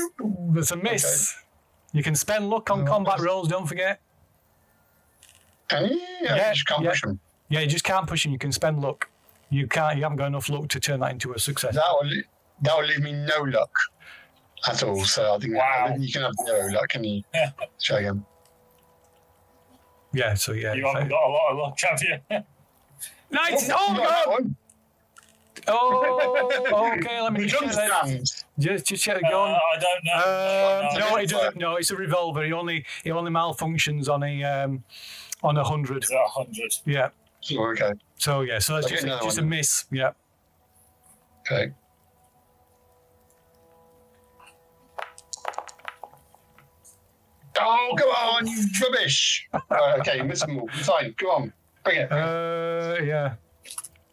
There's a miss. Okay. You can spend luck on combat rolls, don't forget. Can you? Yeah, you just can't push them. Yeah, you just can't push them. You can spend luck. You haven't got enough luck to turn that into a success. That will leave me no luck at all. So I think you can have no luck. Can you show again? Yeah, so yeah. You haven't got a lot of luck, have you? Nice! Oh, God! Oh, okay, let me just check that. Just check the gun. I don't know. No, it doesn't. No, it's a revolver. He only malfunctions on a 100. Is that 100? Yeah. Oh, okay. So yeah, so that's just a miss. Yeah. Okay. Oh, come on, you rubbish! Okay, you missed them all. Fine, go on, bring it. Yeah.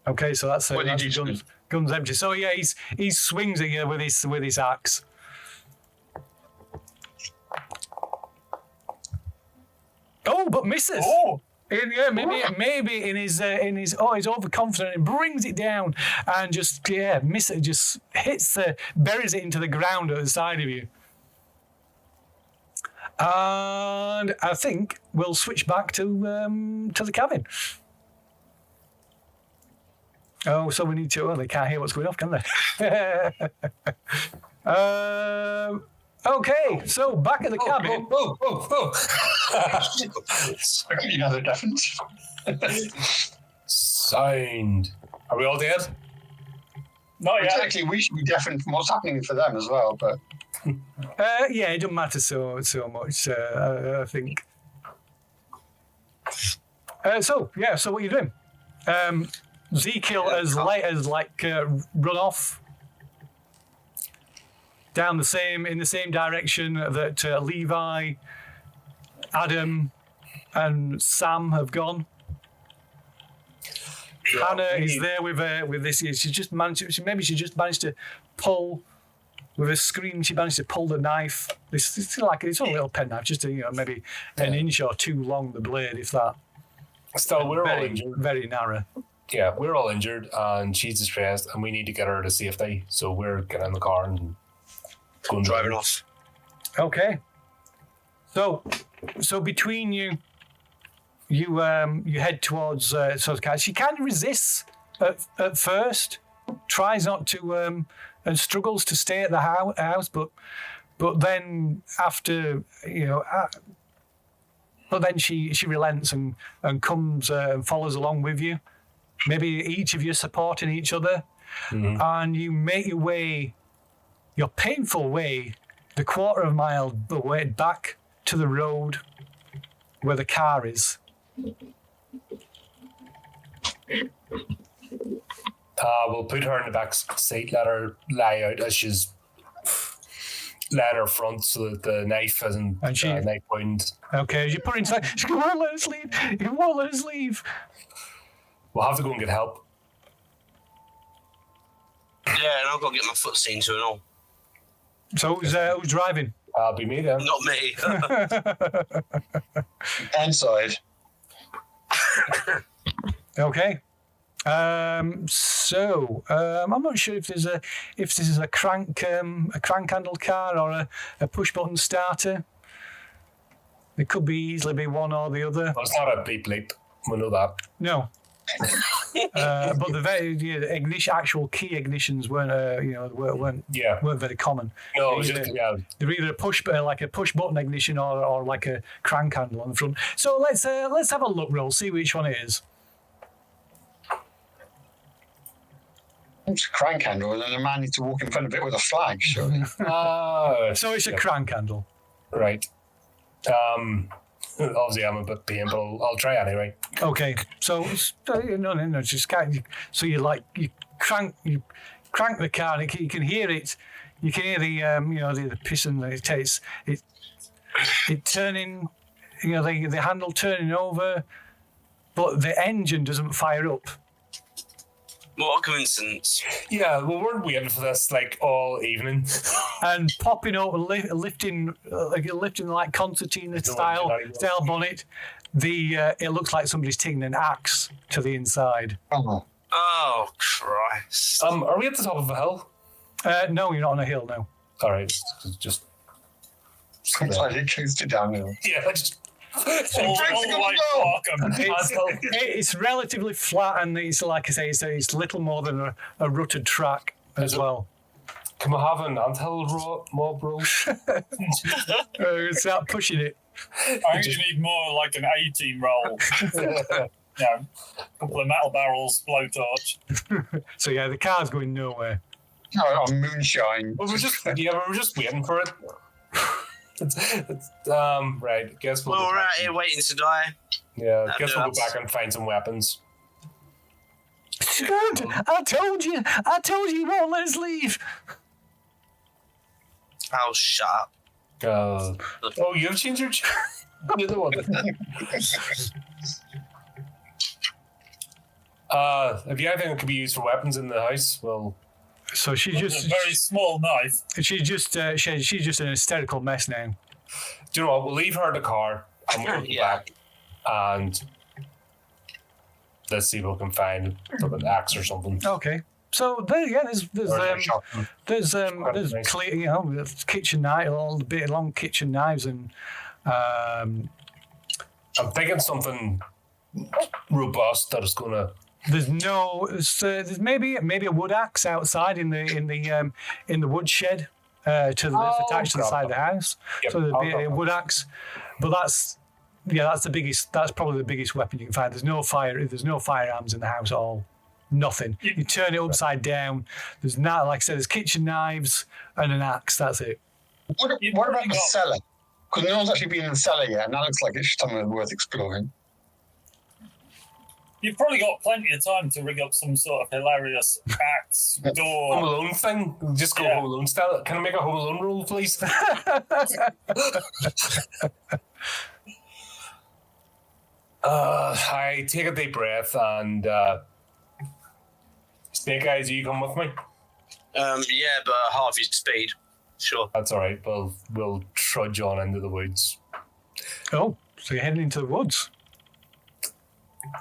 Okay, so that's What did you do? Gun's empty. So yeah, he swings at you with his axe. Oh, but misses. Oh. Yeah, maybe in his he's overconfident and brings it down and just misses. Just buries it into the ground at the side of you. And I think we'll switch back to the cabin. Oh, so we need to. They can't hear what's going off, can they? Okay, so back at the cabin. You know the difference. Sound. Are we all dead? Not yet. Actually, we should be deafened from what's happening for them as well, but. Yeah, it doesn't matter so much. I think. So what are you doing? Ezekiel has run off down in the same direction that Levi, Adam, and Sam have gone. Hannah is there with this. She just managed to pull. With a scream, she managed to pull the knife. It's only a little pen knife, just maybe an inch or two long, the blade, if that. Still, we're all injured. Very narrow. Yeah, we're all injured, and she's distressed, and we need to get her to safety. So we're getting in the car and driving off. Okay. So between you head towards she kind of resists at first, tries not to. And struggles to stay at the house, but But then after, but then she relents and comes and follows along with you. Maybe each of you supporting each other, and you make your painful way, the quarter of a mile away back to the road where the car is. We'll put her in the back seat, let her lie out as she's laying her front so that the knife isn't knife wound. Okay, as you put her inside, she won't let us leave. He won't let us leave. We'll have to go and get help. Yeah, and I've got to get my foot seen to and all. So who's driving? I'll be me then. Not me. Inside. Okay. So I'm not sure if this is a crank handled car or a push button starter. It could easily be one or the other. Well, it's not a beep bleep. We know that. No. But the actual key ignitions weren't very common. No, it was just They're either like a push button ignition or like a crank handle on the front. So let's have a look roll, see which one it is. It's a crank handle, and then a man needs to walk in front of it with a flag, surely. So it's a crank handle. Right. Obviously, I'm a bit pain, but I'll try anyway. Okay, so no, just kind of, so you crank the car, and you can hear it. You can hear the piston that it takes. It turning, the handle turning over, but the engine doesn't fire up. What a coincidence. Yeah, well, we're waiting for this all evening. And popping up, lifting like concertina style bonnet. It looks like somebody's taking an axe to the inside. Oh Christ! Are we at the top of a hill? No, you're not on a hill now. All right, just. Sometimes it goes to downhill. Yeah, just. It's relatively flat, and it's like I say, it's little more than a rutted track as well. Can we have an anthill mob roll? Start pushing it. I think you need more like an A-team roll. A couple of metal barrels, blowtorch. So yeah, the car's going nowhere. Oh, moonshine. Well, we're just waiting for it. Right. Guess we'll we're out here waiting to die. Yeah, guess we'll go back and find some weapons. I told you, he won't let us leave. Oh, shut up. You've changed your. You're the one. If you have anything that could be used for weapons in the house, well. So she's just a very small knife. She's just an hysterical mess now. Do you know what? We'll leave her in the car and we'll go back and let's see if we can find an axe or something. Okay. So there's clear, there's kitchen knife, all the bit long kitchen knives, and I'm thinking something robust that is gonna. There's maybe a wood axe outside in the woodshed that's attached to the side of the house. Yep. So there'd be a wood axe, but that's the biggest. That's probably the biggest weapon you can find. There's no firearms in the house at all. Nothing. You turn it upside down. There's not, like I said, there's kitchen knives and an axe. That's it. What about the cellar? Because no one's actually been in the cellar yet, and that looks like it's something worth exploring. You've probably got plenty of time to rig up some sort of hilarious axe door. Home Alone thing? Just go Home Alone style. Can I make a Home Alone roll, please? I take a deep breath and Snake Eyes, you come with me? Yeah, but half your speed. Sure. That's all right. We'll trudge on into the woods. Oh, so you're heading into the woods?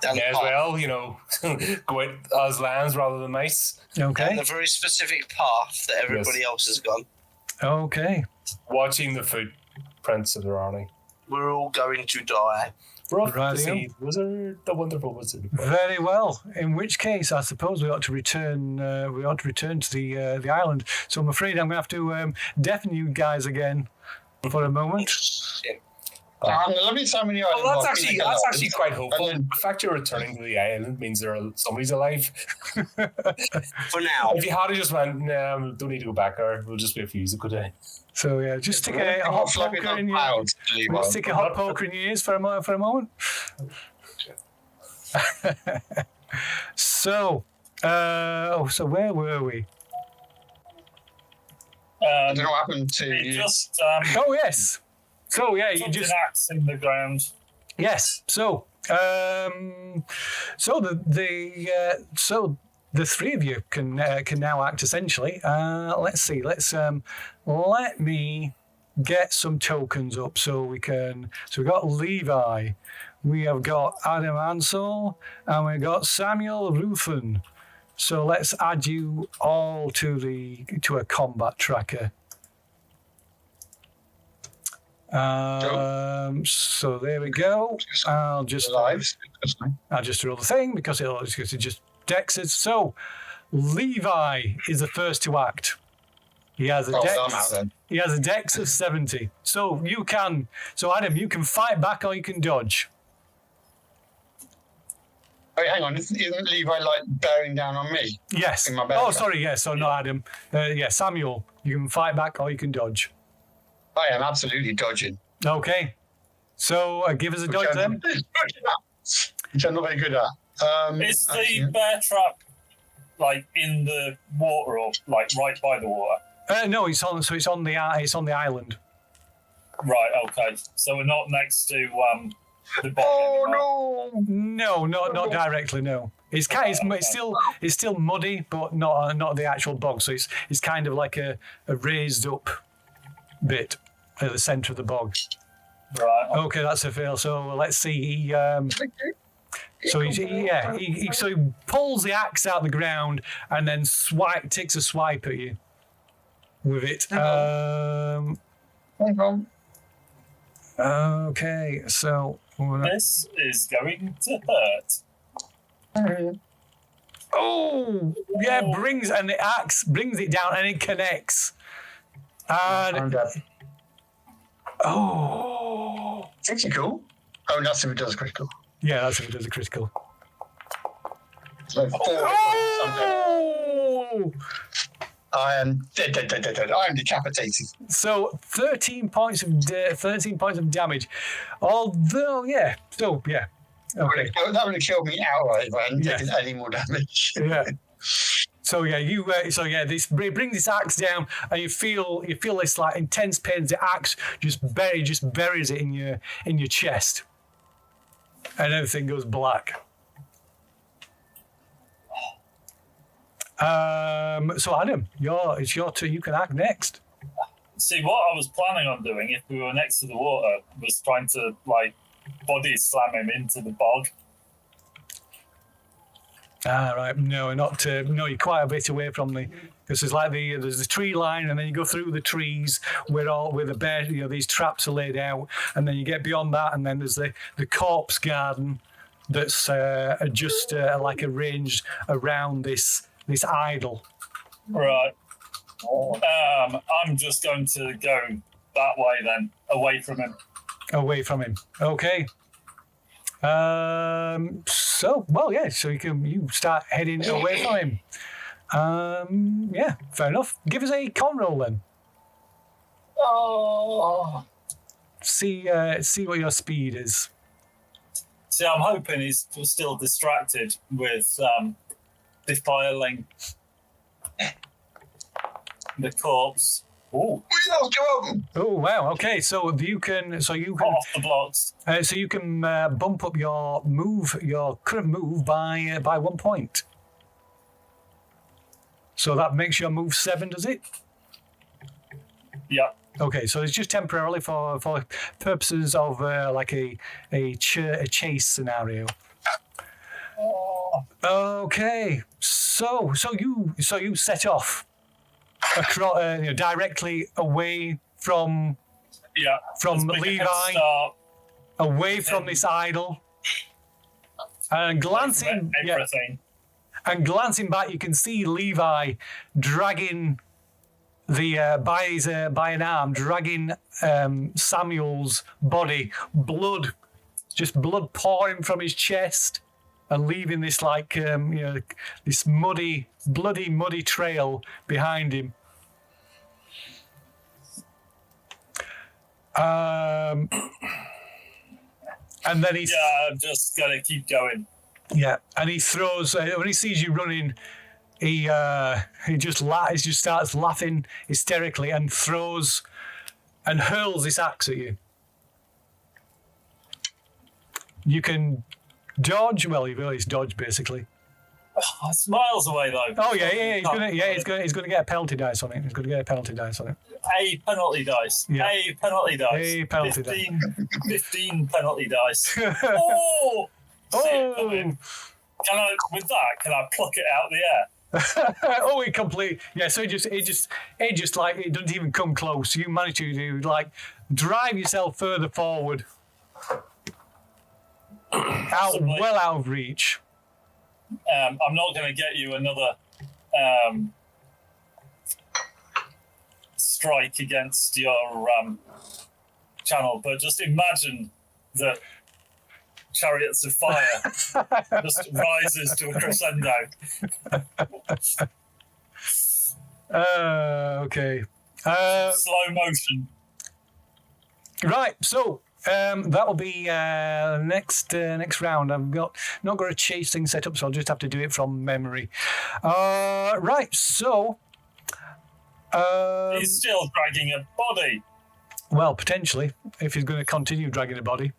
As well, go out as lambs rather than mice. Okay. Down the very specific path that everybody else has gone. Okay. Watching the footprints of their army. We're all going to die. Brought Rightio. to see wizard, the wonderful wizard. Very well. In which case, I suppose we ought to return. We ought to return to the island. So I'm afraid I'm going to have to deafen you guys again for a moment. Let me tell you. Well, that's actually quite hopeful. The fact you're returning to the island means somebody's alive. For now. If you had just went, nah, we don't need to go back there. We'll just wait for you. Good day. So yeah, just stick a hot poker in your. Stick a hot poker in your ears for a moment. So, so where were we? I don't know what happened to He you. just Oh yes. So yeah, you put just an axe in the ground. yes. So so the three of you can now act essentially. Let's see. Let me get some tokens up so we can. So we got Levi, we have got Adam Ansel, and we got Samuel Rufen. So let's add you all to a combat tracker. So there we go. I'll just roll the thing because it just dexes. So Levi is the first to act. He has a dex. He has a dex of 70. So you can. So Adam, you can fight back or you can dodge. Wait, hang on. Isn't Levi like bearing down on me? Yes. In my bear Oh, trap? sorry. Yes. So not Adam. Yeah, Samuel. You can fight back or you can dodge. I am absolutely dodging. Okay. So give us a dodge then. Which I'm not very good at. Is the bear trap like in the water or like right by the water? No, it's on. So it's on the island. Right. Okay. So we're not next to the bog. Oh No, no! not directly. No, it's still muddy, but not the actual bog. So it's kind of like a raised up bit at the centre of the bog. Right. Okay, that's a fail. So let's see. So he pulls the axe out of the ground and then takes a swipe at you with it. Okay, so This is going to hurt. oh yeah, the axe brings it down and it connects. And oh, Critical? Oh, that's if it does critical. yeah, that's if it does a critical. So 4 Oh! I am dead. I am decapitated. So 13 points of damage. Although, yeah. So, yeah. Okay. That would have killed me outright if I hadn't taken any more damage. Yeah. So yeah, this brings this axe down, and you feel this like intense pain. The axe just buries it in your chest, and everything goes black. So Adam, it's your turn. You can act next. See, what I was planning on doing if we were next to the water was trying to like body slam him into the bog. Right. No, no. You're quite a bit away from because there's the tree line, and then you go through the trees where the bear, these traps are laid out, and then you get beyond that, and then there's the corpse garden that's just like arranged around this idol. Right. I'm just going to go that way then, away from him. Away from him. Okay. So you start heading away from him. Yeah, fair enough. Give us a con roll then. Oh. See what your speed is. See, I'm hoping he's still distracted with defiling the corpse. Oh. Oh wow! Okay, so you can Off the blocks. So you can bump up your current move by 1 point. So that makes your move 7, does it? Yeah. Okay, so it's just temporarily for purposes of like a chase scenario. Okay, so you set off across, directly away from Levi. away from this idol. And glancing, everything. And glancing back, you can see Levi dragging by an arm, dragging Samuel's body, blood pouring from his chest, and leaving this this bloody trail behind him. And then he's I'm just gonna keep going. Yeah, and he throws when he sees you running. He just starts laughing hysterically and throws and hurls this axe at you. You can dodge. Well, you've always dodged basically. Oh, it's miles away though. Oh yeah. He's gonna get a penalty dice on it. He's gonna get a penalty dice on it. A penalty dice. Yeah. A penalty dice. A penalty 15 penalty dice. Oh! Can I pluck it out the air? Oh, it complete. Yeah, so it just like it doesn't even come close. You manage to drive yourself further forward, well out of reach. I'm not going to get you another strike against your channel, but just imagine that Chariots of Fire just rises to a crescendo. Okay. Slow motion. Right, so that will be next round. I've not got a chase thing set up, so I'll just have to do it from memory. Right, so he's still dragging a body. Well, potentially, if he's going to continue dragging a body.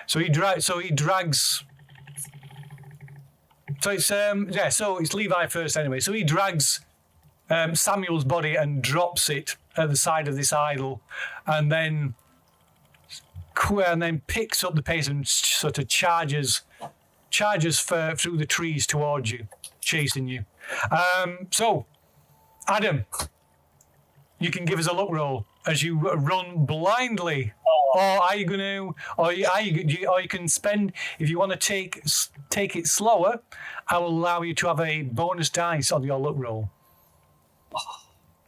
So he drags. So it's So it's Levi first anyway. So he drags Samuel's body and drops it at the side of this idol, and then picks up the pace and sort of charges through the trees towards you, chasing you. So, Adam, you can give us a look roll as you run blindly. Or are you going to? Or you can spend, if you want to take it slower, I will allow you to have a bonus dice on your look roll.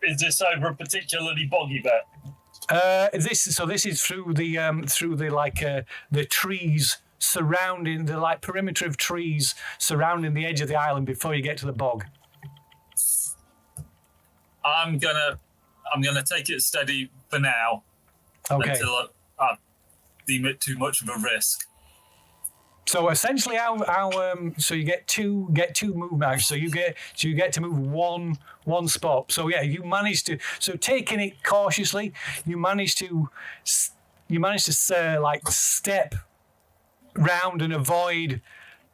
Is this over a particularly boggy bit? This is through the trees surrounding the perimeter of trees surrounding the edge of the island before you get to the bog. I'm gonna take it steady for now. Okay. Until I deem it too much of a risk. So essentially, so you get two movements. So you get to move one spot. So yeah, you manage to. So taking it cautiously, you manage to step round and avoid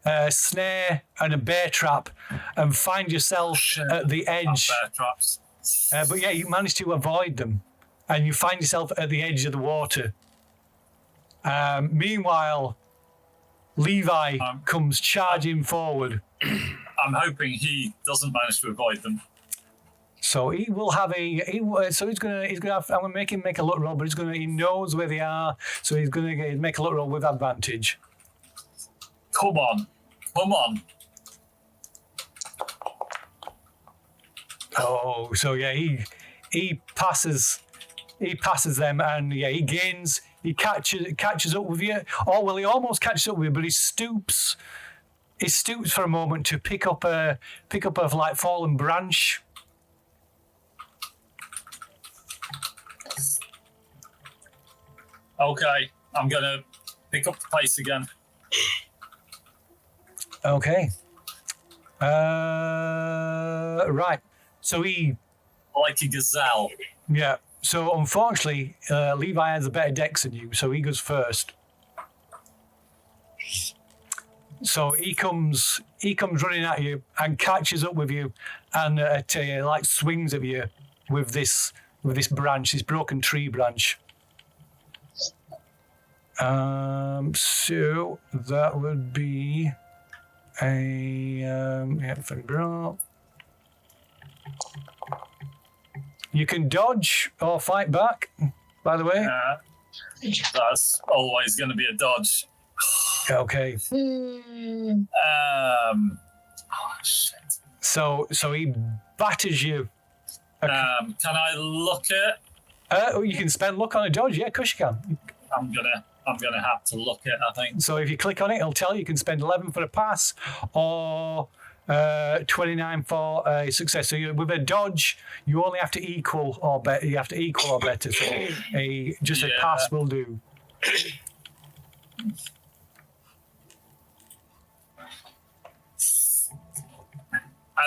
a snare and a bear trap, and find yourself at the edge. Bear traps. But yeah, you manage to avoid them, and you find yourself at the edge of the water. Meanwhile, Levi comes charging forward. I'm hoping he doesn't manage to avoid them. So he will have he's gonna have. I'm gonna make him make a look roll, but he knows where they are, so he's gonna make a look roll with advantage. Come on. Oh, so yeah, he passes them, and yeah, he catches up with you. Oh well, he almost catches up with you, but he stoops for a moment to pick up a fallen branch. Okay, I'm gonna pick up the pace again. Okay. Right. So he... Like a gazelle. Yeah. So unfortunately, Levi has a better dex than you, so he goes first. So he comes running at you and catches up with you, and swings at you with this branch, this broken tree branch. So that would be you can dodge or fight back, by the way. That's always going to be a dodge. Okay. Oh, shit. So he batters you. Can I look at? You can spend luck on a dodge. Yeah, of course you can. I'm gonna have to look at. I think. So if you click on it, it'll tell you can spend 11 for a pass or 29 for a success. So with a dodge, you only have to equal or better. You have to equal or better. So a pass will do.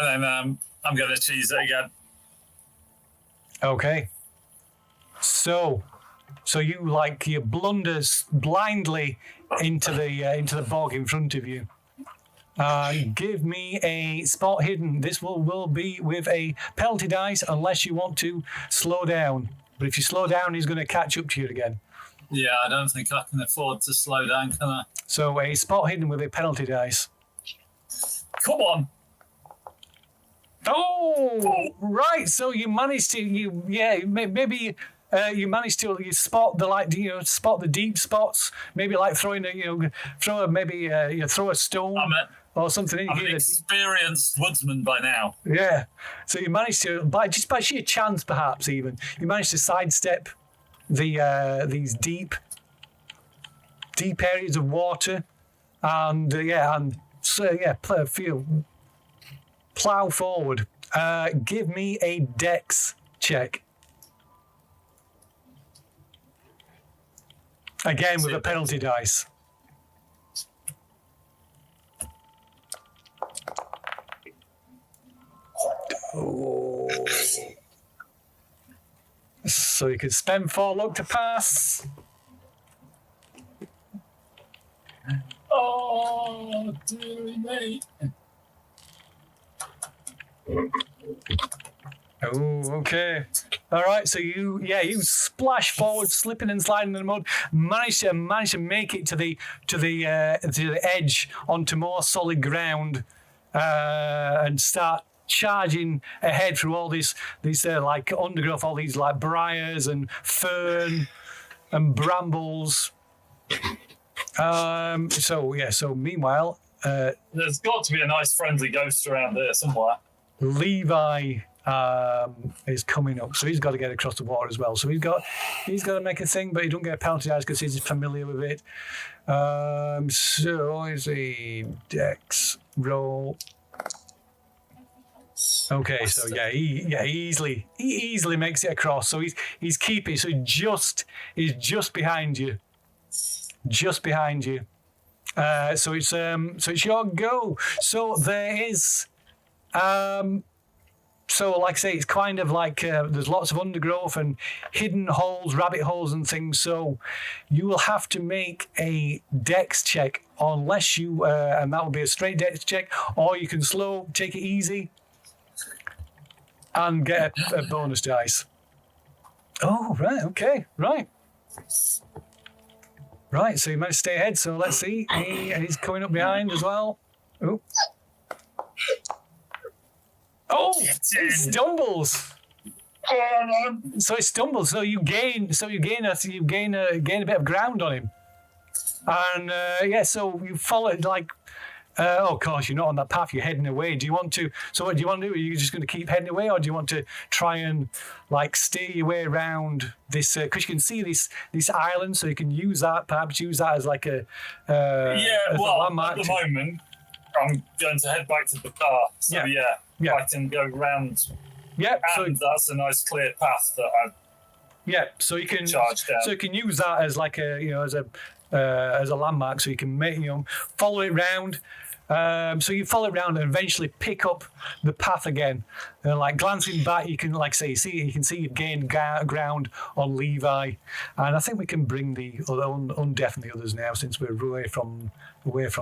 And then I'm gonna cheese it again. Okay. So you blunders blindly into the bog in front of you. Give me a spot hidden. This will be with a penalty dice unless you want to slow down. But if you slow down, he's going to catch up to you again. Yeah, I don't think I can afford to slow down, can I? So a spot hidden with a penalty dice. Come on. Oh, right. So you managed to maybe you managed to spot the spot the deep spots. Maybe like throwing throw a stone or something. I'm an experienced woodsman by now. Yeah. So you managed to by sheer chance, perhaps even you managed to sidestep these deep areas of water, and plow forward. Give me a dex check. Again with a penalty dice. Oh. So you could spend 4 luck to pass. Oh, dearie me. Oh, okay. All right. So you splash forward, slipping and sliding in the mud. Manage to make it to the edge onto more solid ground, and start charging ahead through all these like undergrowth, all these like briars and fern and brambles. So meanwhile, there's got to be a nice friendly ghost around there somewhere. Levi is coming up, so he's got to get across the water as well. So he's got to make a thing, but he don't get a penalty dice because he's familiar with it. So is a dex roll. Okay, so he easily makes it across. So he's keeping. So he's just behind you. Just behind you. So it's your go. So there is, so like I say, it's kind of like there's lots of undergrowth and hidden holes, rabbit holes and things. So you will have to make a dex check unless you, and that will be a straight dex check, or you can take it easy and get a bonus dice. Oh, right, okay, right. Right, so you managed to stay ahead. So let's see. He's coming up behind as well. Oh, he stumbles. So he stumbles. So you gain a bit of ground on him. And so you follow it like. Of course, you're not on that path. You're heading away. Do you want to? So what do you want to do? Are you just going to keep heading away, or do you want to try and like steer your way around this? Because you can see this island, so you can use that. Perhaps use that as like a landmark. At the moment, I'm going to head back to the car. So I can go round. Yeah, and that's a nice clear path that I. Yeah, so you can charge down. So you can use that as like as a landmark, so you can follow it round. So you follow it around and eventually pick up the path again. Like glancing back, you can see you've gained ground on Levi, and I think we can bring the undeafen the others now since we're away from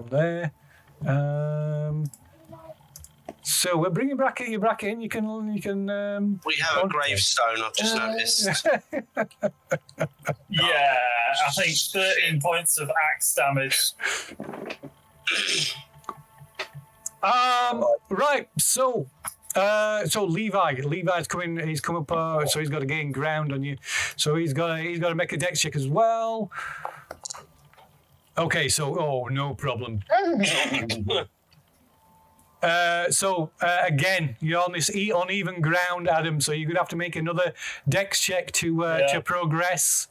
there. So we're bringing you back in. You can. We have a gravestone. I've just noticed. Yeah, I think 13 points of axe damage. Right. So So Levi's coming. He's come up. So he's got to gain ground on you. So he's got to make a dex check as well. Okay. So no problem. Again, you're on this uneven ground, Adam. So you're gonna have to make another dex check to progress.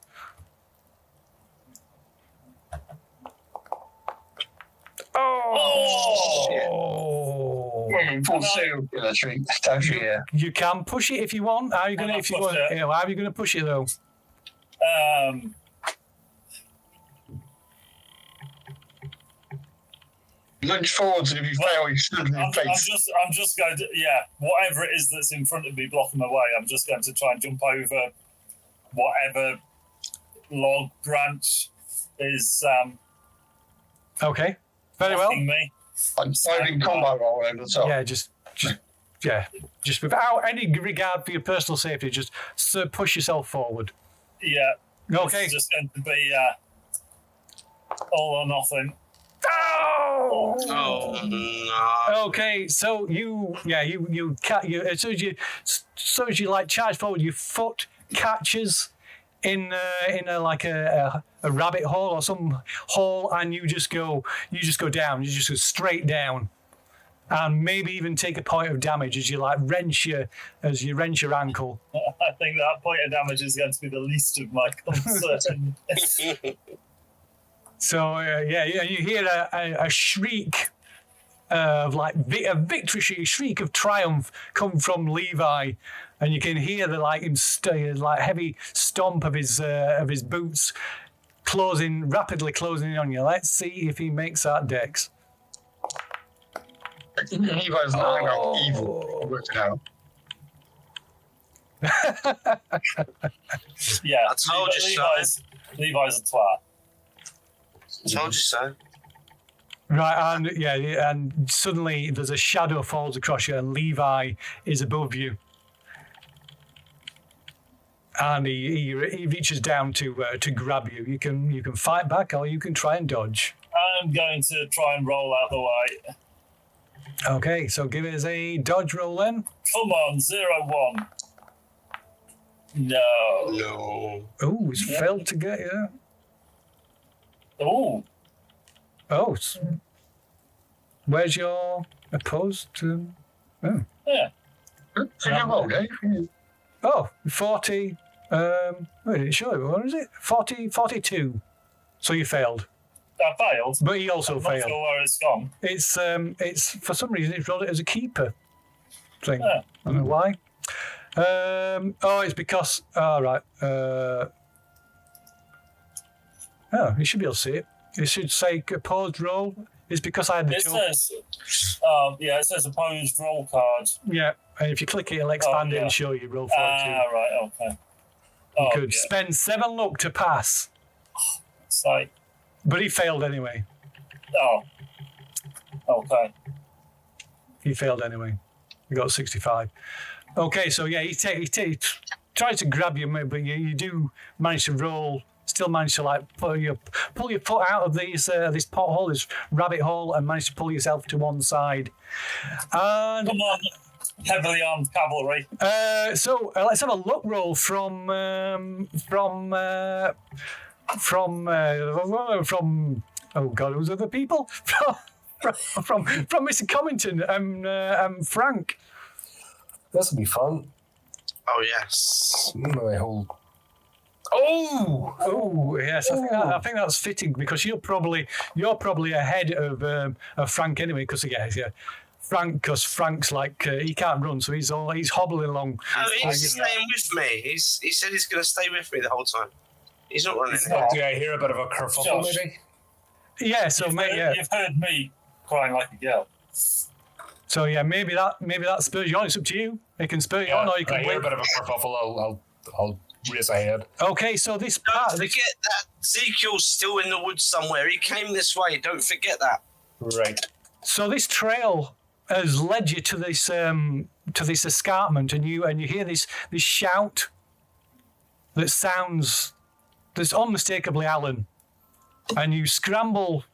Full sail. Yeah. You can push it if you want. How are you gonna? If you want, how are you gonna push it though? Lunge forwards, and if you fail, you stand in your face. I'm just going to, whatever it is that's in front of me blocking my way, I'm just going to try and jump over whatever log branch is Okay, very well. blocking me. I'm fighting combat roll over the top. Just without any regard for your personal safety, just push yourself forward. Yeah. Okay. It's just going to be all or nothing. Oh no. Okay, so as soon as you like charge forward, your foot catches in a rabbit hole or some hole, and you just go down. You just go straight down, and maybe even take a point of damage as you wrench your ankle. I think that point of damage is going to be the least of my concern. So you hear a shriek of a victory shriek of triumph come from Levi, and you can hear the heavy stomp of his boots rapidly closing in on you. Let's see if he makes that dex. Levi's not evil. Worked it out. Yeah, I told you so. Levi's a twat. Told you so. Right, and suddenly there's a shadow falls across you, and Levi is above you, and he reaches down to grab you. You can fight back, or you can try and dodge. I'm going to try and roll out the way. Okay, so give us a dodge roll then. Come on, 0-1. No. No. Oh, he's failed to get you. Oh. Oh, where's your opposed? Oh, Yeah. oh, 40. Wait, it show you. What is it? 42. So you failed, I failed. but he also I'm failed. not sure where it's gone. It's for some reason it's rolled it as a keeper thing. Yeah. I don't know why. It's because. All right. You should be able to see it. It should say opposed roll. It's because I had the It tool. says, it says opposed roll card. Yeah, and if you click it, it'll expand it yeah. and show you roll 42. Right, okay. You Oh, could spend 7 luck to pass, So, but he failed anyway. oh, okay. He failed anyway. He got 65. Okay, so yeah, he tries to grab you, but you do manage to roll. Still manage to pull your foot out of this pothole, this rabbit hole, and manage to pull yourself to one side. And Come on, heavily armed cavalry. so let's have a luck roll from oh god, who's other people from Mr. Comington and Frank. This will be fun. Oh yes. My whole. Oh yes, I think that's fitting because you're probably ahead of Frank anyway because because Frank's he can't run, so he's hobbling along. Oh, he's staying with me. He said he's going to stay with me the whole time. He's not running. Do I hear a bit of a kerfuffle maybe? Yeah, so You've heard me crying like a girl. So yeah, maybe that spurs you on. It's up to you. It can spur you on, or you can I hear wait. a bit of a kerfuffle. I'll race ahead. Okay, so this Don't part. forget that Ezekiel's still in the woods somewhere. He came this way. Don't forget that. Right. So this trail has led you to this escarpment, and you hear this shout that sounds that's unmistakably Alan, and you scramble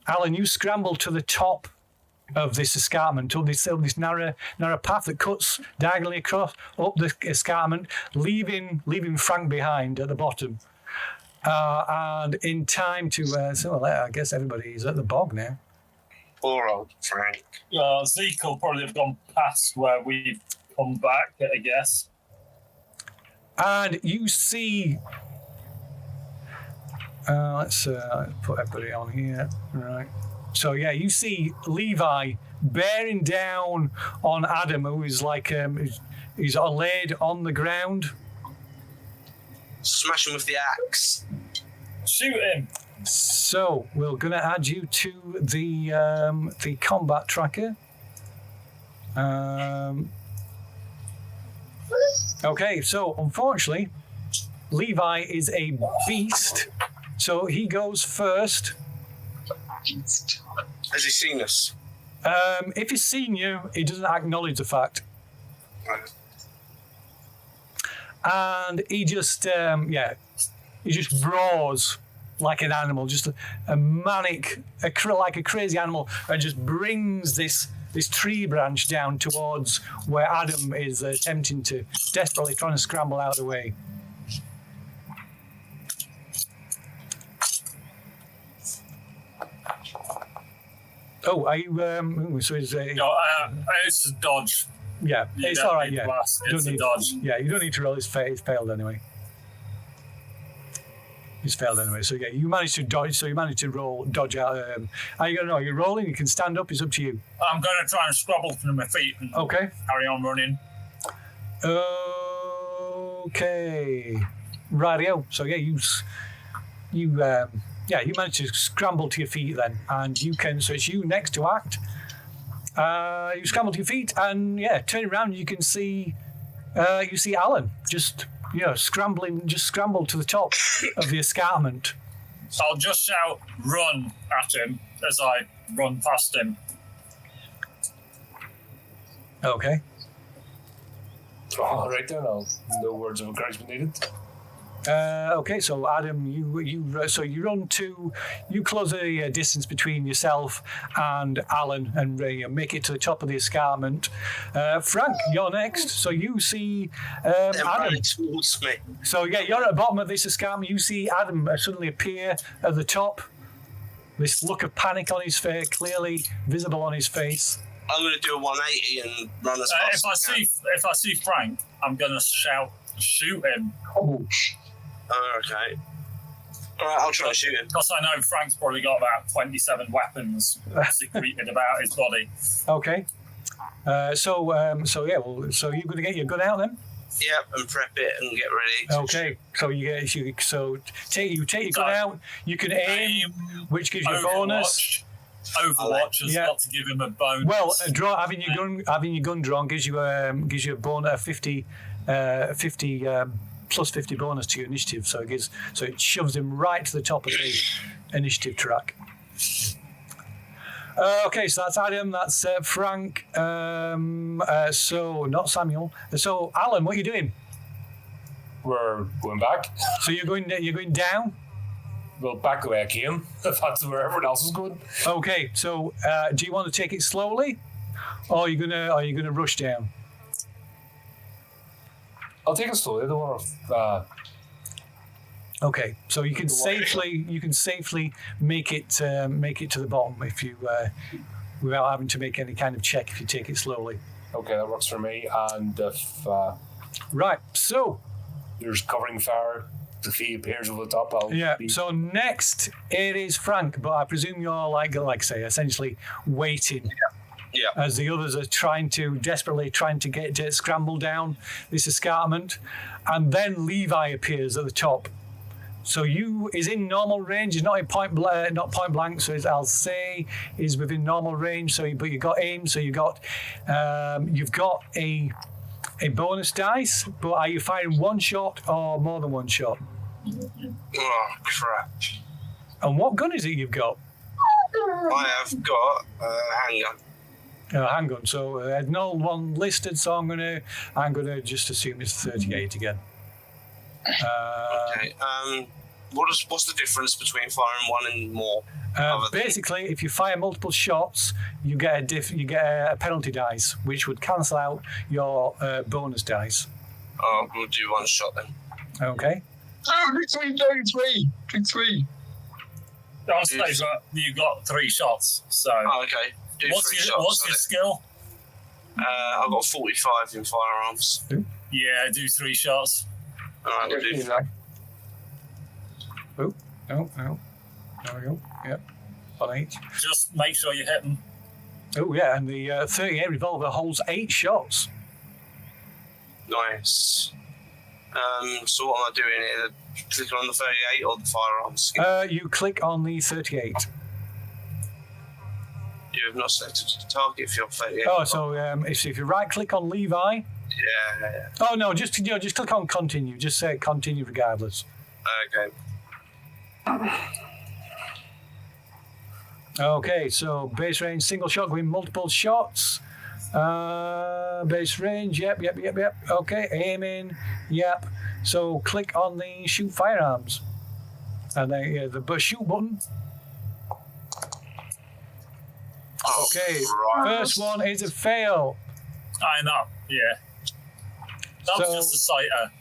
to the top of this escarpment, up this narrow path that cuts diagonally across up the escarpment, leaving Frank behind at the bottom. And in time to I guess everybody's at the bog now. Poor old Frank. Zeke will probably have gone past where we've come back, I guess. And you see, let's put everybody on here, right? So yeah, you see Levi bearing down on Adam, who is like he's laid on the ground. Smash him with the axe. Shoot him. So we're gonna add you to the combat tracker. Okay, so unfortunately, Levi is a beast, so he goes first. Has he seen us? If he's seen you, he doesn't acknowledge the fact. Right. And he just, he just roars like an animal, just a manic, like a crazy animal, and just brings this tree branch down towards where Adam is attempting to, desperately trying to scramble out of the way. Oh, are you? So it's it's a dodge. Yeah, You it's don't all right. need Yeah, to ask, You it's don't a need. dodge. Yeah, you don't need to roll. It's failed anyway. He's failed anyway. So yeah, you managed to dodge. So you managed to dodge out. Are you gonna know? You're rolling. You can stand up. It's up to you. I'm going to try and scrabble to my feet and Okay. carry on running. Okay. Rightio. So yeah, you managed to scramble to your feet then, and you can. So it's you next to act. You scramble to your feet, and yeah, turn around. You can see, you see Alan just scrambled to the top of the escarpment. So I'll just shout, "Run!" at him as I run past him. Okay. All right then. No words of encouragement needed. Okay, so Adam, you close the distance between yourself and Alan, and make it to the top of the escarpment. Frank, you're next. So you see Adam. Towards me. So yeah, you're at the bottom of this escarpment. You see Adam suddenly appear at the top. This look of panic on his face, clearly visible on his face. I'm going to do a 180 and run as fast as I can. If I see Frank, I'm going to shout, "Shoot him!" Oh, okay. All right, I'll try to shoot him. Because I know Frank's probably got about 27 weapons secreted about his body. Okay. So you're going to get your gun out then. Yep, and prep it and get ready. Okay. So take your gun out. You can aim, which gives you a bonus. Overwatch has got to give him a bonus. Well, having your gun drawn gives you a bonus 50 plus 50 bonus to your initiative. So it shoves him right to the top of the initiative track. Okay, so that's Adam. That's Frank. So not Samuel. So Alan, what are you doing? We're going back. So you're going down. Well, back the way I came. If that's where everyone else is going. Okay, so do you want to take it slowly, or are you gonna rush down? I'll take it slowly. I don't want to. Okay, so you can safely make it to the bottom if you without having to make any kind of check if you take it slowly. Okay, that works for me. And if Right, so there's covering fire, if he appears over the top, So next it is Frank, but I presume you're like say essentially waiting. Yeah. As the others are desperately trying to get scramble down this escarpment, and then Levi appears at the top. So is in normal range. He's not in point blank. So I'll say is within normal range. So but you got aim. So you've got a bonus dice. But are you firing one shot or more than one shot? Oh, crap. And what gun is it you've got? I have got a handgun. Handgun. So no one listed. So I'm gonna just assume it's 38 again. Okay. What's the difference between firing one and more? Basically, if you fire multiple shots, you get a penalty dice, which would cancel out your bonus dice. Oh, we'll do one shot then. Okay. Oh, do three. You got 3 shots. So. Oh, okay. Do 3 shots. What's your skill? I've got 45 in firearms. Yeah, do 3 shots. All right, we'll do 3. Oh, no. There we go. Yep. On 8. Just make sure you hit them. Oh, yeah, and the 38 revolver holds 8 shots. Nice. So what am I doing here? Clicking on the 38 or the firearms? You click on the 38. You have not selected the target for your 38. Oh, so if you right-click on Levi. Yeah. Oh no, just click on continue. Just say continue regardless. Okay. Okay, so base range, single shot, going multiple shots. Base range, yep. Okay, aiming, yep. So click on the shoot firearms, and then the shoot button. Okay, first one is a fail. I know, yeah. That's just a sighter.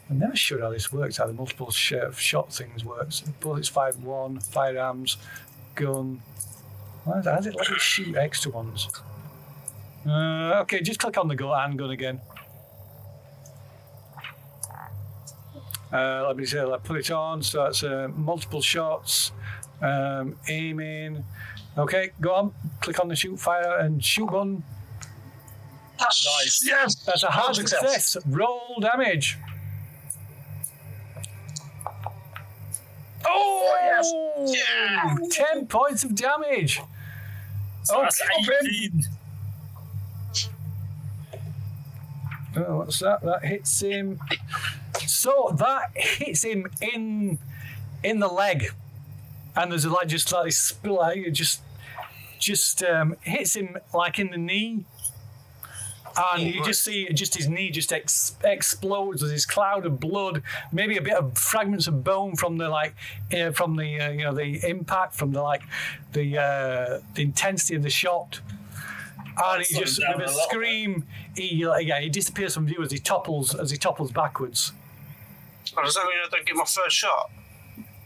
I'm never sure how this works, how the multiple shot things works. Bullets fired 1, firearms, gun. Why does it let you shoot extra ones? Okay, just click on the handgun again. Let me see, I'll put it on. So that's multiple shots, aiming. Okay, go on. Click on the shoot fire and shoot button. Nice. Yes. That's a hard success. Roll damage. Oh, yes. Yeah. 10 points of damage. So that's 18. Oh, what's that? That hits him. So that hits him in the leg, and there's just hits him like in the knee, and you just see his knee just explodes with this cloud of blood, maybe a bit of fragments of bone from the the impact, from the intensity of the shot. And he just, with a scream, he disappears from view as he topples backwards. Oh, does that mean I don't get my first shot?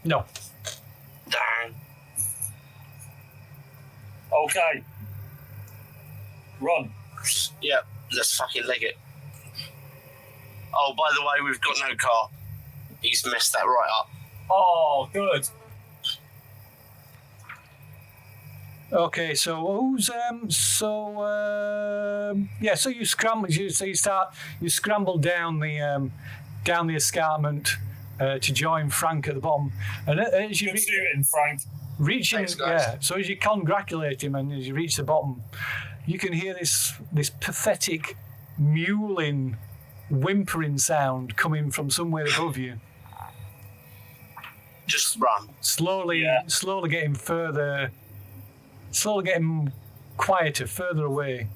No. Dang. Okay. Run. Yep, let's fucking leg it. Oh, by the way, we've got no car. He's messed that right up. Oh, good. Okay, so who's so you scramble. You scramble down the escarpment to join Frank at the bottom, and as you shooting, Frank. Reaching, thanks, guys. So as you congratulate him and as you reach the bottom, you can hear this pathetic mewling, whimpering sound coming from somewhere above you. Just run. Slowly getting further. Slowly getting quieter, further away.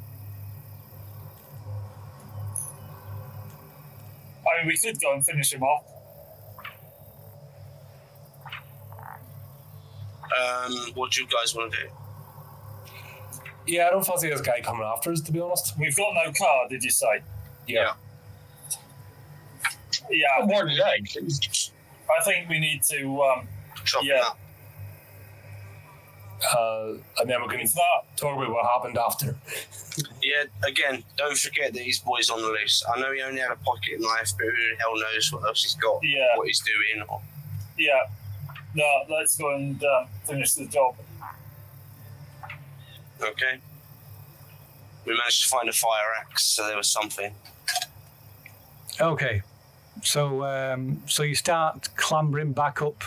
I mean, we could go and finish him off. What do you guys want to do? Yeah, I don't fancy this guy coming after us, to be honest. We've got no car, did you say? Yeah. Yeah. More than that. I think we need to. Chop him up. And then we're going to talk about what happened after. Yeah, again, don't forget that his boy's on the loose. I know he only had a pocket knife, but who the hell knows what else he's got, what he's doing. Yeah. No, let's go and finish the job. Okay. We managed to find a fire axe, so there was something. Okay, so you start clambering back up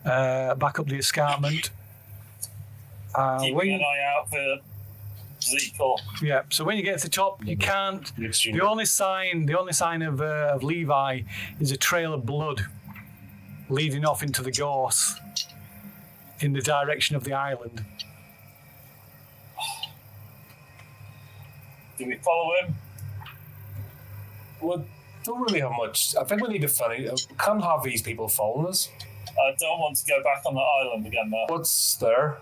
the escarpment. Keeping an eye out for Zekel. Yeah. So when you get to the top, you can't. The only sign of Levi is a trail of blood leading off into the gorse in the direction of the island. Do we follow him? Well, don't really have much. I think we need to finish. We can't have these people following us. I don't want to go back on the island again, though. What's there?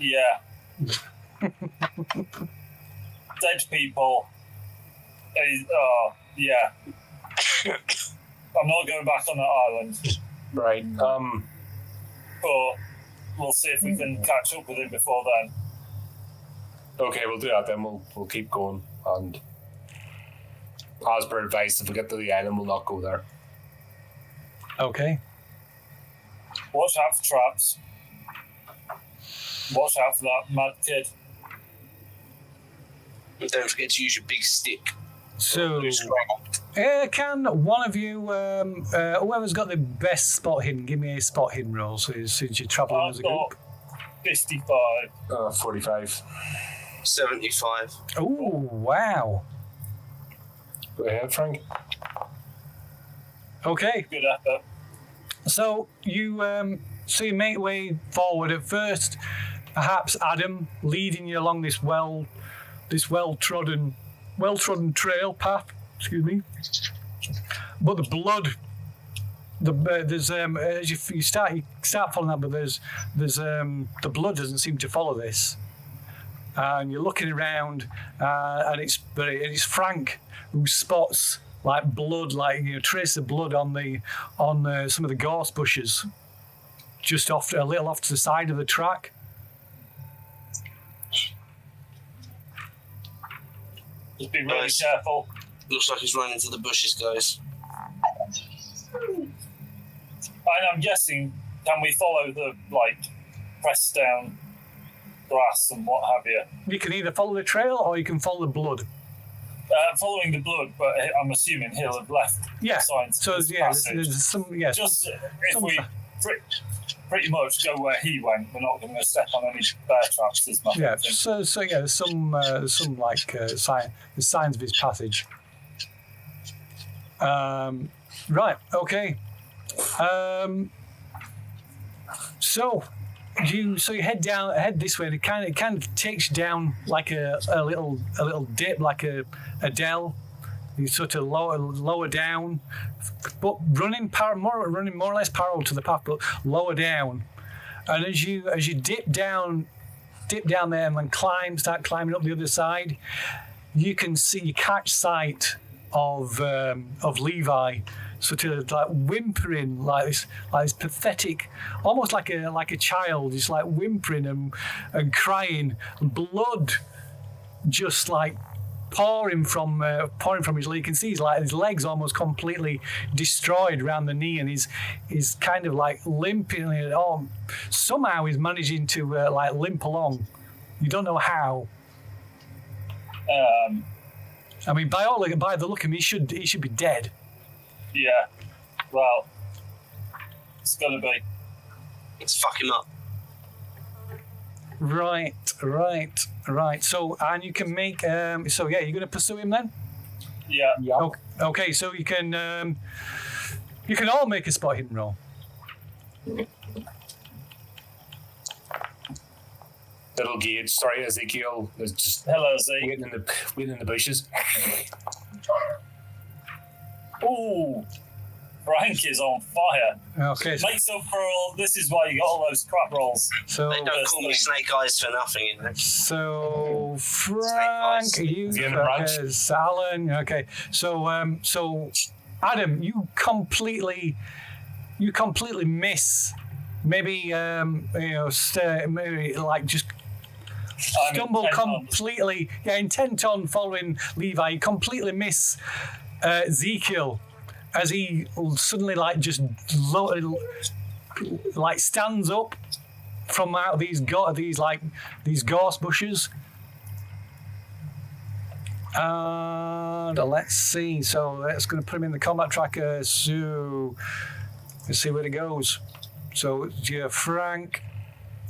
Yeah. Dead people. Yeah. I'm not going back on the island. Right. But we'll see if we can catch up with him before then. Okay, we'll do that then. We'll keep going, and as per advice, if we get to the island, we'll not go there. Okay. Watch out for traps. Watch out for that mad kid. And don't forget to use your big stick. So, can one of you, whoever's got the best spot hidden, give me a spot hidden roll since you're traveling as a group. 55. 45. 75. Oh, wow. Go ahead, Frank. Okay. Good effort. So you make your way forward at first. Perhaps Adam leading you along this well trodden trail path. Excuse me. But the blood, there's as you start following that, but there's the blood doesn't seem to follow this. And you're looking around, and it's Frank who spots like blood, trace of blood on some of the gorse bushes, just a little off to the side of the track. Just be really careful. Looks like he's running into the bushes, guys. And I'm guessing, can we follow the pressed down grass and what have you? You can either follow the trail or you can follow the blood. Following the blood, but I'm assuming he'll have left signs. So of there's some Just if we pretty much go where he went, we're not going to step on any bear traps. There's nothing. Yeah. So there's some there's signs of his passage. Right. Okay. So you head this way, and it kind of takes you down like a little dip, like a dell. You sort of lower down, but running more or less parallel to the path, but lower down. And as you dip down there and then start climbing up the other side, you catch sight of Levi, sort of like whimpering, like this pathetic, almost like a child, just like whimpering and crying, blood just like pouring from his leg. You can see his legs almost completely destroyed around the knee, and he's kind of like limping. Somehow he's managing to limp along. You don't know how. I mean, by the look of him, he should be dead. Yeah. Well, it's gonna be. Let's fuck him up. Right. So, and you can make. You're going to pursue him then? Yeah. Okay. So you can all make a spot hidden roll. Little Gage, sorry, Ezekiel is just hello, Zeke. waiting in the bushes. Ooh, Frank is on fire. Okay. Makes up for all. This is why you got all those crap rolls. So They don't call me Snake Eyes for nothing, you know. So Frank, you Alan. Okay. So Adam, you completely miss. Maybe maybe like just stumble completely. Intent on following Levi. You completely miss Ezekiel as he suddenly stands up from out of these gorse bushes. And let's see. So that's going to put him in the combat tracker. So let's see where it goes. So yeah, Frank.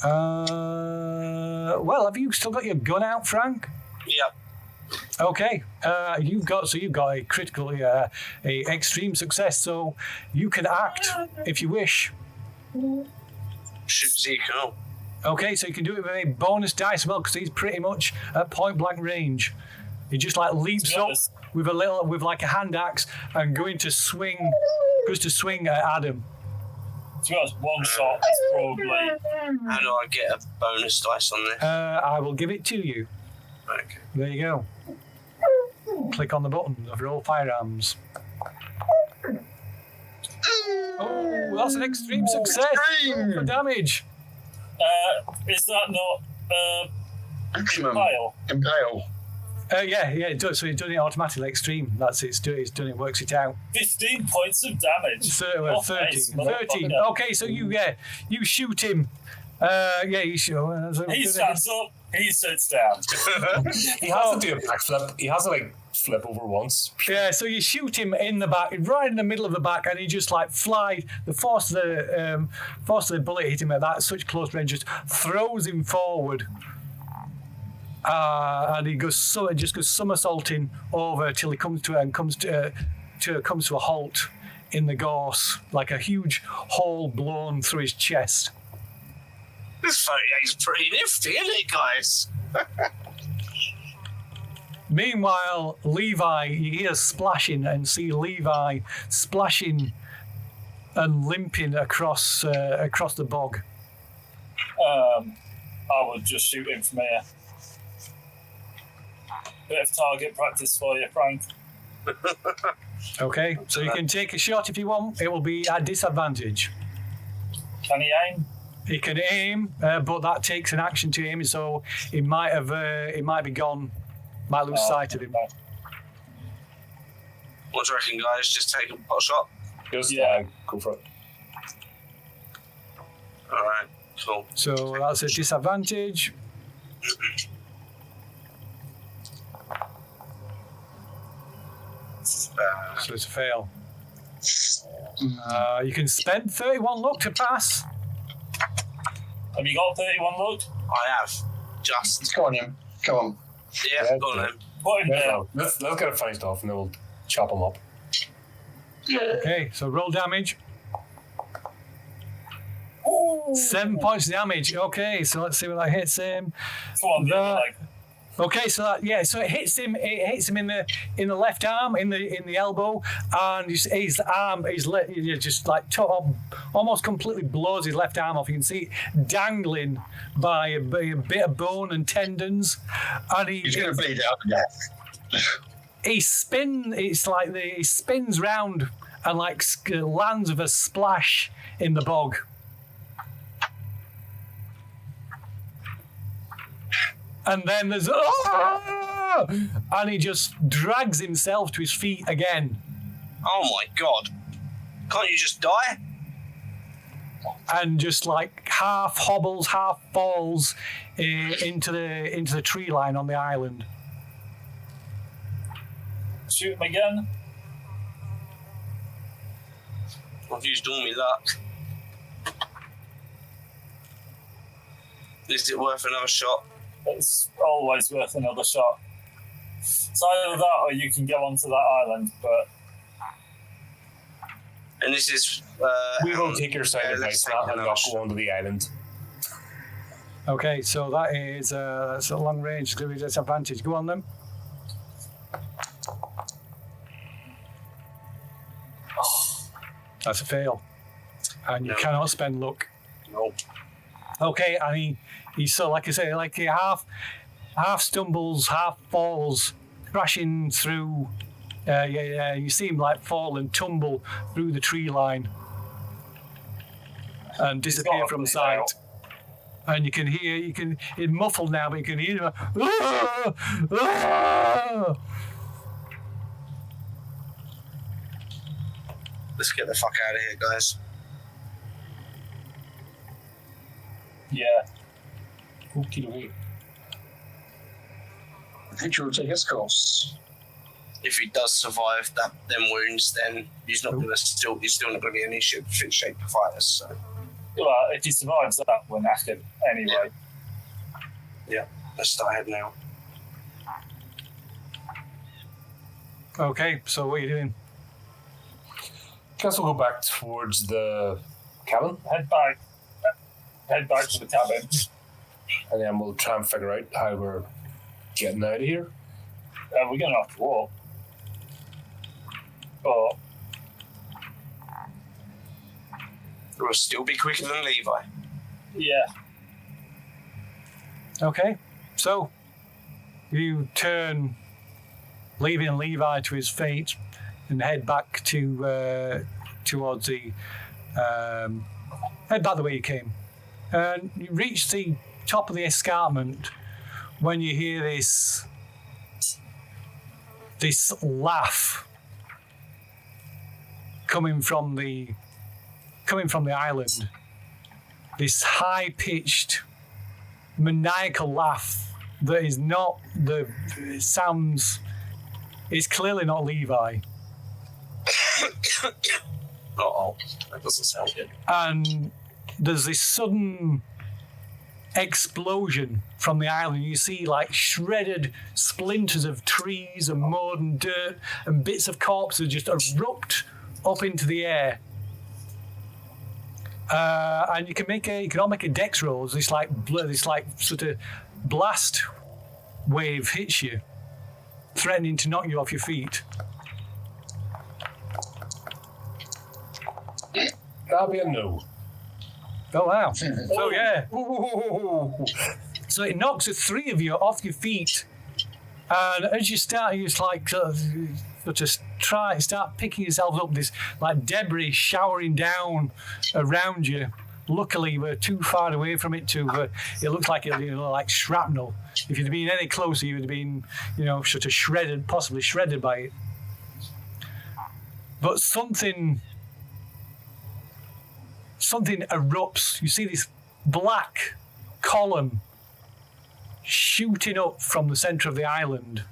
Well, have you still got your gun out, Frank? Yep. Okay. You've got a critical, a extreme success. So you can act if you wish. Shoot Zeke. Okay, so you can do it with a bonus dice as well, because he's pretty much at point blank range. He just like leaps up with like a hand axe and goes to swing at Adam. To be honest, one shot is probably. How do I get a bonus dice on this? I will give it to you. Okay. There you go. Click on the button of roll firearms. Oh, that's an extreme success for damage. Is that not Maximum. pile? Impale. Yeah, it does. So it's done it automatically. Extreme. That's it. It's done it. Works it out. 15 points of damage. 13. Okay, so you shoot him. You shoot. He stands up. He sits down. He has to do a backflip. He has to like flip over once. Yeah, so you shoot him in the back, right in the middle of the back, and he just like flies. The force of the bullet hit him at that such close range, just throws him forward. And he goes somersaulting over till he comes to a halt in the gorse, like a huge hole blown through his chest. This 38's pretty nifty, isn't it, guys? Meanwhile, Levi, you hear splashing and see Levi splashing and limping across the bog. I would just shoot him from here. Bit of target practice for you, Frank. Okay, so you can take a shot if you want. It will be at disadvantage. Can he aim? He can aim, but that takes an action to aim, so he might be gone. Might lose sight of him. No. What do you reckon, guys? Just take a pot shot? Just go for it. All right, cool. So that's a disadvantage. So it's a fail. You can spend 31 luck to pass. Have you got 31 luck? I have. Just. Go on, him. Go on. Yeah, go on then. Put him down. Let's get it finished off and then we'll chop him up. Okay, so roll damage. Ooh. 7 points of damage. Okay, so let's see what that hits him. Come on, the other leg. Okay, so so it hits him. It hits him in the left arm, in the elbow, and his arm is just like almost completely blows his left arm off. You can see it dangling by a bit of bone and tendons, and He's going to bleed out to death. he spins round and like lands with a splash in the bog. And then there's and he just drags himself to his feet again. Oh my god! Can't you just die? And just like half hobbles, half falls into the tree line on the island. Shoot him again. I've used all my luck. Is it worth another shot? It's always worth another shot. It's either that or you can go onto that island, but... And this is... we will take your side advice and not go onto the island. Okay, so that is that's a long range. It's going to be disadvantage. Go on then. That's a fail. And you cannot spend luck. No. Okay, and he's so like I say, like he half stumbles, half falls, crashing through. You see him like fall and tumble through the tree line and disappear from sight. out. And you can hear, it's muffled now, but you can hear him. "Ah! Ah!" Let's get the fuck out of here, guys. Yeah. Okie The future will take its course. If he does survive them wounds, then he's still not going to be in any fit shape to fight us. So. Well, if he survives that, we're knackered anyway. Yeah, let's start ahead now. Okay, so what are you doing? Guess we'll go back towards the cabin Head back to the cabin. and then we'll try and figure out how we're getting out of here. we're going to have to walk. But We'll still be quicker than Levi. yeah, Okay, so you turn, leaving Levi to his fate, and head back to towards the head back the way you came, and you reach the top of the escarpment when you hear this laugh coming from the island. This high-pitched, maniacal laugh that is not the sounds. It's clearly not Levi, Uh-oh, that doesn't sound good. and there's this sudden explosion from the island. You see like shredded splinters of trees and mud and dirt and bits of corpses just erupt up into the air. And you can all make a dex roll. This like sort of blast wave hits you, threatening to knock you off your feet. That'll be a no. Oh wow! So yeah, so it knocks the three of you off your feet, and as you start, you just like start picking yourselves up. This like debris showering down around you. Luckily, we're too far away from it to. It looks like like shrapnel. If you'd been any closer, you would have been, sort of shredded, possibly shredded by it. But something erupts. You see this black column shooting up from the center of the island,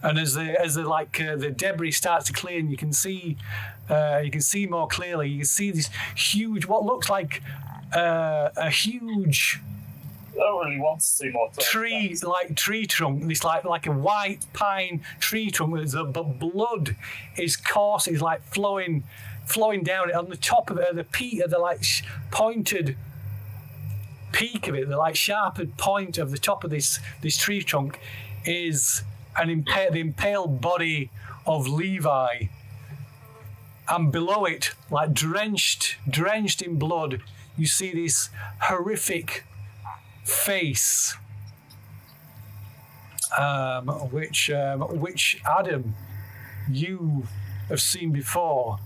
and as the debris starts to clear, and you can see more clearly. You can see this huge, what looks like a huge I don't really want to see more tree trunk. This like a white pine tree trunk, but blood is coarse. Is like flowing down it on the top of it. The peak of the pointed peak of it, the sharpened point of the top of this tree trunk, is the impaled body of Levi, and below it, drenched in blood, you see this horrific face, which Adam, you have seen before.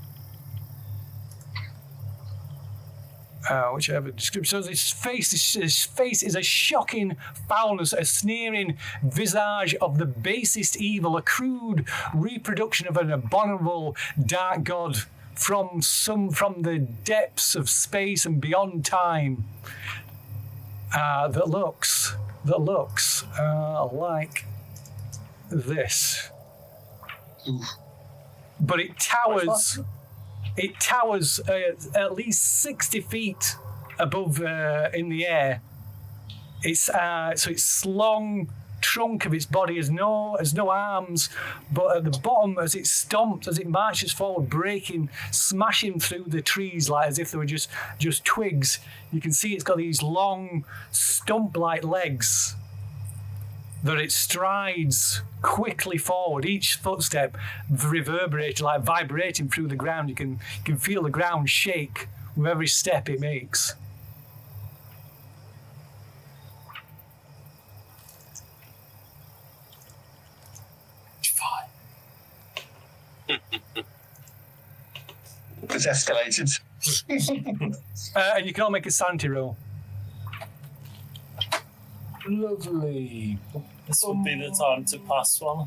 Whichever description. So this face is a shocking foulness, a sneering visage of the basest evil, a crude reproduction of an abominable dark god from the depths of space and beyond time. That looks like this. But it towers. It towers at least 60 feet above in the air. Its long trunk of its body has no arms, but at the bottom, as it stomps, as it marches forward, smashing through the trees as if they were just twigs, you can see it's got these long stump-like legs that it strides quickly forward, each footstep vibrating through the ground. You can feel the ground shake with every step it makes. It's escalated. And you can all make a sanity roll. Lovely. This would be the time to pass one.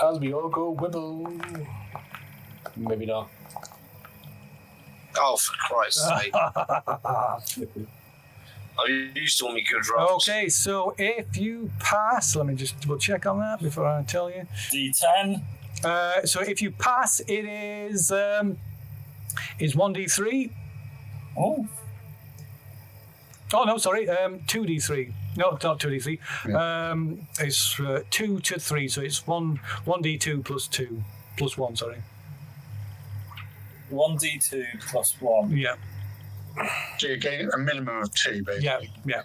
As we all go wibble. Maybe not. Oh, for Christ's sake. I used all my good rolls. Okay, so if you pass, let me just double check on that before I tell you. D10. So if you pass, it is 1d3. Oh. Oh no, sorry, 2d3. No, not 2d3. It's 2 to 3, so it's 1d2 plus 2 plus 1. Sorry. 1d2 plus 1. Yeah. So you get a minimum of 2, basically. Yeah.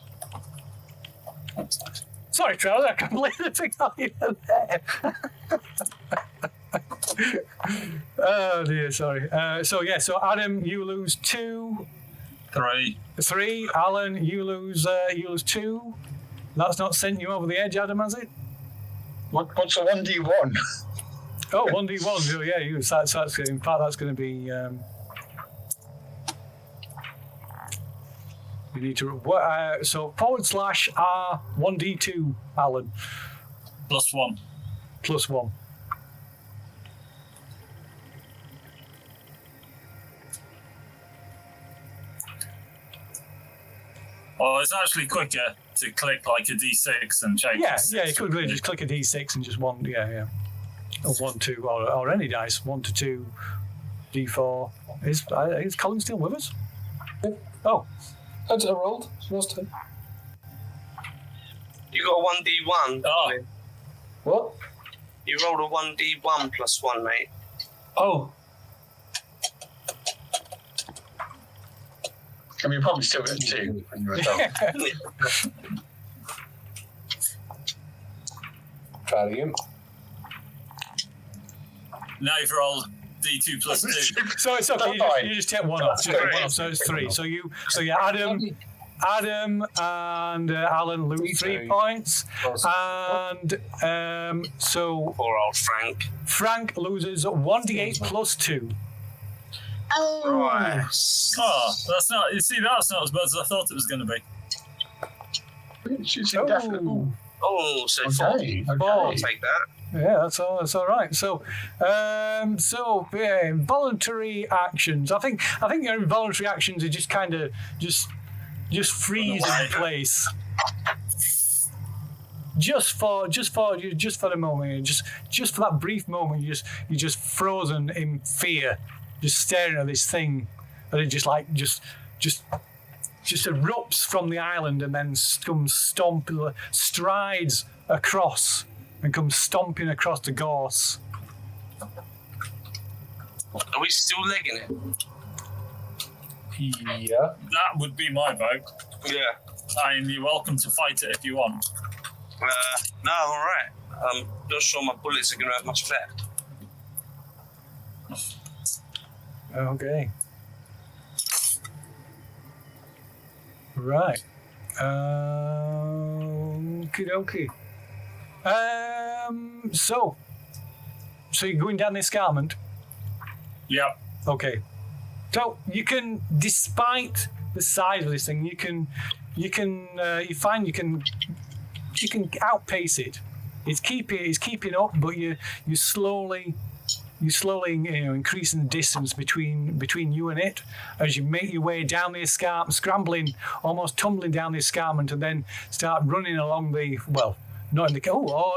Sorry, Trevor, I completely forgot you were there. Oh dear, sorry. So Adam, you lose 2. 3. Alan, you lose 2. That's not sent you over the edge, Adam, has it? What's a 1d1? Oh, 1d1. Oh, yeah, that's in fact that's going to be. You need to so /R 1d2, Alan. +1. +1. Oh, it's actually quicker to click like a D6 and change. Yeah, you could really just click a D6 and just one. Yeah. Or 1, 2, or any dice. 1 to 2, D4. Is Colin still with us? Oh. I rolled last time. You got a 1d1. Oh. What? You rolled a 1d1 +1, mate. Oh. I mean, probably still at 2 when you're adult. Try it again. Now you've rolled D2 +2. So it's okay. You just take one off. So it's 3. So Adam and Alan lose 3 points, and so Poor old Frank. Frank loses 1d8 +2. Right. Oh, that's not. You see, that's not as bad as I thought it was going to be. She's indefinite. Oh, so 4. Okay. I'll take that. Yeah, that's all right. So, involuntary actions. I think your involuntary actions are just kind of just freeze in place. Just for the moment, just for that brief moment, you're just frozen in fear, just staring at this thing, and it just erupts from the island and then strides across and comes stomping across the gorse. Are we still legging it? Yeah. That would be my vote. Yeah. I mean, you're welcome to fight it if you want. No, I'm all right. I'm not sure my bullets are going to have much effect. Okay. Right. Okie dokie. So you're going down the escarpment? Yep. Okay. So you can, despite the size of this thing, you find you can outpace it. It's keeping up, but you're slowly increasing the distance between you and it as you make your way down the escarpment, scrambling, almost tumbling down the escarpment, and then start running along the not in the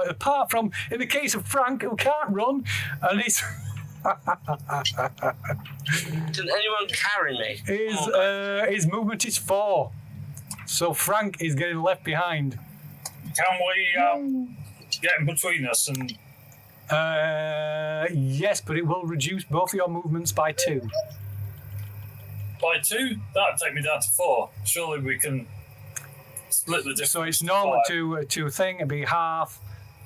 apart from in the case of Frank, who can't run, and it's Can anyone carry me? his movement is 4, so Frank is getting left behind. Can we get in between us and? Yes, but it will reduce both of your movements by 2. By 2? That'd take me down to 4. Surely we can split the difference. So it's normal to a thing. It'd be half.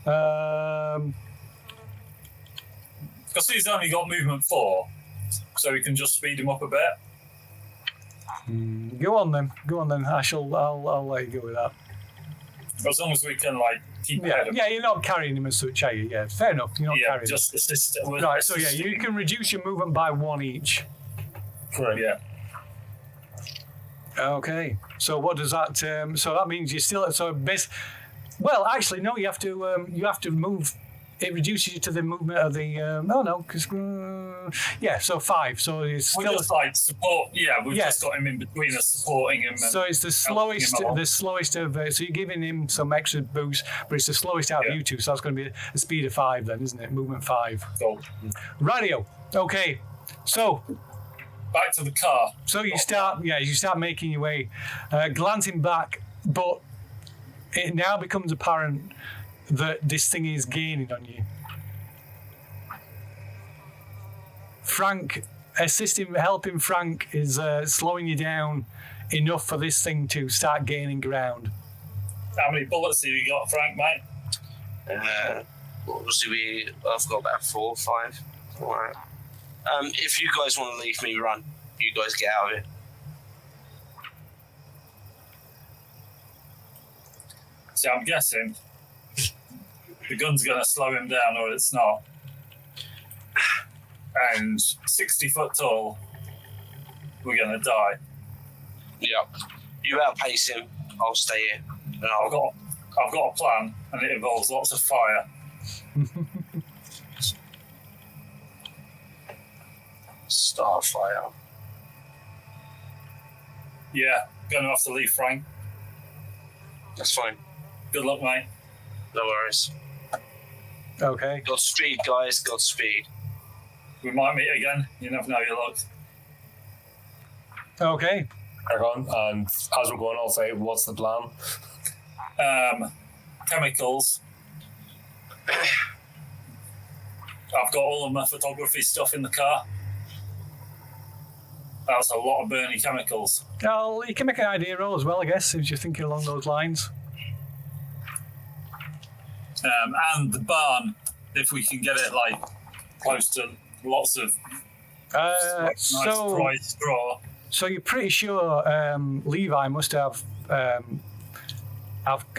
Because he's only got movement 4, so we can just speed him up a bit. Go on then. I'll let you go with that. As long as we can keep ahead of him. Yeah, you're not carrying him as such, are you? Yeah, fair enough. You're not carrying just assist him. Right, so you can reduce your movement by 1 each. Correct. Yeah. Okay. So what does that? So that means you still. Well, actually, no. You have to move. It reduces you to the movement of the. So 5. So it's still. We just support. Yeah, we've just got him in between us, supporting him. So it's the slowest. The slowest of. So you're giving him some extra boost, but it's the slowest out of you two. So that's going to be a speed of 5, then, isn't it? Movement 5. Cool. Radio. Okay. So. Back to the car. So you start making your way, glancing back, but it now becomes apparent that this thing is gaining on you. Frank, helping Frank is slowing you down enough for this thing to start gaining ground. How many bullets have you got, Frank, mate? Obviously, I've got about 4 or 5. All right. If you guys want to leave me run, you guys get out of here. So I'm guessing the gun's going to slow him down, or it's not. And 60 foot tall, we're going to die. Yep. You outpace him. I'll stay here. And I've got a plan, and it involves lots of fire. Start fire. Yeah, going to have to leave, Frank. That's fine. Good luck, mate. No worries. Okay. Godspeed, guys. Godspeed. We might meet again. You never know your luck. Okay. Crack on, and as we're going, I'll say, what's the plan? Chemicals. I've got all of my photography stuff in the car. That's a lot of burning chemicals. Well, you can make an idea roll as well, I guess, if you're thinking along those lines. And the barn, if we can get it like close to lots of nice dry straw. So you're pretty sure Levi must have a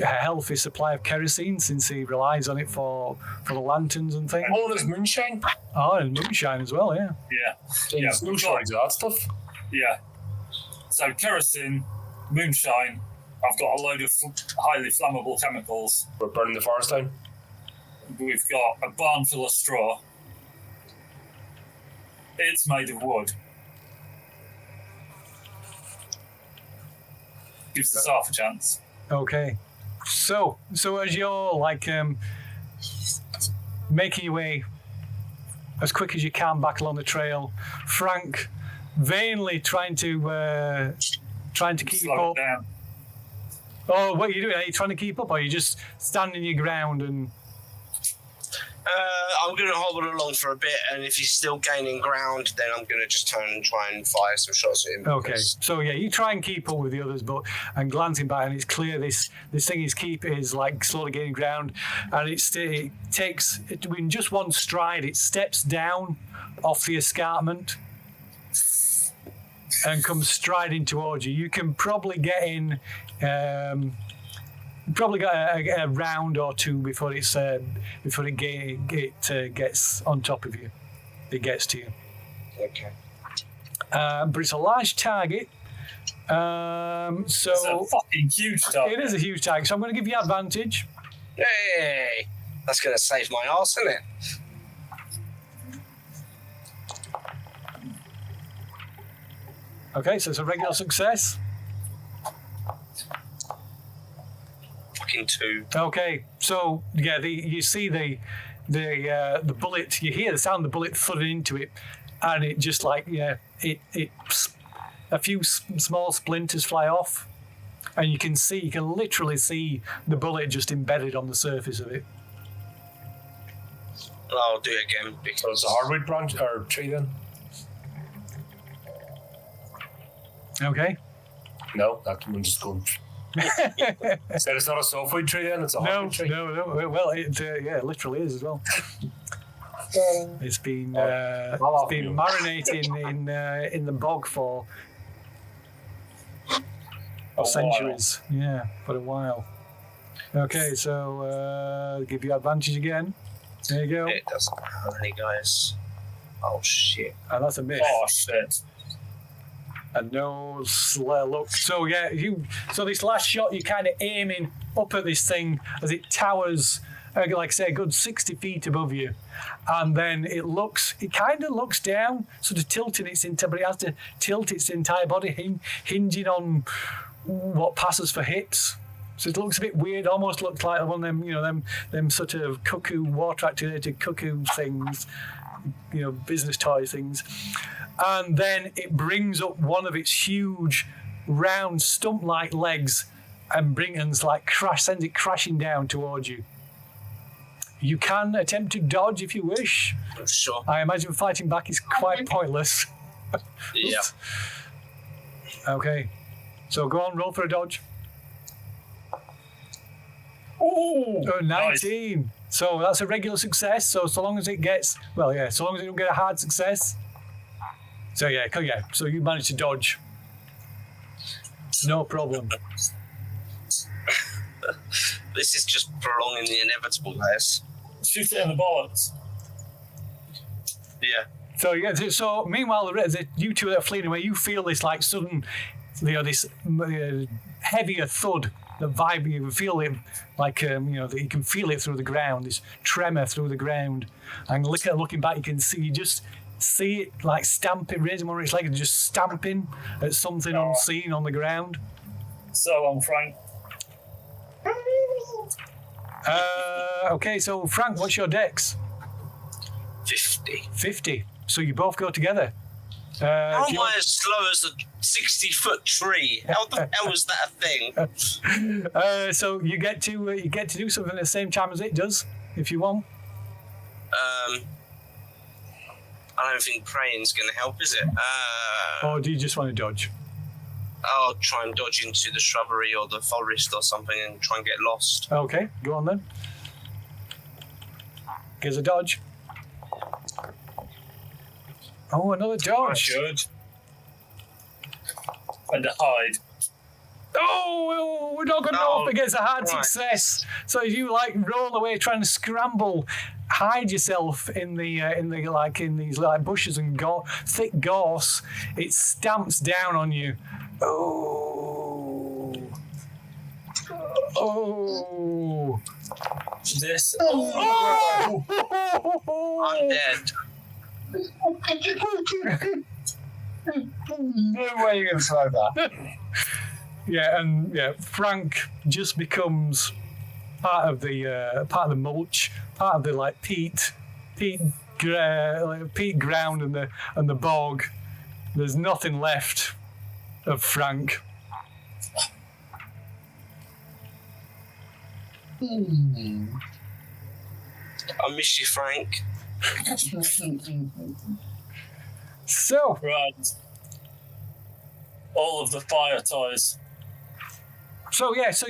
healthy supply of kerosene since he relies on it for the lanterns and things. Oh, there's moonshine. Oh, and moonshine as well, yeah. Yeah. No shortage of that stuff. Yeah. So kerosene, moonshine. I've got a load of highly flammable chemicals. We're burning the forest down. We've got a barn full of straw. It's made of wood. Gives us half a chance. Okay. So as you're like making your way as quick as you can back along the trail, Frank vainly trying to keep Slow up. it down. Oh, what are you doing? Are you trying to keep up, or are you just standing your ground and? I'm going to hobble along for a bit, and if he's still gaining ground, then I'm going to just turn and try and fire some shots at him. Okay, so yeah, you try and keep up with the others, but and glancing back, and it's clear this thing is like slowly gaining ground, and it takes in just one stride, it steps down off the escarpment and comes striding towards you. You can probably get in. Probably got a round or two before it gets on top of you. It gets to you. Okay. But it's a large target. So It's a fucking huge target. it is a huge target. So I'm going to give you advantage. Hey, that's going to save my arse, isn't it? Okay, so it's a regular success. Fucking 2. Okay, so yeah, you see the bullet. You hear the sound of the bullet thudding into it, and it just like a few small splinters fly off, and you can literally see the bullet just embedded on the surface of it. I'll do it again So because it's a hardwood branch or tree then? Okay. No, that one just going. Said it's not a softwood tree then, it's a hardwood tree. No. Well, it literally is as well. It's been marinating in the bog for centuries. Yeah, for a while. Okay, so give you advantage again. There you go. it doesn't have any guys. Oh shit! And that's a miss. Oh shit. And no look. So yeah, so this last shot, you're kind of aiming up at this thing as it towers, like I say, a good 60 feet above you, and then it kind of looks down, sort of tilting but it has to tilt its entire body, hinging on what passes for hips. So it looks a bit weird. Almost looks like one of them, them sort of cuckoo, water-activated cuckoo things, business toy things. And then it brings up one of its huge, round, stump-like legs and sends it crashing down towards you. You can attempt to dodge if you wish. Sure. I imagine fighting back is quite pointless. Yeah. Okay. So go on, roll for a dodge. Oh, 19. Nice. So that's a regular success. So long as it gets, so long as you don't get a hard success. So so you managed to dodge. No problem. This is just prolonging the inevitable, guys. Shoot it in the bollocks. Yeah. So meanwhile, you two that are fleeing away, you feel this like sudden, this heavier thud. The vibe, you feel it like that you can feel it through the ground. This tremor through the ground, and looking back, you can see it like stamping, raising one of its legs and just stamping at something unseen on the ground. So long, Frank. Okay, so Frank, what's your dex? 50. So you both go together. How am I as slow as a 60-foot tree? How the hell is that a thing? So you get to do something at the same time as it does, if you want. I don't think praying's going to help, is it? Or do you just want to dodge? I'll try and dodge into the shrubbery or the forest or something and try and get lost. Okay, go on then. Here's a dodge. Oh, another dodge. I should. And a hide. Oh, we're not good enough against a hard success. So you roll away, trying to scramble, hide yourself in these bushes and thick gorse. It stamps down on you. Oh. This. Oh. I'm dead. No way you're going to slow that. Frank just becomes part of the mulch, part of the peat ground and the bog. There's nothing left of Frank. I miss you, Frank. So right, all of the fire toys. So like I say,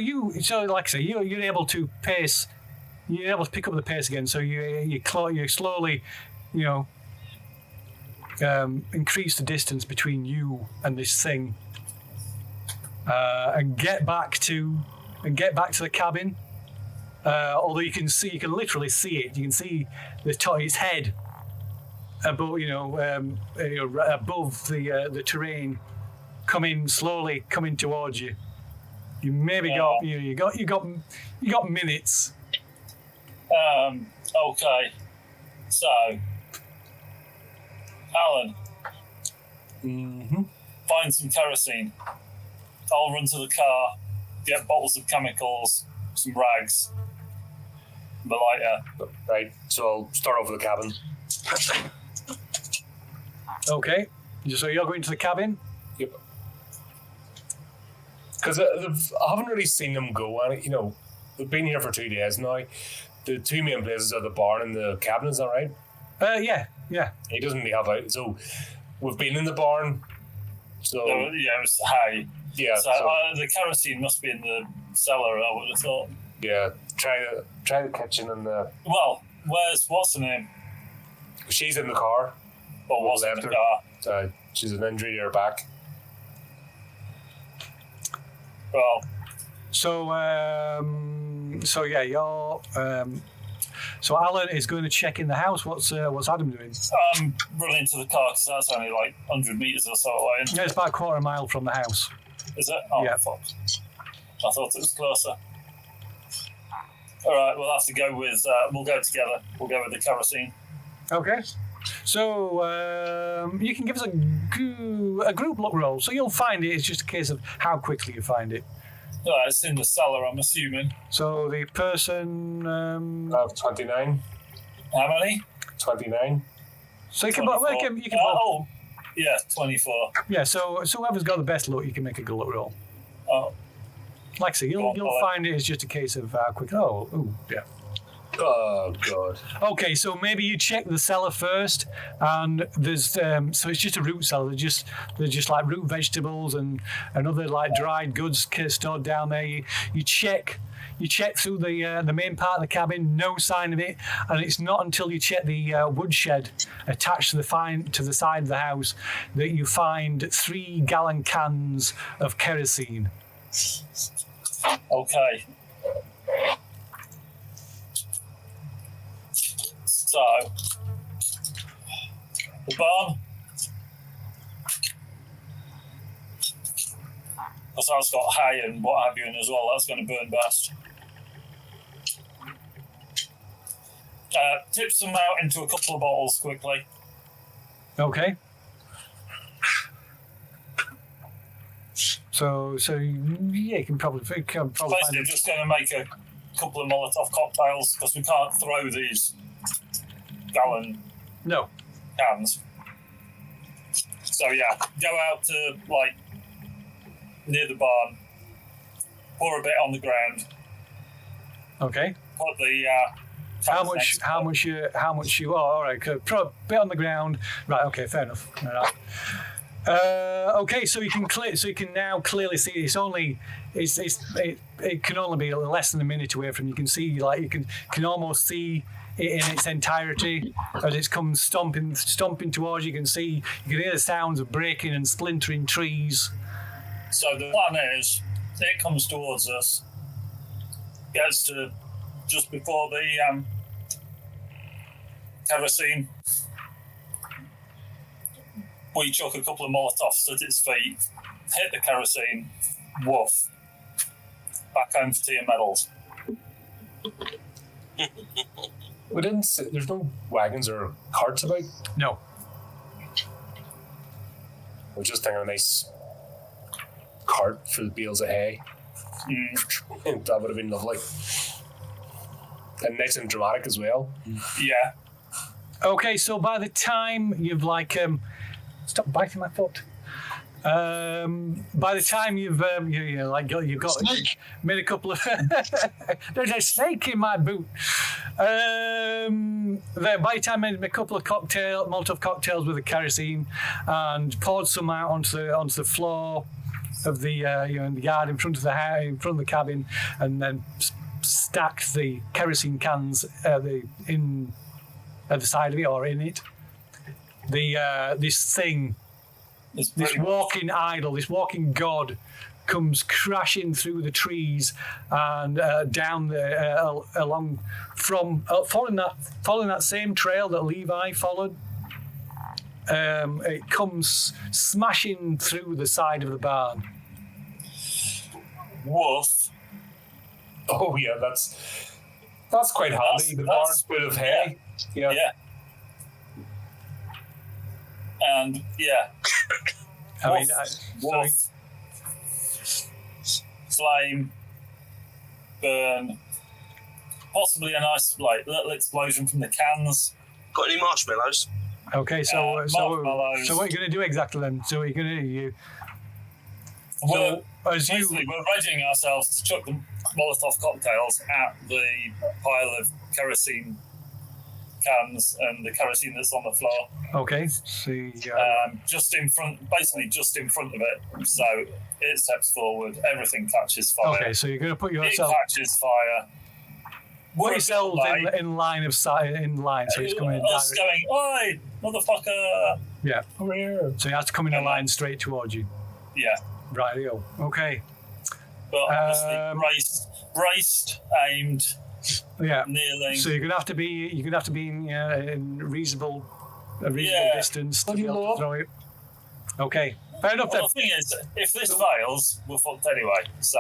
you're able to pace. You're able to pick up the pace again. So you slowly, increase the distance between you and this thing, and get back to the cabin. Although you can literally see it. You can see its head above, above the terrain, coming towards you. You maybe got minutes. Okay. So, Alan. Find some kerosene. I'll run to the car, get bottles of chemicals, some rags, the lighter. Right. So I'll start off with the cabin. Okay. So you're going to the cabin? Yep. Because I haven't really seen them go. And they've been here for 2 days now. The two main places are the barn and the cabin. Is that right? Yeah. He doesn't really have out. So we've been in the barn. So it was hay. Yeah. So the kerosene must be in the cellar. I would have thought. Yeah. Try the kitchen and the. Well, what's her name? She's in the car. Or what's in the car? She's an injury to her back. Well. So Alan is going to check in the house. What's Adam doing? Running to the car because that's only 100 meters or so away. Yeah, it's about a quarter mile from the house. Is it? Oh, yeah. Fuck. I thought it was closer. All right, we'll have to go with. We'll go together. We'll go with the kerosene. Okay. So you can give us a group look roll. So you'll find it. It's just a case of how quickly you find it. It's in the cellar, I'm assuming. So the person. I have 29. How many? 29. So you can. Yeah, 24. Yeah. So whoever's got the best look, you can make a good look roll. Oh. Like I say, you'll find it. It's just a case of how quick. Oh, yeah. Oh God. Okay, so maybe you check the cellar first, and there's so it's just a root cellar. There's just like root vegetables and other like dried goods stored down there. You check through the main part of the cabin, no sign of it, and it's not until you check the woodshed attached to the side of the house that you find 3-gallon cans of kerosene. Okay. So, the barn, because that's got hay and what have you in as well, that's going to burn best. Tips them out into a couple of bottles quickly. Okay. So yeah, you can probably find Basically, it. just going to make a couple of Molotov cocktails because we can't throw these gallon No. cans. So yeah, go out to like near the barn, pour a bit on the ground, Okay. put the How much you? Oh, all right. Put a bit on the ground. Right. Okay. Fair enough. All right. Okay. So you can now clearly see it can only be less than a minute away from you. Can see you can almost see it in its entirety as it comes stomping towards you. You can hear the sounds of breaking and splintering trees. So the plan is, it comes towards us, gets to just before the kerosene. We chuck a couple of Molotovs at its feet, hit the kerosene, woof, back home for tea and medals. We didn't. There's no wagons or carts about. No. We're just thinking a nice cart for the bales of hay. That would have been lovely. And nice and dramatic as well. Yeah. Okay, so by the time you've stop biting my foot. By the time you've got made a couple of there's a snake in my boot. By the time I made a couple of Molotov cocktails with the kerosene and poured some out onto the floor of the in the yard in front of the house, in front of the cabin, and then stacked the kerosene cans at the side of it or in it. This walking idol, this walking god, comes crashing through the trees and down along from following that same trail that Levi followed. It comes smashing through the side of the barn. Woof. Oh yeah, that's quite handy. The barn's full of hay. Yeah. And yeah. Woof. Flame, burn, possibly a nice little explosion from the cans. Got any marshmallows? Okay, so what are you going to do exactly then? So what are you going to do? We're readying ourselves to chuck the Molotov cocktails at the pile of kerosene cans and the kerosene that's on the floor. Okay, see. Just in front of it. So it steps forward, everything catches fire. Okay, so you're going to put yourself. It catches fire. Put yourself in line of sight, so it's coming in us going, oi, motherfucker! Yeah. Over here. So you have to come in a line straight towards you. Yeah. Rightio. Okay. But obviously braced, aimed. Yeah. Kneeling. So you're gonna have to be in a reasonable distance to be able to throw it. Okay. Fair enough then. The thing is, if this fails, we're fucked anyway. So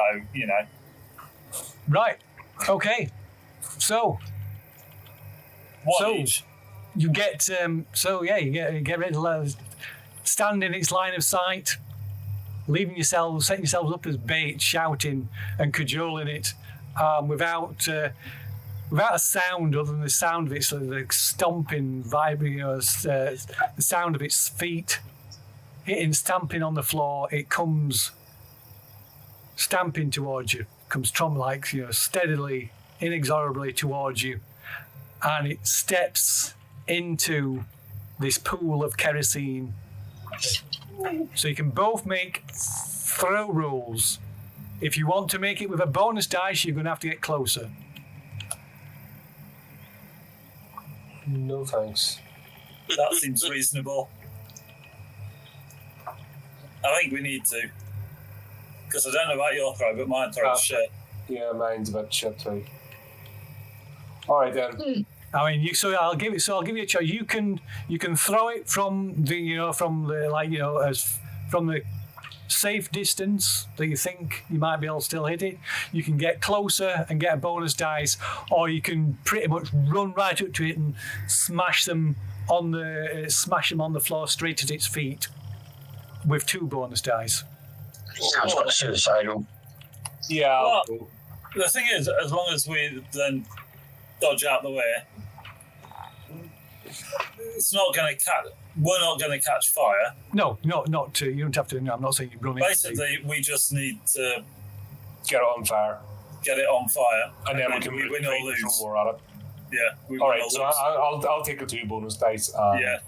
Right. Okay. So. You get you get ready to stand in its line of sight, setting yourselves up as bait, shouting and cajoling it, without a sound other than the sound of its the stomping, vibrating, the sound of its feet hitting, stamping on the floor. It comes stamping towards you, comes steadily, inexorably towards you. and it steps into this pool of kerosene. So you can both make throw rolls. If you want to make it with a bonus dice, you're going to have to get closer. No thanks. That seems reasonable. I think we need to. Because I don't know about your throw, but mine throws shit. Yeah, mine's a bit shit too. All right then. I mean, I'll give you a choice. You can throw it from the safe distance that you think you might be able to still hit it. You can get closer and get a bonus dice, or you can pretty much run right up to it and smash them on the floor straight at its feet with 2 bonus dice. Sounds like suicidal. Yeah. Well, the thing is, as long as we then dodge out the way, it's not going to catch. We're not going to catch fire. No, not to. You don't have to. No, I'm not saying you run into Basically, we just need to Get it on fire. get it on fire, And then we can win or lose. more at it. Yeah, we All win right, or so lose. I'll take the 2 bonus dice. Yeah.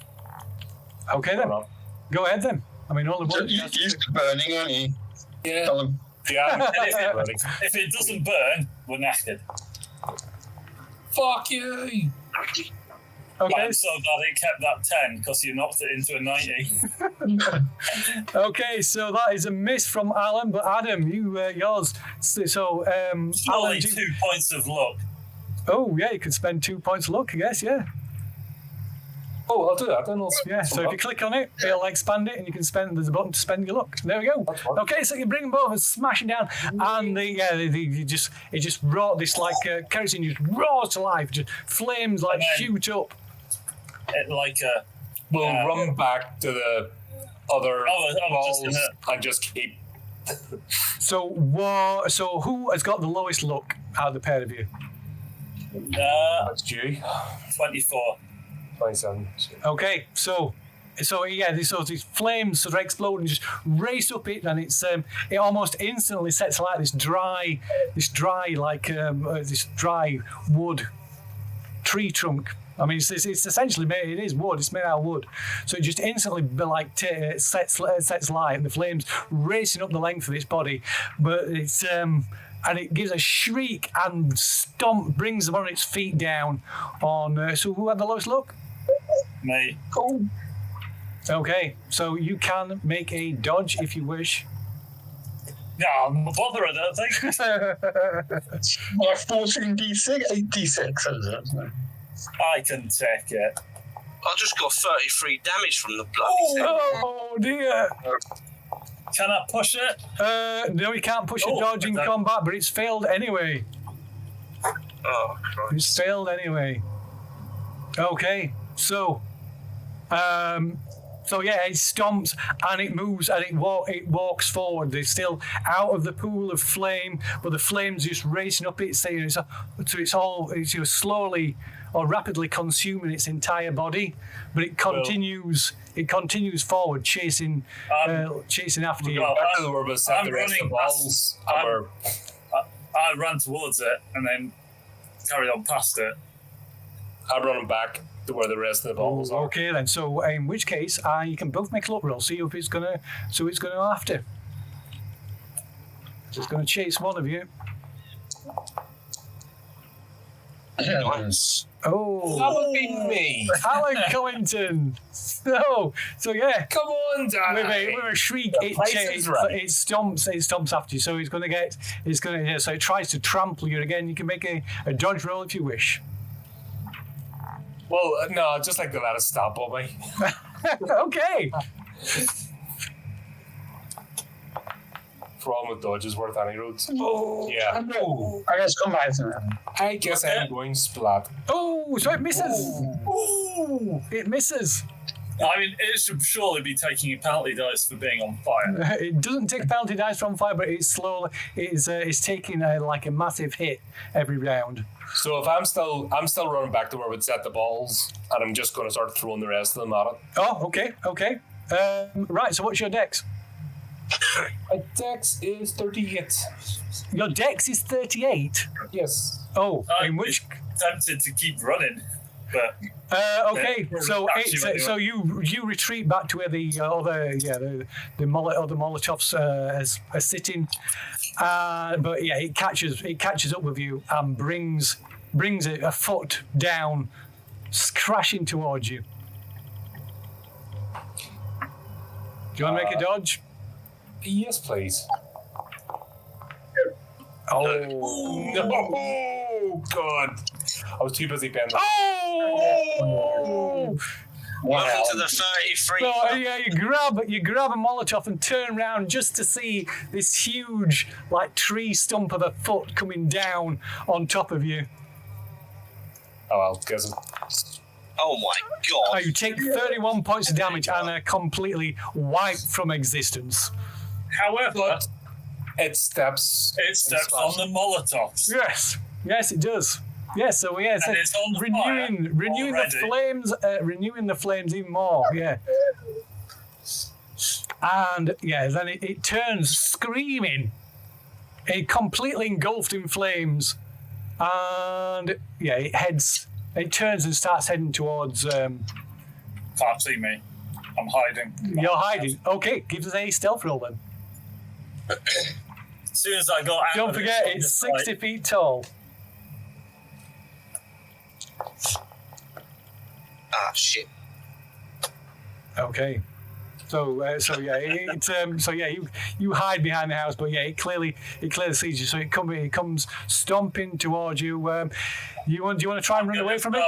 Okay then. Go ahead then. I mean, all the So ones. you're used to burning, aren't you? Yeah. Tell them. Yeah. If it doesn't burn, we're knackered. Fuck you. But Okay. I'm so glad it kept that 10 because you knocked it into a 90. Okay, so that is a miss from Alan, but Adam, yours. So, Alan, Surely 2 points of luck. oh yeah, you could spend 2 points of luck, I guess. Yeah, Oh, I'll do that then. yeah. So if you click on it, it'll expand it, and you can spend. There's a button to spend your luck. There we go. That's fine. Okay, so you bring them both and smashing down, and it just roars this like kerosene just roars to life, just flames like And then- shoot up. It, like a. We'll run back to the other balls just and just keep. So who has got the lowest luck out of the pair of you? That's due. 24. 27. Okay, so yeah, these flames sort of explode and just race up it, and it almost instantly sets alight this dry wood tree trunk. I mean, it's essentially made. It is wood. It's made out of wood, so it just instantly sets light, and the flames racing up the length of its body. But it's and it gives a shriek and brings one of its feet down on. So who had the lowest luck? Me. Cool. Okay, so you can make a dodge if you wish. No, I'm not bothered, I don't think. Well, 14 d6, 8 d6, is it? I can take it. I just got 33 damage from the bloody thing. Oh dear! Can I push it? No, you can't push a dodge in okay. combat, but it's failed anyway. Oh, Christ. It's failed anyway. Okay, so yeah, it stomps and it moves and it walks forward. It's still out of the pool of flame, but the flame's just racing up it, saying it's slowly or rapidly consuming its entire body, but it continues. It continues forward, chasing after you. We're about to set the rest of the balls. I ran towards it and then carried on past it. I'm running back to where the rest of the balls are. Okay then. So in which case, you can both make a luck roll. See if it's gonna. So it's gonna have to. It's gonna chase one of you. Nice. Oh, That would be me. Alan Covington. So yeah. Come on, Danny. With a shriek, it stomps after you. So so it tries to trample you again. You can make a dodge roll if you wish. Well, no, just like to let it stop on me. Okay. Problem with dodge is worth any roads. Oh, Yeah. no. I guess come back to that. I guess I'm going splat. Oh, so it misses. Ooh, it misses. I mean, it should surely be taking a penalty dice for being on fire. It doesn't take penalty dice from fire, but it's slowly. It's taking like a massive hit every round. So if I'm still running back to where we'd set the balls, and I'm just going to start throwing the rest of them at it. Oh, okay. Right. So what's your dex? My dex is 38. Your dex is 38. Yes. Oh, in which tempted to keep running, but okay, so so you retreat back to where the Molotovs are sitting, but yeah, it catches up with you and brings it a foot down, crashing towards you. Do you want to make a dodge? Yes, please. Oh no! God, I was too busy bending. Oh! Welcome to the 33. So yeah, you grab a Molotov and turn around just to see this huge, like, tree stump of a foot coming down on top of you. Oh well, guess it. Oh my god! You take 31 points of damage and are completely wiped from existence. However, it steps on the Molotovs. Yes, it does. Yes, so yeah, and it's on renewing the flames even more. Yeah, and yeah, then it turns screaming, it completely engulfed in flames, and yeah, it turns and starts heading towards. Can't see me. I'm hiding. You're hiding. Okay, give us a stealth roll then. As soon as I got out, don't forget it's 60 feet tall. Ah, shit. Okay. So you hide behind the house, but yeah, it clearly sees you. So it comes stomping towards you. Do you want to try and run away from it?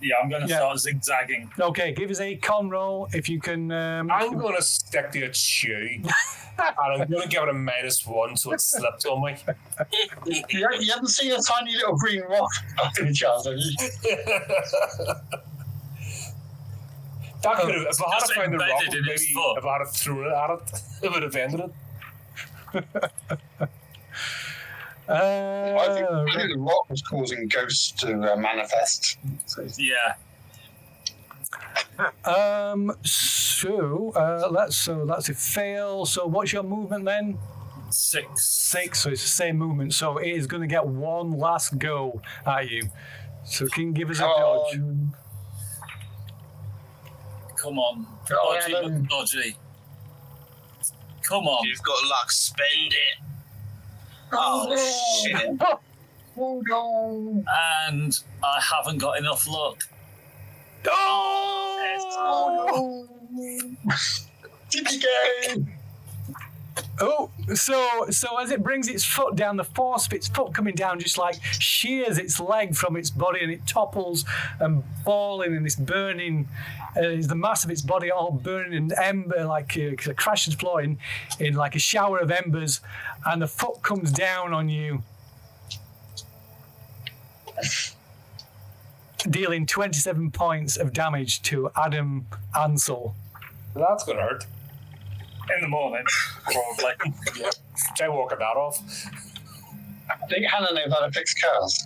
Yeah, I'm going to start zigzagging. Okay, give us a con roll if you can. I'm going to stick to its shoe, and I'm going to give it a -1 so it slips on me. You haven't seen a tiny little green rock up in each other. That could have, if I had to find the rock, embedded in maybe its foot. if I had thrown it at it, it would have ended it. I think the rock was causing ghosts to manifest. Yeah. That's a fail. So what's your movement then? 6. 6. So it's the same movement. So it is going to get one last go at you. So can you give us a dodge? Come on. Dodgy. Come on. You've got luck. Spend it. Oh, shit. Oh, no. And I haven't got enough luck. Oh, no. TPK. Oh, so as it brings its foot down, the force of its foot coming down just like shears its leg from its body, and it topples and falling in this burning, the mass of its body all burning in ember, like crashes floor in like a shower of embers, and the foot comes down on you, dealing 27 points of damage to Adam Ansel. That's going to hurt. In the morning, probably. Yeah. Try walking that off. I think Hannah knows how to fix cars.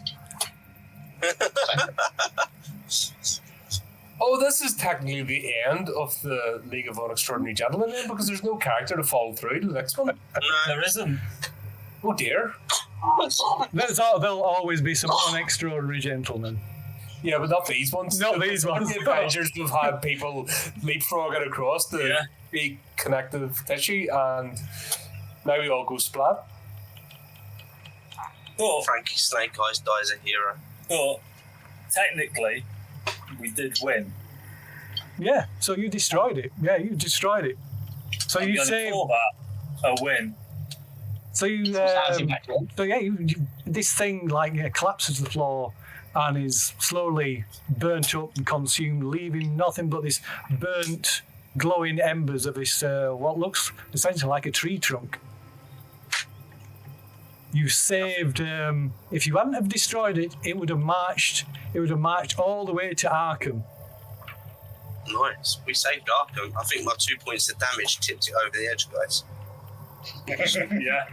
Oh, this is technically the end of the League of Unextraordinary Gentlemen then, because there's no character to follow through to the next one. No, there isn't. Oh dear. There'll always be some unextraordinary gentlemen. Yeah, but not these ones. Not these ones. The Avengers have had people leapfrogging across the big connective tissue, and now we all go splat. But, Frankie Snake Eyes dies a hero. but technically, we did win. Yeah, so you destroyed it. Yeah, you destroyed it. So I'm you gonna saved. call that a win. So you. So yeah, this thing collapses to the floor and is slowly burnt up and consumed, leaving nothing but this burnt, glowing embers of this what looks essentially like a tree trunk. You saved. If you hadn't have destroyed it, it would have marched. It would have marched all the way to Arkham. Nice. We saved Arkham. I think my 2 points of damage tipped it over the edge, guys. Yeah.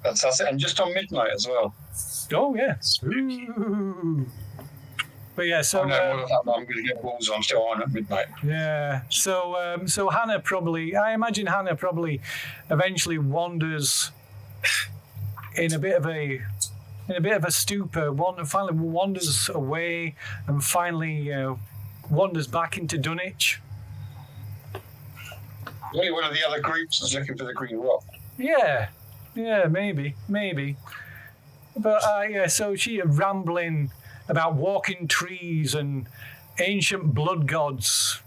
That's it. And just on midnight as well. Oh yeah. Spooky. Ooh. But yeah, so I'm going to get balls on still on at midnight. yeah, so Hannah I imagine Hannah probably eventually wanders in a bit of a in a bit of a stupor, finally wanders away and finally wanders back into Dunwich. Maybe one of the other groups is looking for the green rock. Yeah, maybe. But so she rambling about walking trees and ancient blood gods,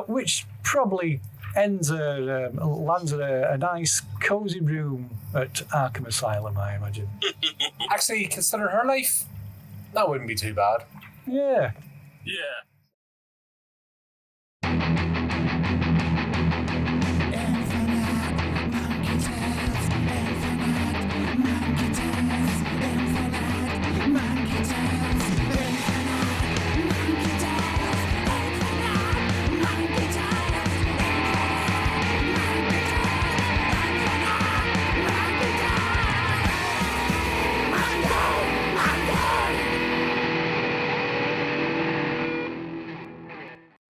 which probably lands at a nice cozy room at Arkham Asylum, I imagine. Actually, consider her life. That wouldn't be too bad. Yeah. Yeah.